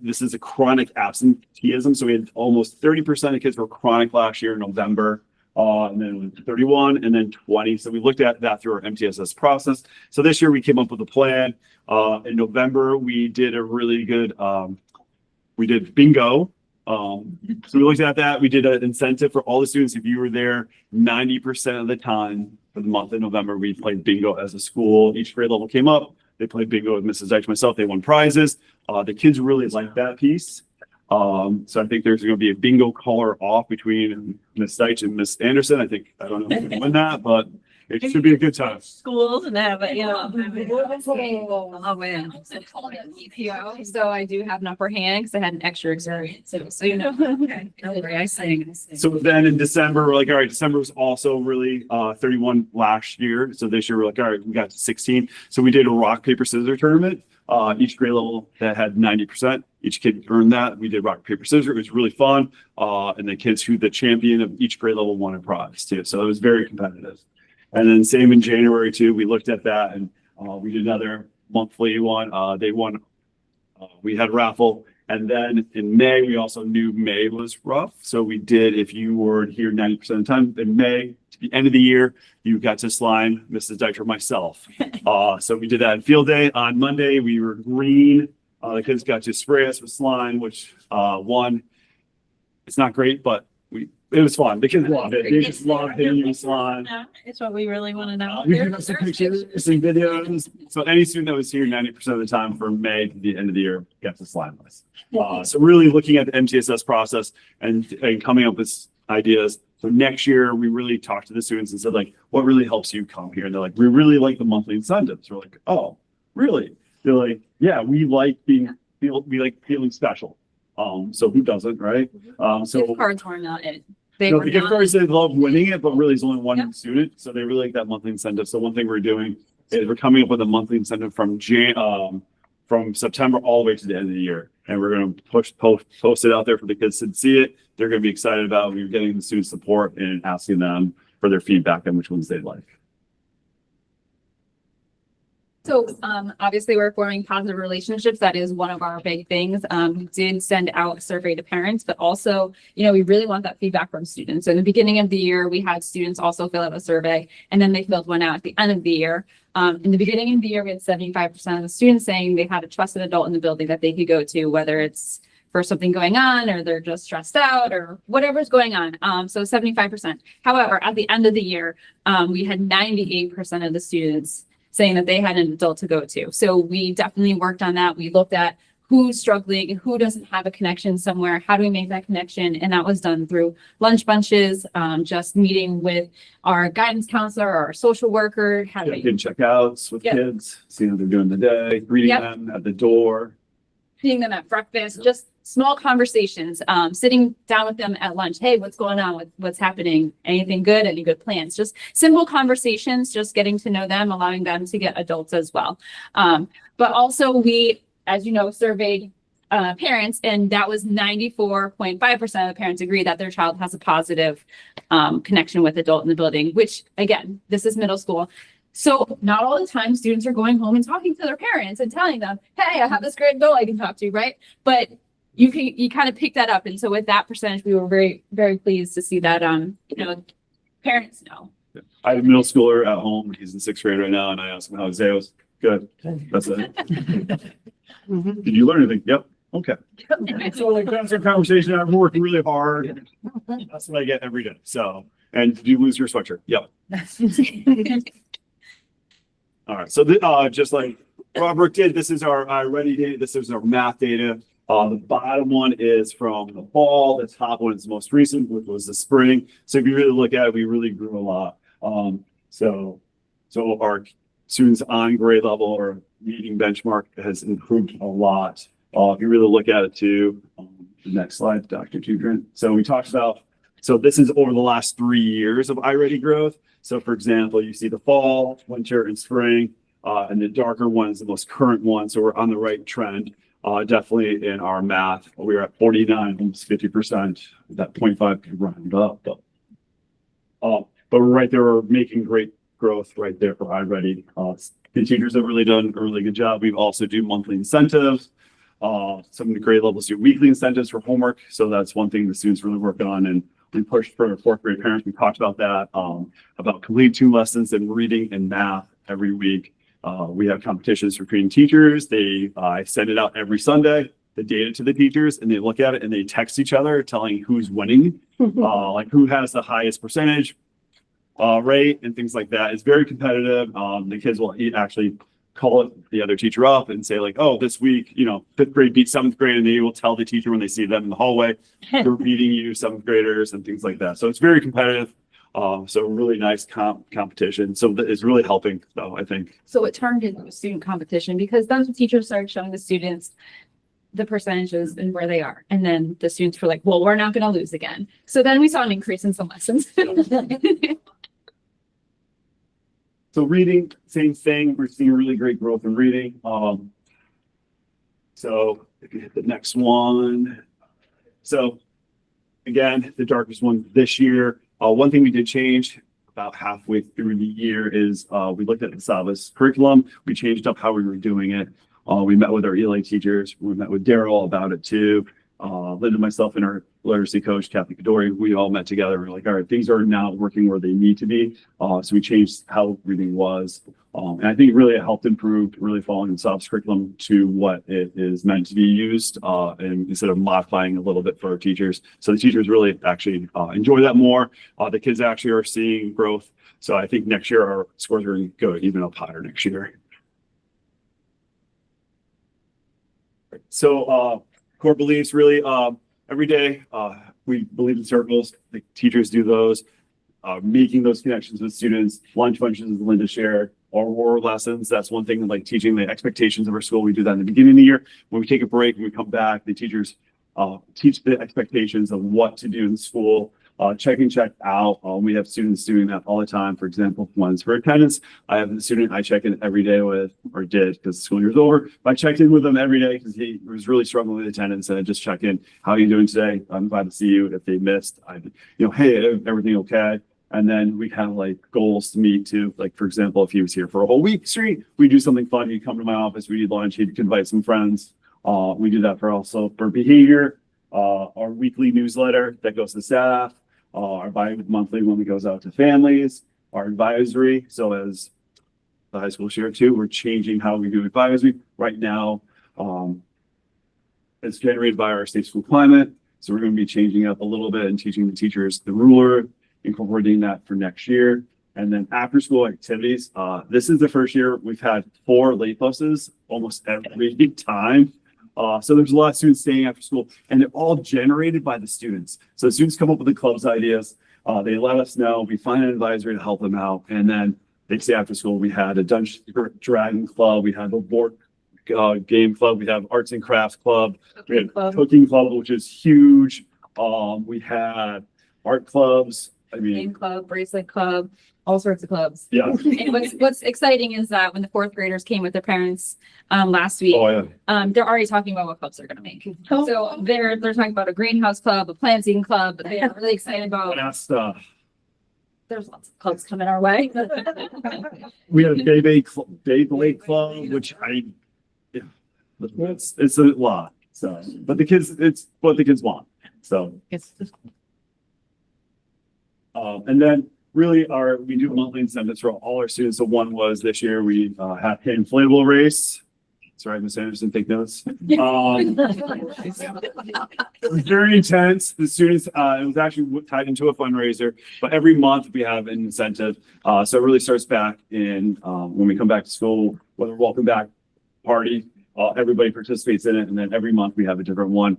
This is a chronic absenteeism. So we had almost 30% of kids were chronic last year in November, and then 31 and then 20. So we looked at that through our MTSS process. So this year we came up with a plan. In November, we did a really good, we did bingo. So we looked at that. We did an incentive for all the students. If you were there 90% of the time for the month of November, we played bingo as a school. Each grade level came up. They played bingo with Mrs. Deitch, myself. They won prizes. The kids really liked that piece. So I think there's going to be a bingo color off between Miss Deitch and Miss Anderson. I don't know if we can win that, but it should be a good time. Schools and have it, Oh, man. So I do have an upper hand because I had an extra experience. So you know. Okay. Don't worry, I sing. So then in December, we're like, all right, December was also really 31 last year. So this year we're like, all right, we got to 16. So we did a rock, paper, scissors tournament. Each grade level that had 90%, each kid earned that. We did rock, paper, scissors. It was really fun. And the kids the champion of each grade level won a prize too. So it was very competitive. And then same in January too, we looked at that and we did another monthly one. They won, we had a raffle. And then in May, we also knew May was rough. So we did, if you were here 90% of the time in May, to the end of the year, you got to slime Mrs. Deitch or myself. So we did that in field day. On Monday, we were green. The kids got to spray us with slime, which won. It's not great, but it was fun. The kids loved it. They just loved hitting slime. It's what we really want to know. We have some pictures, some videos. So any student that was here 90% of the time from May to the end of the year got to slime us. So really looking at the MTSS process and coming up with ideas. So next year we really talked to the students and said, like, what really helps you come here? And they're like, we really like the monthly incentives. We're like, oh, really? They're like, yeah, we like feeling special. So who doesn't, right? So Gift cards were not it. the gift cards, they love winning it, but really there's only one student. So they really like that monthly incentive. So one thing we're doing is we're coming up with a monthly incentive from September all the way to the end of the year. And we're going to post it out there for the kids to see it. They're going to be excited about it. We're getting the student support and asking them for their feedback on which ones they'd like. So obviously we're forming positive relationships. That is one of our big things. We did send out a survey to parents, but also, we really want that feedback from students. So in the beginning of the year, we had students also fill out a survey and then they filled one out at the end of the year. In the beginning of the year, we had 75% of the students saying they had a trusted adult in the building that they could go to, whether it's for something going on or they're just stressed out or whatever's going on. So 75%. However, at the end of the year, we had 98% of the students saying that they had an adult to go to. So we definitely worked on that. We looked at who's struggling, who doesn't have a connection somewhere, how do we make that connection? And that was done through lunch bunches, just meeting with our guidance counselor, or our social worker. Getting checkouts with kids, seeing how they're doing the day, greeting them at the door. Seeing them at breakfast, just small conversations, sitting down with them at lunch. Hey, what's going on? What's happening? Anything good? Any good plans? Just simple conversations, just getting to know them, allowing them to get adults as well. But also we, as you know, surveyed parents, and that was 94.5% of the parents agree that their child has a positive connection with adult in the building, which again, this is middle school. So not all the time students are going home and talking to their parents and telling them, hey, I have this great adult I can talk to, right? But you kind of pick that up. And so with that percentage, we were very, very pleased to see that, parents know. I have a middle schooler at home. He's in 6th grade right now, and I asked him how his day was. Good. That's it. Did you learn anything? Yep. Okay. So like that's our conversation. I'm working really hard. That's what I get every day. So, and did you lose your sweatshirt? Yep. All right. So just like Robert did, this is our ready data. This is our math data. The bottom one is from the fall. The top one is the most recent, which was the spring. So if you really look at it, we really grew a lot. So our students on grade level or meeting benchmark has improved a lot. If you really look at it too, the next slide, Dr. Tudrin. So we talked about, so this is over the last 3 years of iReady growth. So for example, you see the fall, winter, and spring, and the darker one is the most current one. So we're on the right trend. Definitely in our math, we were at 49, almost 50%. That 0.5 could round up, but we're right there. We're making great growth right there for iReady. The teachers have really done a really good job. We also do monthly incentives. Some of the grade levels do weekly incentives for homework. So that's one thing the students really work on. And we pushed for 4th grade parents. We talked about that, about completing 2 lessons in reading and math every week. We have competitions between teachers. I send it out every Sunday, the data to the teachers, and they look at it and they text each other telling who's winning, like who has the highest percentage rate and things like that. It's very competitive. The kids will actually call the other teacher up and say like, oh, this week, 5th grade beat 7th grade, and they will tell the teacher when they see them in the hallway, they're beating you, 7th graders and things like that. So it's very competitive. So really nice competition. So it's really helping though, I think. So it turned into a student competition because then the teachers started showing the students the percentages and where they are. And then the students were like, well, we're not going to lose again. So then we saw an increase in some lessons. So reading, same thing. We're seeing really great growth in reading. So if you hit the next one. So again, the darkest one this year. One thing we did change about halfway through the year is we looked at the Savas curriculum. We changed up how we were doing it. We met with our ELA teachers. We met with Daryl about it too. Linda, myself, and our literacy coach, Kathy Kadori, we all met together. We're like, all right, things are now working where they need to be. So we changed how reading was. And I think really it helped improve really following the SOPS curriculum to what it is meant to be used, and instead of modifying a little bit for our teachers. So the teachers really actually enjoy that more. The kids actually are seeing growth. So I think next year our scores are going to go even up higher next year. So core beliefs really every day we believe in circles. The teachers do those, making those connections with students. Lunch functions, as Linda shared, our war lessons. That's one thing, like teaching the expectations of our school. We do that in the beginning of the year. When we take a break and we come back, the teachers teach the expectations of what to do in school. Check in, check out. We have students doing that all the time. For example, one's for attendance. I have a student I check in every day with, or did because the school year's over. I checked in with him every day because he was really struggling with attendance, and I just check in. How are you doing today? I'm glad to see you. If they missed, hey, everything okay? And then we have like goals to meet too. Like for example, if he was here for a whole week straight, we do something fun. He'd come to my office, we eat lunch, he'd invite some friends. We do that for behavior. Our weekly newsletter that goes to staff. Our bi-monthly one that goes out to families, our advisory. So as the high school share too, we're changing how we do advisory. Right now, it's generated by our state school climate. So we're going to be changing up a little bit and teaching the teachers the ruler, incorporating that for next year. And then after school activities, this is the first year we've had 4 late buses almost every time. So there's a lot of students staying after school, and they're all generated by the students. So the students come up with the club's ideas. They let us know. We find an advisory to help them out. And then they stay after school. We had a Dungeons & Dragon club. We had a board game club. We have arts and crafts club. We have Club. cooking club, which is huge. We had art clubs. I mean, Game club, bracelet club, all sorts of clubs. yeah. And what's exciting is that when the fourth graders came with their parents last week, Oh, yeah. they're already talking about what clubs they're gonna make. So they're talking about a greenhouse club, a planting club, but they're really excited about, Last, there's lots of clubs coming our way. we had a Beyblade club, which yeah, it's a lot. So, but the kids, it's what the kids want. So, and then really we do monthly incentives for all our students. So one was this year we had an inflatable race. That's right, Miss Anderson, take notes. It was very intense. The students, it was actually tied into a fundraiser, but every month we have an incentive. So it really starts back in when we come back to school, whether welcome back party, everybody participates in it. And then every month we have a different one.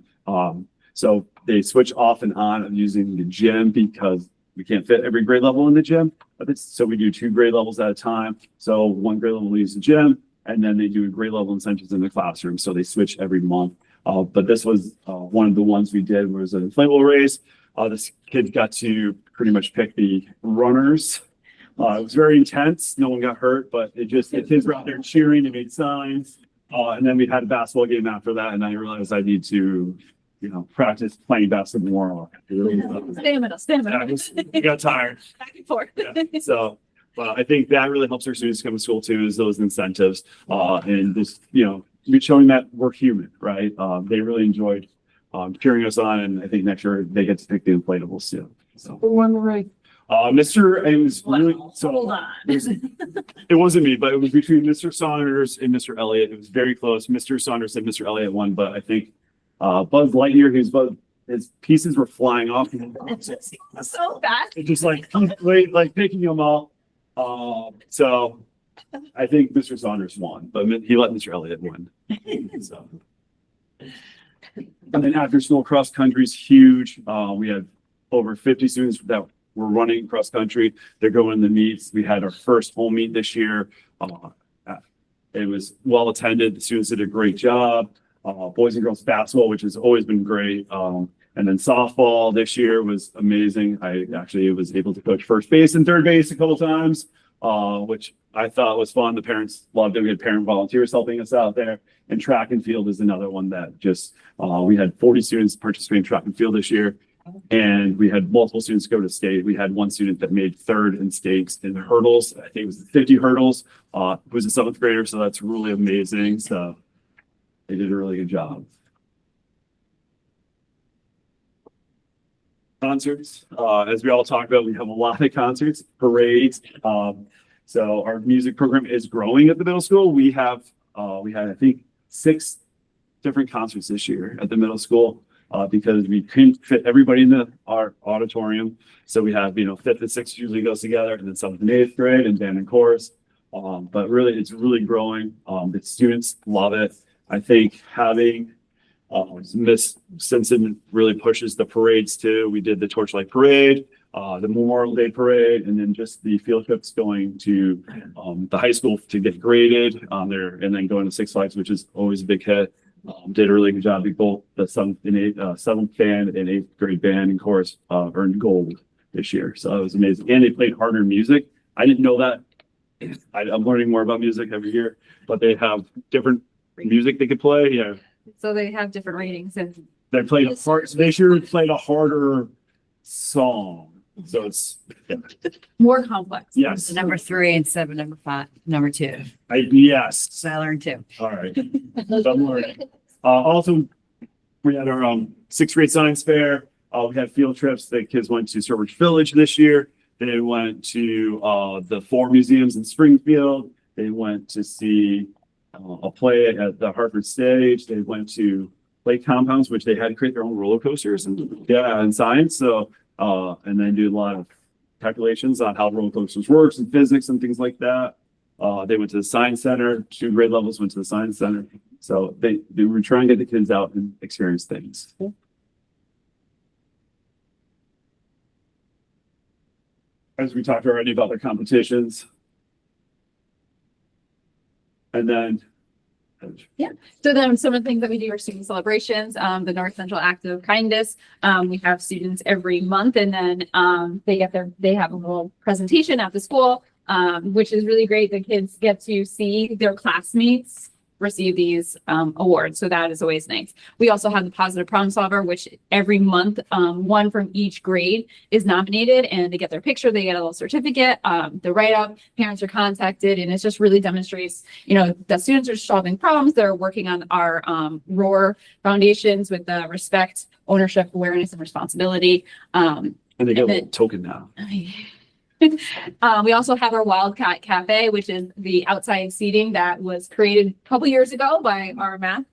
So they switch off and on of using the gym because we can't fit every grade level in the gym. So we do 2 grade levels at a time. So 1 grade level uses the gym, and then they do grade level incentives in the classroom. So they switch every month. But this was one of the ones we did was an inflatable race. This kid got to pretty much pick the runners. It was very intense. No one got hurt, but the kids were out there cheering. They made signs. And then we had a basketball game after that. And I realized I need to, practice playing basketball more. Stamina. I got tired. Back and forth. Yeah. So, but I think that really helps our students come to school too, is those incentives. And just, showing that we're human, right? They really enjoyed cheering us on. And I think next year they get to pick the inflatables too. So, Who won the race? it was really, so Hold on. it wasn't me, but it was between Mr. Saunders and Mr. Elliott. It was very close. Mr. Saunders and Mr. Elliott won, but I think Buzz Lightyear, his pieces were flying off. So fast. It's just like picking them all. So I think Mr. Saunders won, but he let Mr. Elliott win. So. And then after school cross country is huge. We had over 50 students that were running cross country. They're going to meets. We had our first home meet this year. It was well attended. The students did a great job. Boys and girls basketball, which has always been great. And then softball this year was amazing. I actually was able to coach first base and third base a couple times, which I thought was fun. The parents loved it. We had parent volunteers helping us out there. And track and field is another one that just, we had 40 students participate in track and field this year. And we had multiple students go to state. We had one student that made third in states in the hurdles. I think it was the 50 hurdles. Who was a 7th grader. So that's really amazing. So they did a really good job. Concerts, as we all talked about, we have a lot of concerts, parades. So our music program is growing at the middle school. We had, I think, 6 different concerts this year at the middle school because we couldn't fit everybody in our auditorium. So we have, 5th and 6th usually goes together, and then 7th and 8th grade and band and chorus. But really, it's really growing. The students love it. I think having Miss Simpson really pushes the parades too. We did the Torchlight Parade, the Memorial Day Parade, and then just the field trips going to the high school to get graded on there, and then going to Six Flags, which is always a big hit. Did a really good job. We both the 7th and 7th band and 8th grade band and chorus earned gold this year, so it was amazing. And they played harder music. I didn't know that. I'm learning more about music every year, but they have different music they could play. Yeah. So they have different ratings and They played they sure played a harder song. So it's more complex. Yes. Number 3 instead of number 5, number 2. Yes. So I learned 2. All right. So I'm learning. Also, we had our 6th grade science fair. We had field trips. The kids went to Sturbridge Village this year. They went to the 4 museums in Springfield. They went to see a play at the Hartford stage. They went to lake compounds, which they had to create their own roller coasters and science. So, and then do a lot of calculations on how roller coasters works and physics and things like that. They went to the science center. 2 grade levels went to the science center. So they were trying to get the kids out and experience things. As we talked already about their competitions. And then So then some of the things that we do are student celebrations, the North Central Act of Kindness. We have students every month and then they have a little presentation at the school, which is really great. The kids get to see their classmates receive these awards. So that is always nice. We also have the Positive Problem Solver, which every month, one from each grade is nominated and they get their picture, they get a little certificate, the write-up, parents are contacted, and it just really demonstrates, that students are solving problems. They're working on our ROAR foundations with the respect, ownership, awareness, and responsibility. And they get a little token now. We also have our Wildcat Cafe, which is the outside seating that was created a couple years ago by our math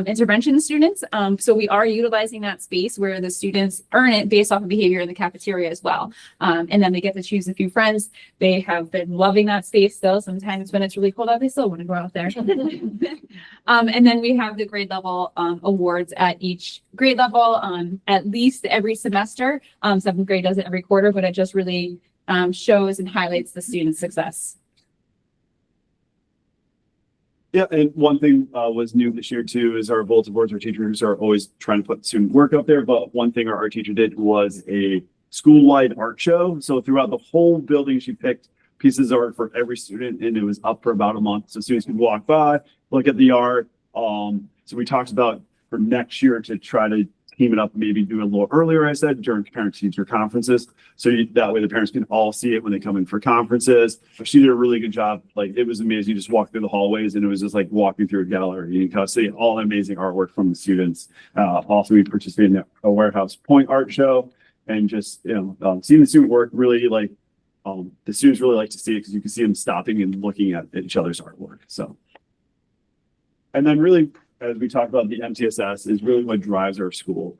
intervention students. So we are utilizing that space where the students earn it based off of behavior in the cafeteria as well. And then they get to choose a few friends. They have been loving that space still. Sometimes when it's really cold out, they still want to go out there. And then we have the grade level awards at each grade level, at least every semester. 7th grade does it every quarter, but it just really shows and highlights the student's success. Yeah, and one thing was new this year too is our bulletin boards. Our teachers are always trying to put student work up there, but one thing our art teacher did was a school-wide art show. So throughout the whole building, she picked pieces of art for every student, and it was up for about a month. So students could walk by, look at the art. So we talked about for next year to try to team it up, maybe do it a little earlier, I said, during parent-teacher conferences. So that way the parents can all see it when they come in for conferences. But she did a really good job. Like, it was amazing. You just walk through the hallways and it was just like walking through a gallery. You can see all the amazing artwork from the students. Also, we participated in a Warehouse Point art show, and just, seeing the student work really the students really like to see it because you can see them stopping and looking at each other's artwork. So, and then really, as we talk about, the MTSS is really what drives our school.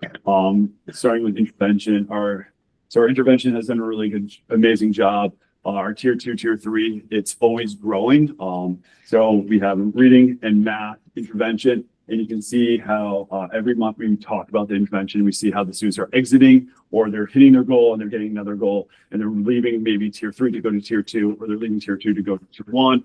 Starting with intervention, our intervention has done a really good, amazing job. Our tier 2, tier 3, it's always growing. So we have reading and math intervention, and you can see how every month we talk about the intervention. We see how the students are exiting, or they're hitting their goal and they're getting another goal, and they're leaving maybe tier 3 to go to tier 2, or they're leaving tier 2 to go to tier 1.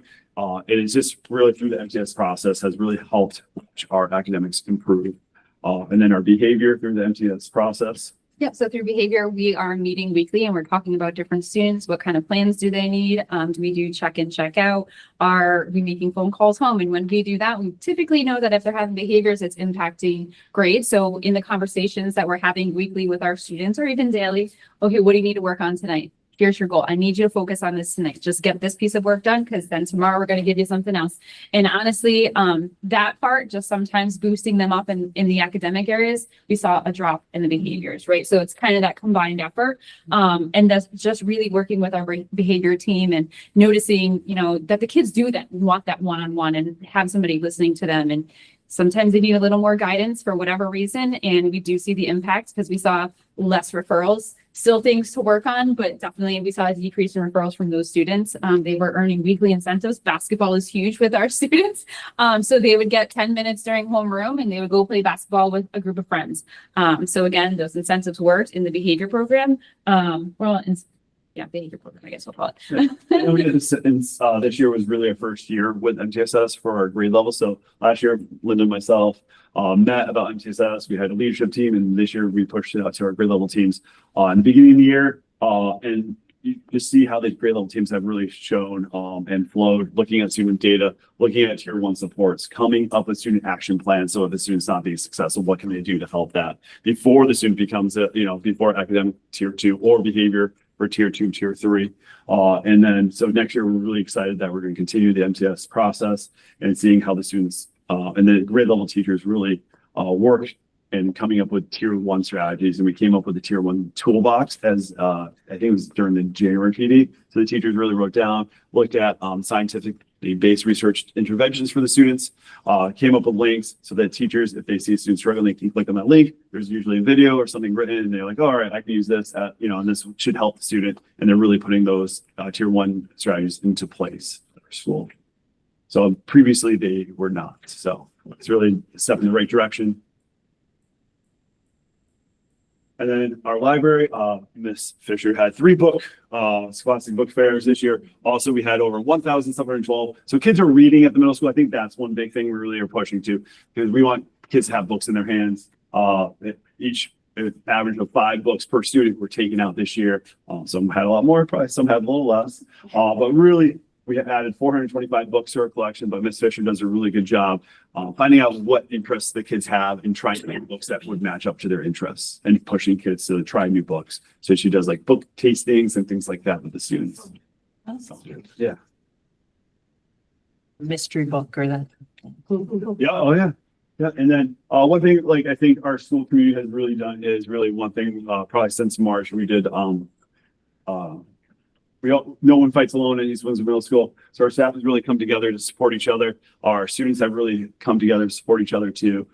It is just really through the MTS process has really helped our academics improve. And then our behavior through the MTS process. Yep. So through behavior, we are meeting weekly and we're talking about different students. What kind of plans do they need? Do we do check in, check out? Are we making phone calls home? And when we do that, we typically know that if they're having behaviors, it's impacting grades. So in the conversations that we're having weekly with our students, or even daily, okay, what do you need to work on tonight? Here's your goal. I need you to focus on this tonight. Just get this piece of work done, because then tomorrow we're going to give you something else. And honestly, that part, just sometimes boosting them up in the academic areas, we saw a drop in the behaviors, right? So it's kind of that combined effort. And that's just really working with our behavior team and noticing, that the kids do that, want that one-on-one and have somebody listening to them. And sometimes they need a little more guidance for whatever reason. And we do see the impact because we saw less referrals. Still things to work on, but definitely we saw a decrease in referrals from those students. They were earning weekly incentives. Basketball is huge with our students. So they would get 10 minutes during homeroom and they would go play basketball with a group of friends. So again, those incentives worked in the behavior program. Behavior program, I guess we'll call it. And we did this, this year was really our first year with MTSS for our grade level. So last year, Linda and myself met about MTSS. We had a leadership team, and this year we pushed it out to our grade level teams in the beginning of the year. And you just see how the grade level teams have really shown and flowed, looking at student data, looking at tier 1 supports, coming up with student action plans. So if the student's not being successful, what can they do to help that before the student becomes before academic tier 2 or behavior for tier 2, tier 3. And then, so next year, we're really excited that we're going to continue the MTS process and seeing how the students and the grade level teachers really work and coming up with tier 1 strategies. And we came up with the tier 1 toolbox as I think it was during the January PD. So the teachers really wrote down, looked at scientifically based research interventions for the students, came up with links so that teachers, if they see a student struggling, they can click on that link. There's usually a video or something written, and they're like, all right, I can use this, and this should help the student. And they're really putting those tier 1 strategies into place at our school. So previously they were not. So it's really a step in the right direction. And then our library, Miss Fisher had 3 Scholastic book fairs this year. Also, we had over 1,712. So kids are reading at the middle school. I think that's one big thing we really are pushing to, because we want kids to have books in their hands. Each average of 5 books per student were taken out this year. Some had a lot more, probably some had a little less. But really, we have added 425 books to our collection, but Miss Fisher does a really good job finding out what interests the kids have and trying to make books that would match up to their interests and pushing kids to try new books. So she does like book tastings and things like that with the students. So, yeah. Mystery book or that. Yeah. Oh, yeah. Yeah. And then one thing, like I think our school community has really done is really one thing, probably since March, we did no one fights alone in East Windsor Middle School. So our staff has really come together to support each other. Our students have really come together to support each other too.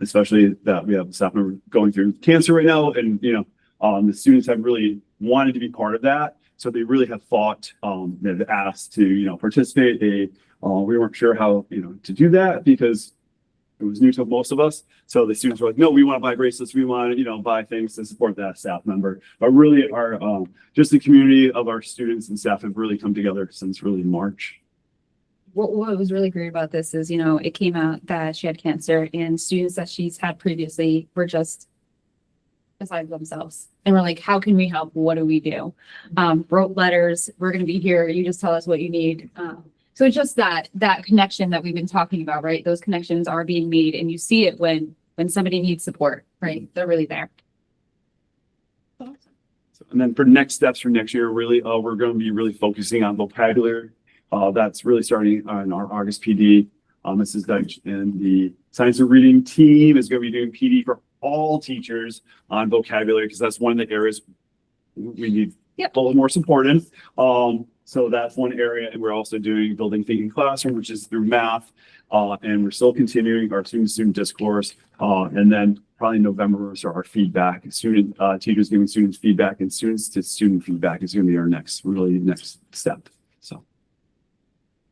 Especially that we have a staff member going through cancer right now. And, the students have really wanted to be part of that. So they really have fought, they've asked to, participate. We weren't sure how, to do that because it was new to most of us. So the students were like, no, we want to buy bracelets. We want to, buy things to support that staff member. But really our, just the community of our students and staff have really come together since really March. What was really great about this is, it came out that she had cancer and students that she's had previously were just beside themselves. And we're like, how can we help? What do we do? Wrote letters. We're going to be here. You just tell us what you need. So it's just that connection that we've been talking about, right? Those connections are being made and you see it when somebody needs support, right? They're really there. And then for next steps for next year, really, we're going to be really focusing on vocabulary. That's really starting on our August PD. Mrs. Deitch and the Science of Reading team is going to be doing PD for all teachers on vocabulary, because that's one of the areas we need a little more support in. So that's one area. And we're also doing building thinking classroom, which is through math. And we're still continuing our student discourse. And then probably in November is our feedback. Teachers giving students feedback and students to student feedback is going to be our next step. So.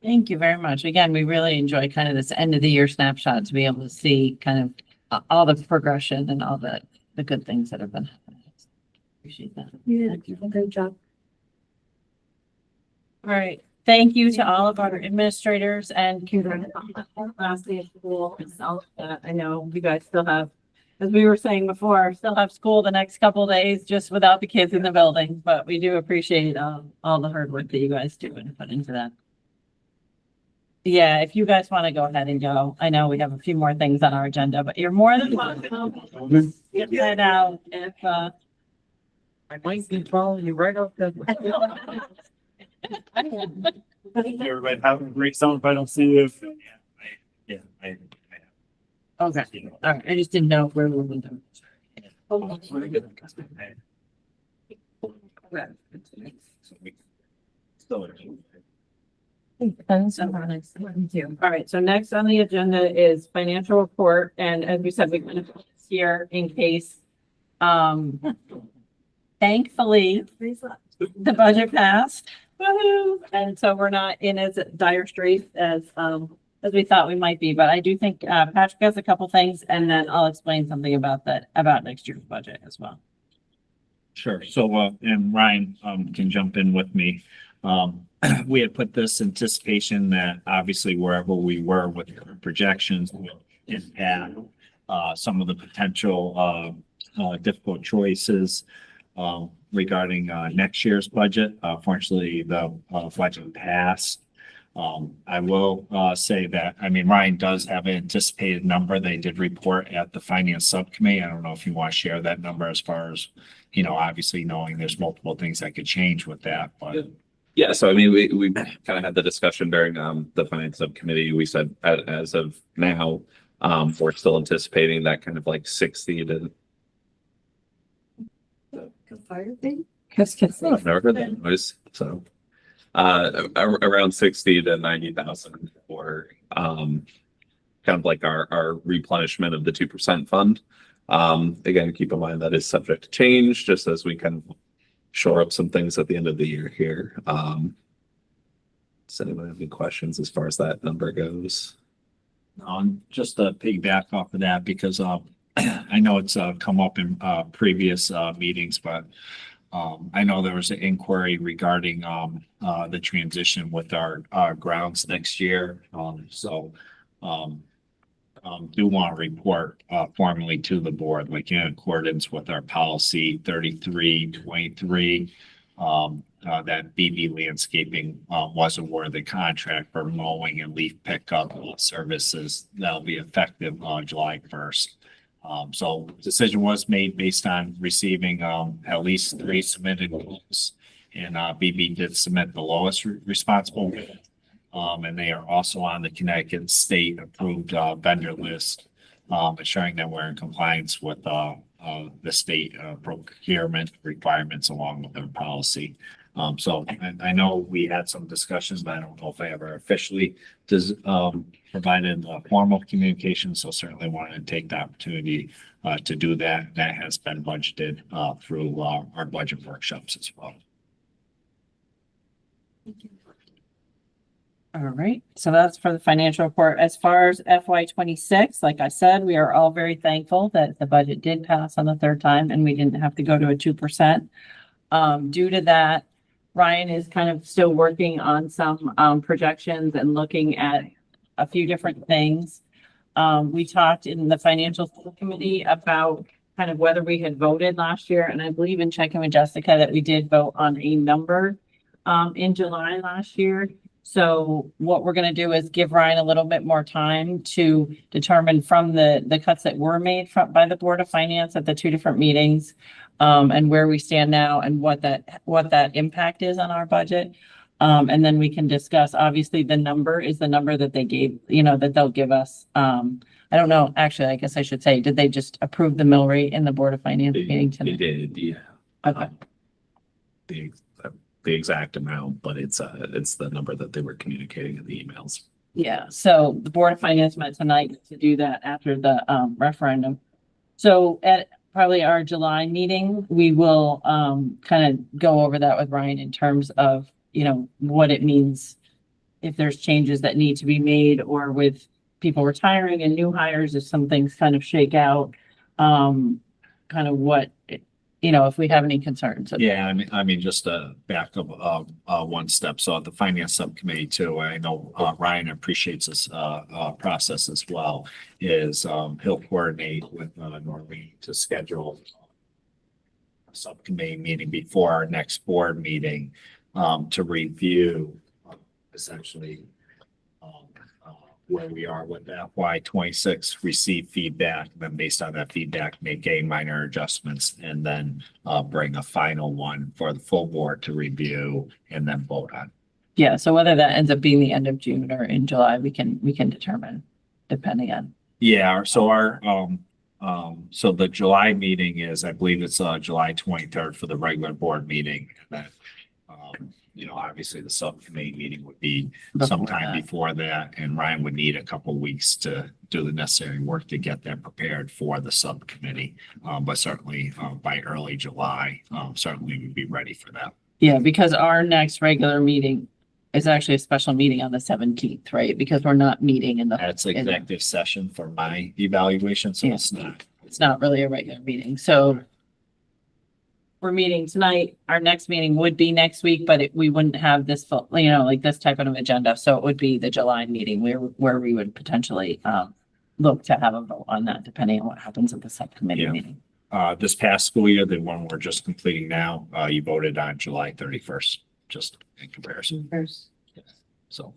Thank you very much. Again, we really enjoy kind of this end of the year snapshot to be able to see kind of all the progression and all the good things that have been happening. Appreciate that. Yeah, great job. All right. Thank you to all of our administrators and last day of school. I know you guys still have, as we were saying before, still have school the next couple of days just without the kids in the building, but we do appreciate all the hard work that you guys do and put into that. Yeah, if you guys want to go ahead and go, I know we have a few more things on our agenda, but you're more than welcome. Get that out if I might be following you right off the. Everybody have a great summer if I don't see you. Okay. All right. I just didn't know where we were going. All right, so next on the agenda is financial report, and as we said, we're going to put this here in case. Thankfully, the budget passed. Woohoo! And so we're not in as dire straits as we thought we might be, but I do think Patrick has a couple things, and then I'll explain something about next year's budget as well. Sure. So, and Ryan can jump in with me. We had put this anticipation that obviously wherever we were with projections would impact some of the potential difficult choices regarding next year's budget. Fortunately, the budget passed. I will say that, Ryan does have an anticipated number. They did report at the finance subcommittee. I don't know if you want to share that number as far as, obviously knowing there's multiple things that could change with that, but. Yeah, so we kind of had the discussion during the finance subcommittee. We said as of now, we're still anticipating that kind of like 60 to. Fire thing? I've never heard that noise. So around 60 to 90,000 for kind of like our replenishment of the 2% fund. Again, keep in mind that is subject to change just as we kind of shore up some things at the end of the year here. Does anyone have any questions as far as that number goes? Just to piggyback off of that, because I know it's come up in previous meetings, but I know there was an inquiry regarding the transition with our grounds next year. Do want to report formally to the board, like in accordance with our policy 3323. That BB Landscaping was awarded the contract for mowing and leaf pickup services that'll be effective on July 1st. So decision was made based on receiving at least 3 submitted quotes, and BB did submit the lowest responsible bid. And they are also on the Connecticut State approved vendor list, assuring that we're in compliance with the state procurement requirements along with their policy. So I know we had some discussions, but I don't know if I ever officially provided formal communication. So certainly wanted to take the opportunity to do that. That has been budgeted through our budget workshops as well. All right, so that's for the financial report. As far as FY 26, like I said, we are all very thankful that the budget did pass on the 3rd time and we didn't have to go to a 2%. Due to that, Ryan is kind of still working on some projections and looking at a few different things. We talked in the financial committee about kind of whether we had voted last year, and I believe in checking with Jessica that we did vote on a number in July last year. So what we're going to do is give Ryan a little bit more time to determine from the cuts that were made by the Board of Finance at the 2 different meetings, and where we stand now and what that impact is on our budget. And then we can discuss, obviously the number is the number that they gave, that they'll give us. I don't know, actually, I guess I should say, did they just approve the mill rate in the Board of Finance meeting tonight? They did, yeah. Okay. The exact amount, but it's the number that they were communicating in the emails. Yeah, so the Board of Finance met tonight to do that after the referendum. So at probably our July meeting, we will kind of go over that with Ryan in terms of, what it means if there's changes that need to be made, or with people retiring and new hires, if some things kind of shake out, kind of what, if we have any concerns. Yeah, I mean, just to back up one step. So at the finance subcommittee too, I know Ryan appreciates this process as well, is he'll coordinate with Noreen to schedule a subcommittee meeting before our next board meeting to review essentially where we are with FY 26, receive feedback, then based on that feedback, make a minor adjustments, and then bring a final one for the full board to review and then vote on. Yeah, so whether that ends up being the end of June or in July, we can determine depending on. Yeah, so so the July meeting is, I believe it's July 23rd for the regular board meeting. And then, obviously the subcommittee meeting would be sometime before that, and Ryan would need a couple weeks to do the necessary work to get that prepared for the subcommittee. But certainly by early July, certainly we'd be ready for that. Yeah, because our next regular meeting is actually a special meeting on the 17th, right? Because we're not meeting in the. That's executive session for my evaluation, so it's not really a regular meeting. So we're meeting tonight. Our next meeting would be next week, but we wouldn't have this full, like this type of agenda. So it would be the July meeting where we would potentially look to have a vote on that, depending on what happens at the subcommittee meeting. This past school year, the one we're just completing now, you voted on July 31st, just in comparison. So.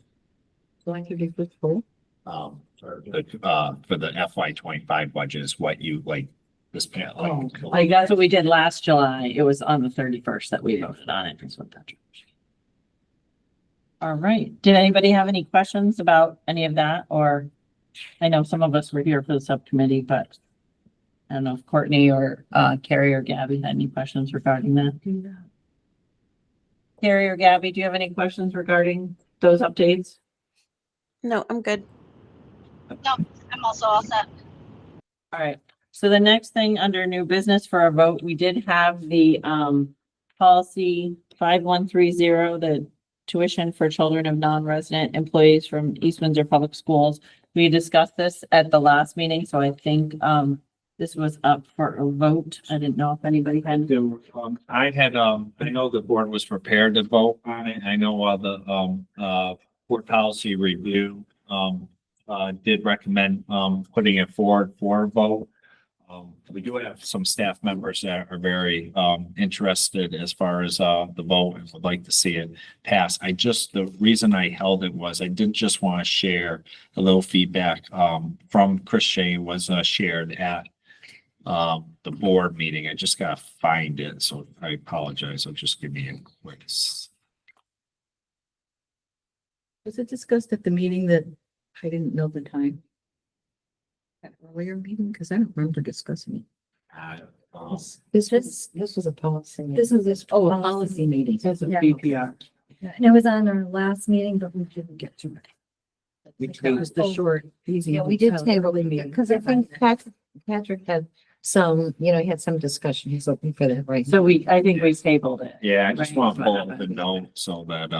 July 31st full? For the FY 25 budget is what you like. Like that's what we did last July. It was on the 31st that we voted on it. Is what that. All right. Did anybody have any questions about any of that? Or I know some of us were here for the subcommittee, but I don't know if Courtney or Carrie or Gabby had any questions regarding that. Carrie or Gabby, do you have any questions regarding those updates? No, I'm good. No, I'm also all set. All right. So the next thing under new business for our vote, we did have the policy 5130, the tuition for children of non-resident employees from East Windsor Public Schools. We discussed this at the last meeting, so I think this was up for a vote. I didn't know if anybody had. There were, I had, I know the board was prepared to vote on it. I know, board policy review, did recommend, putting it forward for a vote. We do have some staff members that are very, interested as far as, the vote and would like to see it pass. The reason I held it was I did just want to share a little feedback, from Chris Shane was, shared at, the board meeting. I just gotta find it, so I apologize. So just give me a quick. Was it discussed at the meeting that I didn't know the time? That earlier meeting, because I don't remember discussing it. This was a policy. This was this. Oh, a policy meeting. That's a Yeah. BPR. And it was on our last meeting, but we didn't get to it. That was the short, easy. Yeah, we did hotel table early it, meeting. because Because I think Patrick had some, he had some discussion. He's looking for that right So now. I think we tabled it. Yeah, I just Right. want to pull up the note so that,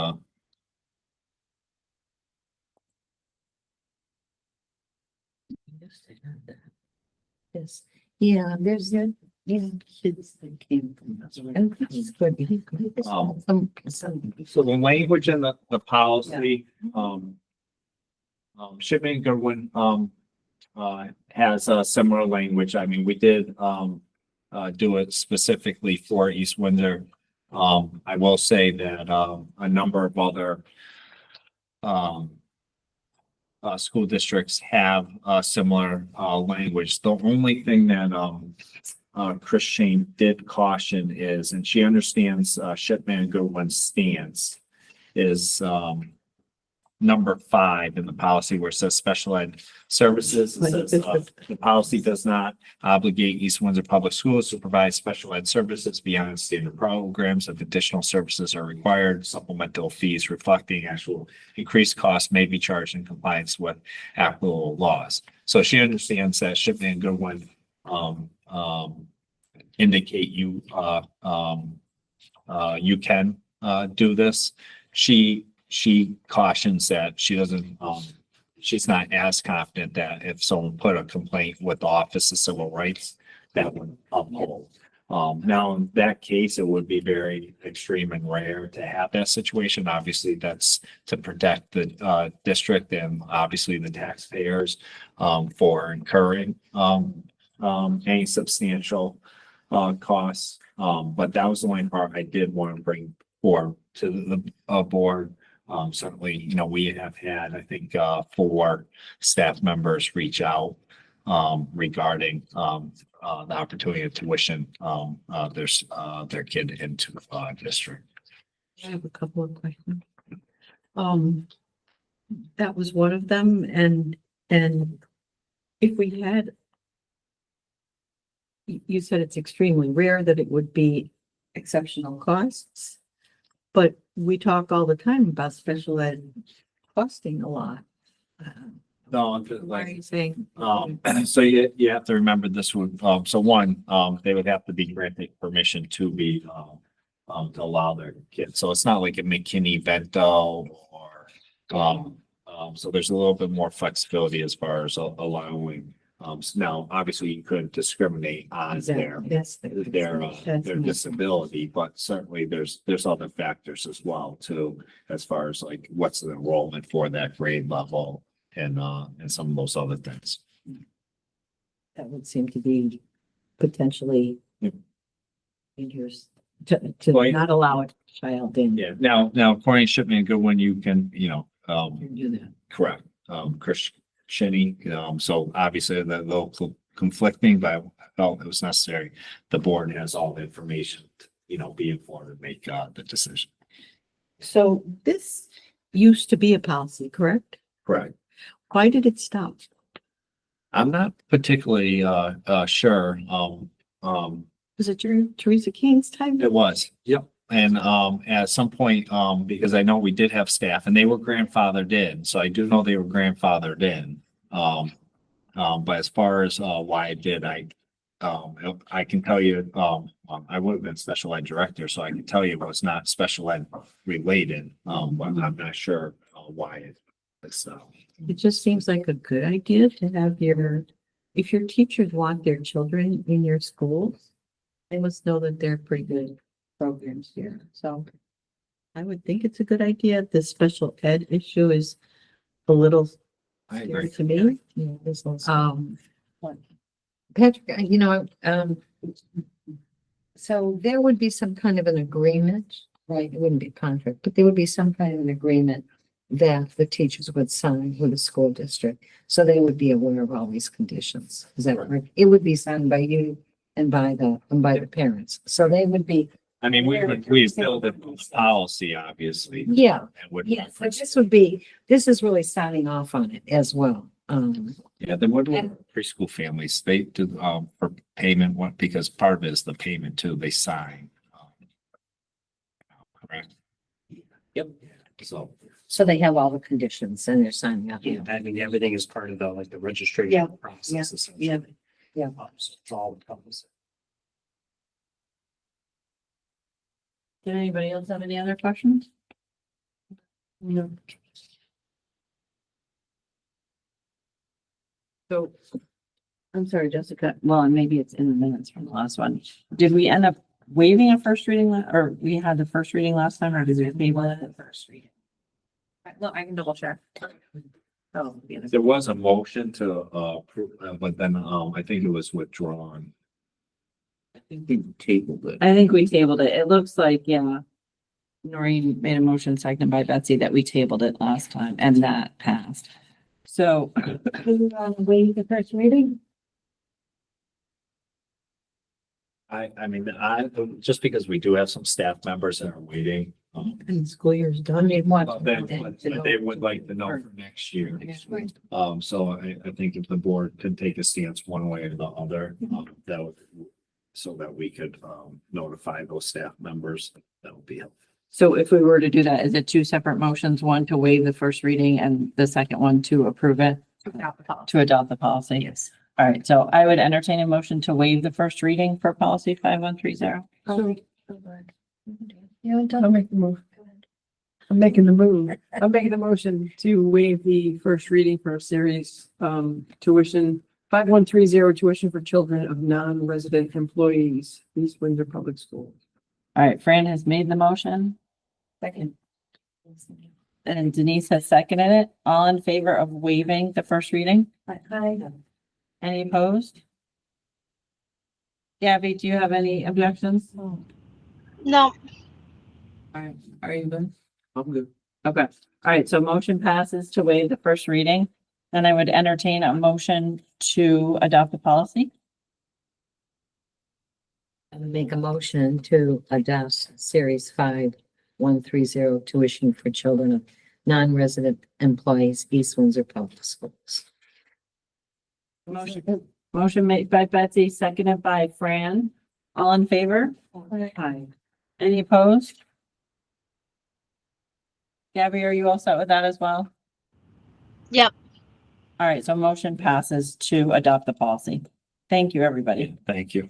Yes, yeah, there's, kids that came from this. And he's good. so the language in the policy, Shipman Goodwin, has a similar language. I mean, we did, do it specifically for East Windsor. I will say that, a number of other, school districts have a similar, language. The only thing that, Chris Shane did caution is, and she understands, Shipman Goodwin's stance is, number 5 in the policy where it says special ed services. It says, the policy does not obligate East Windsor Public Schools to provide special ed services beyond standard programs. If additional services are required, supplemental fees reflecting actual increased costs may be charged in compliance with applicable laws. So she understands that Shipman Goodwin, indicate you, you can, do this. She cautions that she doesn't, she's not as confident that if someone put a complaint with the Office of Civil Rights, that would uphold. Now in that case, it would be very extreme and rare to have that situation. Obviously, that's to protect the, district and obviously the taxpayers, for incurring, any substantial, costs. But that was the only part I did want to bring forward to the, board. Certainly, we have had, I think, 4 staff members reach out, regarding, the opportunity of tuition, their kid into, district. I have a couple of questions. That was one of them, and if we had, you said it's extremely rare that it would be exceptional costs, but we talk all the time about special ed costing a lot. No, Why are you saying? So you have to remember this would, so one, they would have to be granted permission to be, to allow their kids. So it's not like a McKinney Vento or, so there's a little bit more flexibility as far as allowing. Now, obviously you couldn't discriminate on their disability, but certainly there's other factors as well too, as far as like what's the enrollment for that grade level and some of those other things. That would seem to be potentially Yep. dangerous to Well, not allow a child in. Yeah, now according to Shipman Goodwin, you can, Do that. correct, Chris Shinny, so obviously they're a little conflicting, but I felt it was necessary. The board has all the information, to, be informed and make, the decision. So this used to be a policy, correct? Correct. Why did it stop? I'm not particularly, sure, Was it during Teresa King's time? it was, yep. And, at some point, because I know we did have staff and they were grandfathered in, so I do know they were grandfathered in. But as far as, why I did, I can tell you, I would have been special ed director, so I can tell you it was not special ed related, but I'm not sure, why it was, It just seems like a good idea to have your if your teachers want their children in your schools, they must know that they're pretty good programs here. So I would think it's a good idea. The special ed issue is a little I scary agree. to me. Patrick, so there would be some kind of an agreement, right? It wouldn't be a contract, but there would be some kind of an agreement that the teachers would sign with the school district. So they would be aware of all these conditions. Is that right? It would be signed by you and by the parents. So they would be, I mean, we build a policy, obviously. yeah, And would- yes, but this is really signing off on it as well. Yeah, the Woodward preschool families, they do, for payment, what, because part of it is the payment too, they sign. Correct. Yep. So, so they have all the conditions and they're signing up. yeah, I mean, everything is part of the registration process. essentially. Yeah. So it's all encompassing. Did anybody else have any other questions? No. So, I'm sorry, Jessica, well, and maybe it's in the minutes from the last one. Did we end up waiving a first reading, or we had the first reading last time, or did we waive the first reading? Look, I can double check. Oh, There was a motion to, approve, but then, I think it was withdrawn. I think we tabled it. I think we tabled it. It looks like, yeah. Noreen made a motion, seconded by Betsy, that we tabled it last time, and that passed. So, Waiting the first reading? I mean, just because we do have some staff members that are waiting, And school year's done. They want. but they would like to know for next year. So I think if the board could take a stance one way or the other, that would, so that we could, notify those staff members, that would be helpful. so if we were to do that, is it two separate motions, one to waive the first reading and the second one to approve it? To adopt the policy? Yes. All right, so I would entertain a motion to waive the first reading for policy 5130. I'll make the move. I'm making the move. I'm making the motion to waive the first reading for series, tuition, 5130 tuition for children of non-resident employees, East Windsor Public Schools. All right, Fran has made the motion. Second. And Denise has seconded it. All in favor of waiving the first reading? Aye. Any opposed? Gabby, do you have any objections? All No, right, are you good? I'm good. Okay, all right, so motion passes to waive the first reading. Then I would entertain a motion to adopt the policy. I would make a motion to adopt Series 5130 tuition for children of non-resident employees, East Windsor Public Schools. Motion made by Betsy, seconded by Fran. All in favor? Aye. Any opposed? Gabby, are you all set with that as well? Yep. All right, so motion passes to adopt the policy. Thank you, everybody. Thank you.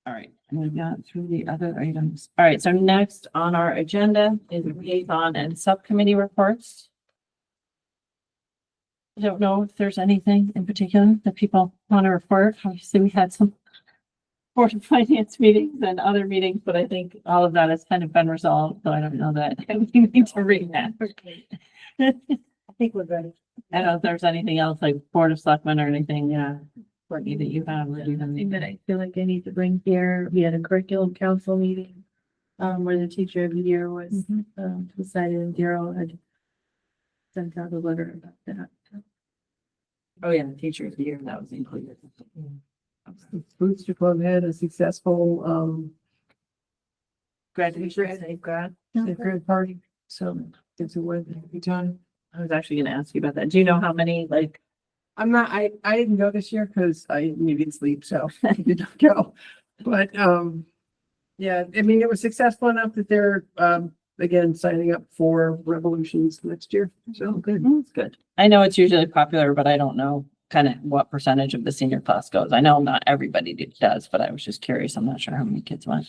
All right, and we got through the other items. All right, so next on our agenda is liaison and subcommittee reports. I don't know if there's anything in particular that people want to report. Obviously, we had some board of finance meetings and other meetings, but I think all of that has kind of been resolved, so I don't know that we need to read that. I think we're ready. I don't know if there's anything else like Board of Selectmen or anything, Courtney, that you have. Or do you have Thing that anything? I feel like I need to bring here, we had a curriculum council meeting, where the teacher of the year was, decided, and Daryl had sent out a letter about that. Oh, yeah, teacher of the year, that was included. Booster Club had a successful, Graduation. safe grad party, so it's a good time. I was actually gonna ask you about that. Do you know how many, like, I didn't go this year because I needed sleep, so I did not go. But, yeah, I mean, it was successful enough that they're, again, signing up for revolutions next year. So good. That's good. I know it's usually popular, but I don't know kind of what percentage of the senior class goes. I know not everybody does, but I was just curious. I'm not sure how many kids went.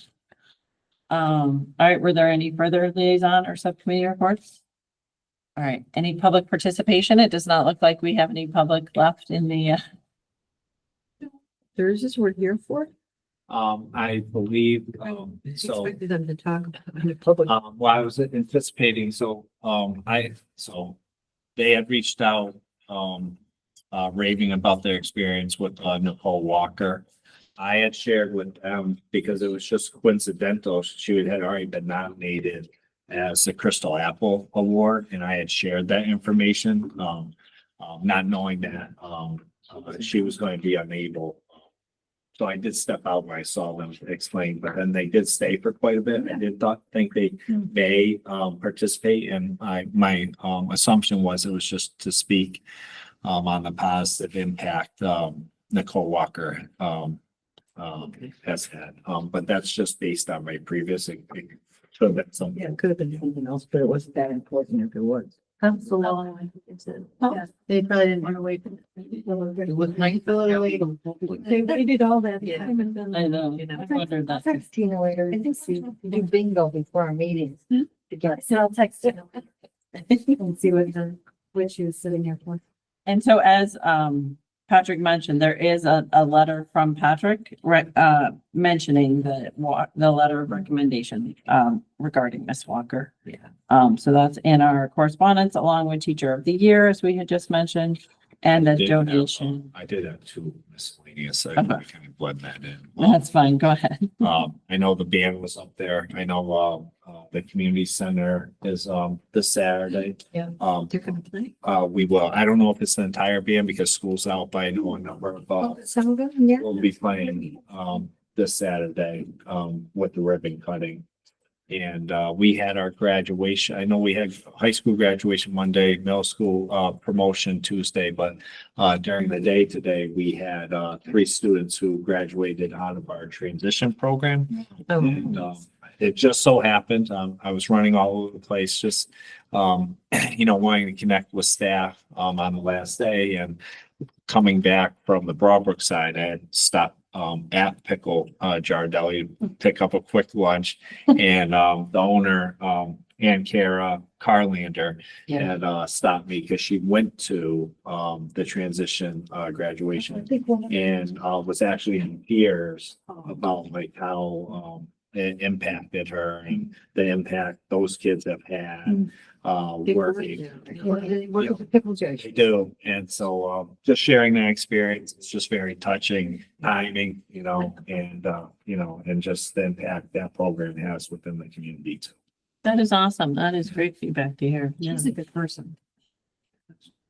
All right, were there any further liaison or subcommittee reports? All right, any public participation? It does not look like we have any public left in the Thursdays we're here for? I believe, so. Expected them to talk about it in the public. Well, I was anticipating, so they had reached out, raving about their experience with, Nicole Walker. I had shared with them because it was just coincidental. She had already been nominated as the Crystal Apple Award, and I had shared that information, not knowing that, she was going to be unable. So I did step out when I saw them explain, but then they did stay for quite a bit. I did think they may participate, and my assumption was it was just to speak on the positive impact Nicole Walker has had. But that's just based on my previous. It could have been something. Yeah, it could have been something else, but it wasn't that important if it was. That's the law. They probably didn't want to wait. It was nice. They waited all that time and then. I know. I wondered that. Text Tina later. I think we do bingo before our meetings. So I'll text you. And see what she was sitting here for. And so as Patrick mentioned, there is a letter from Patrick mentioning the letter of recommendation regarding Miss Walker. Yeah. So that's in our correspondence along with Teacher of the Year, as we had just mentioned, and the donation. I did have two miscellaneous, so I Okay. kind of blend that in. That's fine. Go ahead. I know the band was up there. I know the community center is this Saturday. Yeah. They're gonna play. We will. I don't know if it's the entire band because school's out, but I know a number of Some of them, yeah. we'll be playing this Saturday with the ribbon cutting. And we had our graduation. I know we had high school graduation Monday, middle school promotion Tuesday, but during the day today, we had 3 students who graduated out of our transition program. And it just so happened, I was running all over the place, just wanting to connect with staff on the last day, and coming back from the Broadbrook side, I had stopped at Pickle Jar Deli, pick up a quick lunch, and the owner, Ann Kara Carlander, had stopped me because she went to the transition graduation and was actually in tears about like how it impacted her and the impact those kids have had working. Work with the pickle judge. They do. And so just sharing that experience, it's just very touching timing, and just the impact that program has within the community too. That is awesome. That is great feedback to hear. She's a good person.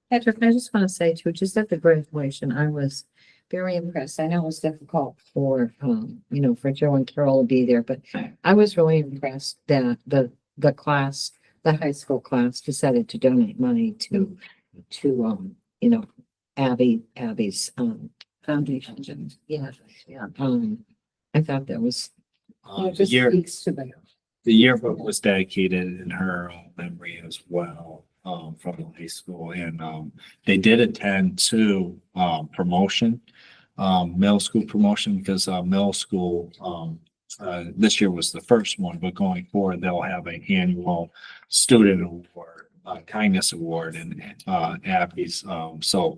Patrick, I just want to say too, just at the graduation, I was very impressed. I know it was difficult for, for Joe and Carol to be there, but I was really impressed that the class, the high school class decided to donate money to Abby's, Foundation. yeah. I thought that was, The just year, speaks to them. the yearbook was dedicated in her memory as well, from the high school. And they did attend to promotion, middle school promotion, because middle school this year was the first one, but going forward, they'll have an annual student award, kindness award in Abby's. So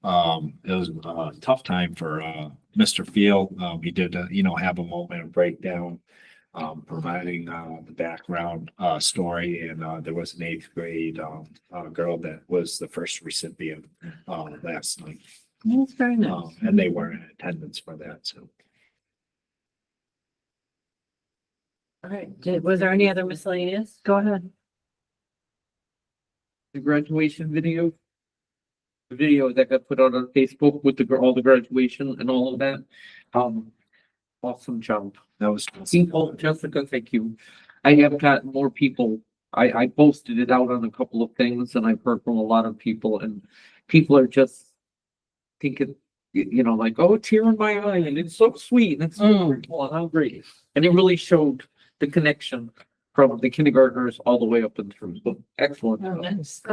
it was a tough time for Mr. Field. He did, have a moment of breakdown, providing the background story. And there was an 8th grade girl that was the first recipient last night. That's very nice. And they were in attendance for that, so. All right. Was there any other miscellaneous? Go ahead. The graduation video. The video that got put out on Facebook with all the graduation and all of that. Awesome job. That was People, Jessica, thank you. I have got more people. I posted it out on a couple of things and I've heard from a lot of people, and people are just thinking, like, oh, a tear in my eye, and it's so sweet and it's so wonderful and how great. And it really showed the connection from the kindergartners all the way up and through. So excellent.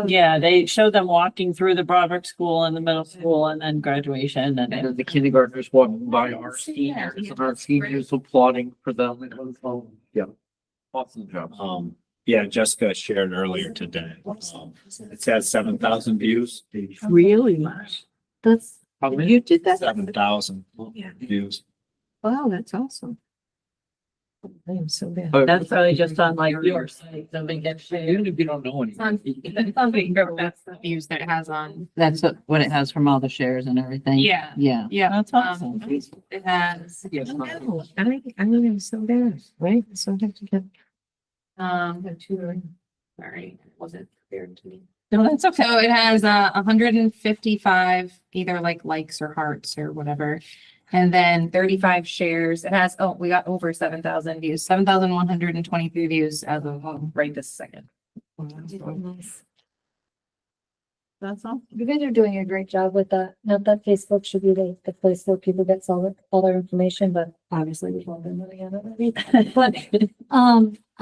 Yeah, they showed them walking through the Broadbrook School and the middle school and then graduation And then the kindergartners walking by our seniors and our seniors applauding for them. It was, awesome job. Yeah, Jessica shared earlier today. It's had 7,000 views. really much. That's How many? You did that? 7,000 Yeah. views. Wow, that's awesome. I am so bad. That's probably just on like your site, something gets shared. Even if you don't know anything. That's the views that it has on. That's what it has from all the shares and everything. Yeah. Yeah. Yeah. That's awesome. It has, No, I am so bad, right? So I have to get. sorry, wasn't prepared to me. No, that's okay. So it has 155 either like likes or hearts or whatever. And then 35 shares. It has, we got over 7,000 views, 7,123 views as of right this second. Nice. That's all. You guys are doing a great job with that. Not that Facebook should be the place where people get all their information, but obviously we've all been living on it already. But,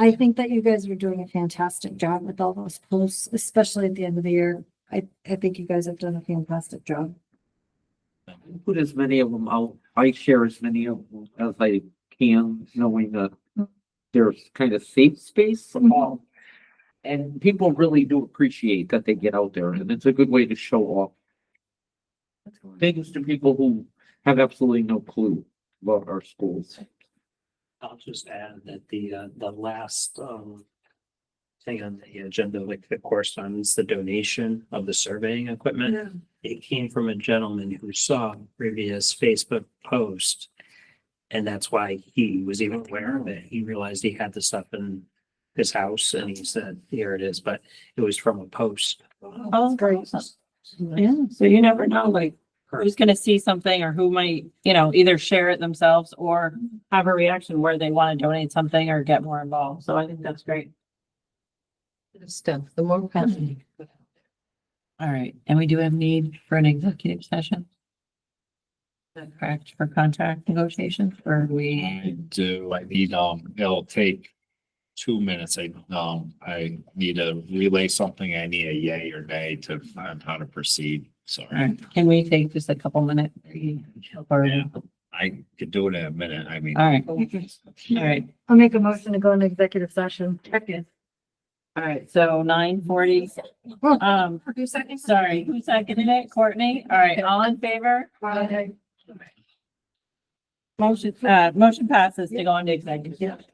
I think that you guys are doing a fantastic job with all those posts, especially at the end of the year. I think you guys have done a fantastic job. Put as many of them out. I share as many of them as I can, knowing that there's kind of safe space. And people really do appreciate that they get out there, and it's a good way to show off things to people who have absolutely no clue about our schools. I'll just add that the last thing on the agenda, like that corresponds the donation of the surveying equipment. It came from a gentleman who saw a previous Facebook post. And that's why he was even aware of it. He realized he had the stuff in his house and he said, here it is, but it was from a post. Oh, great. Yeah, so you never know, like, who's gonna see something or who might, either share it themselves or have a reaction where they want to donate something or get more involved. So I think that's great. Stuff, the more passionate. All right, and we do have need for an executive session? Is that correct for contract negotiations or I we? do, I need, it'll take 2 minutes. I need to relay something. I need a yay or nay to on how to proceed. All Sorry. right, can we take just a couple minutes? Or- Yeah. I could do it in a minute. I mean. All right, all right, I'll make a motion to go into executive session. all right, so 9:40. Who seconded? Sorry, who seconded it? Courtney? All right, all in favor? Motion passes to go into executive.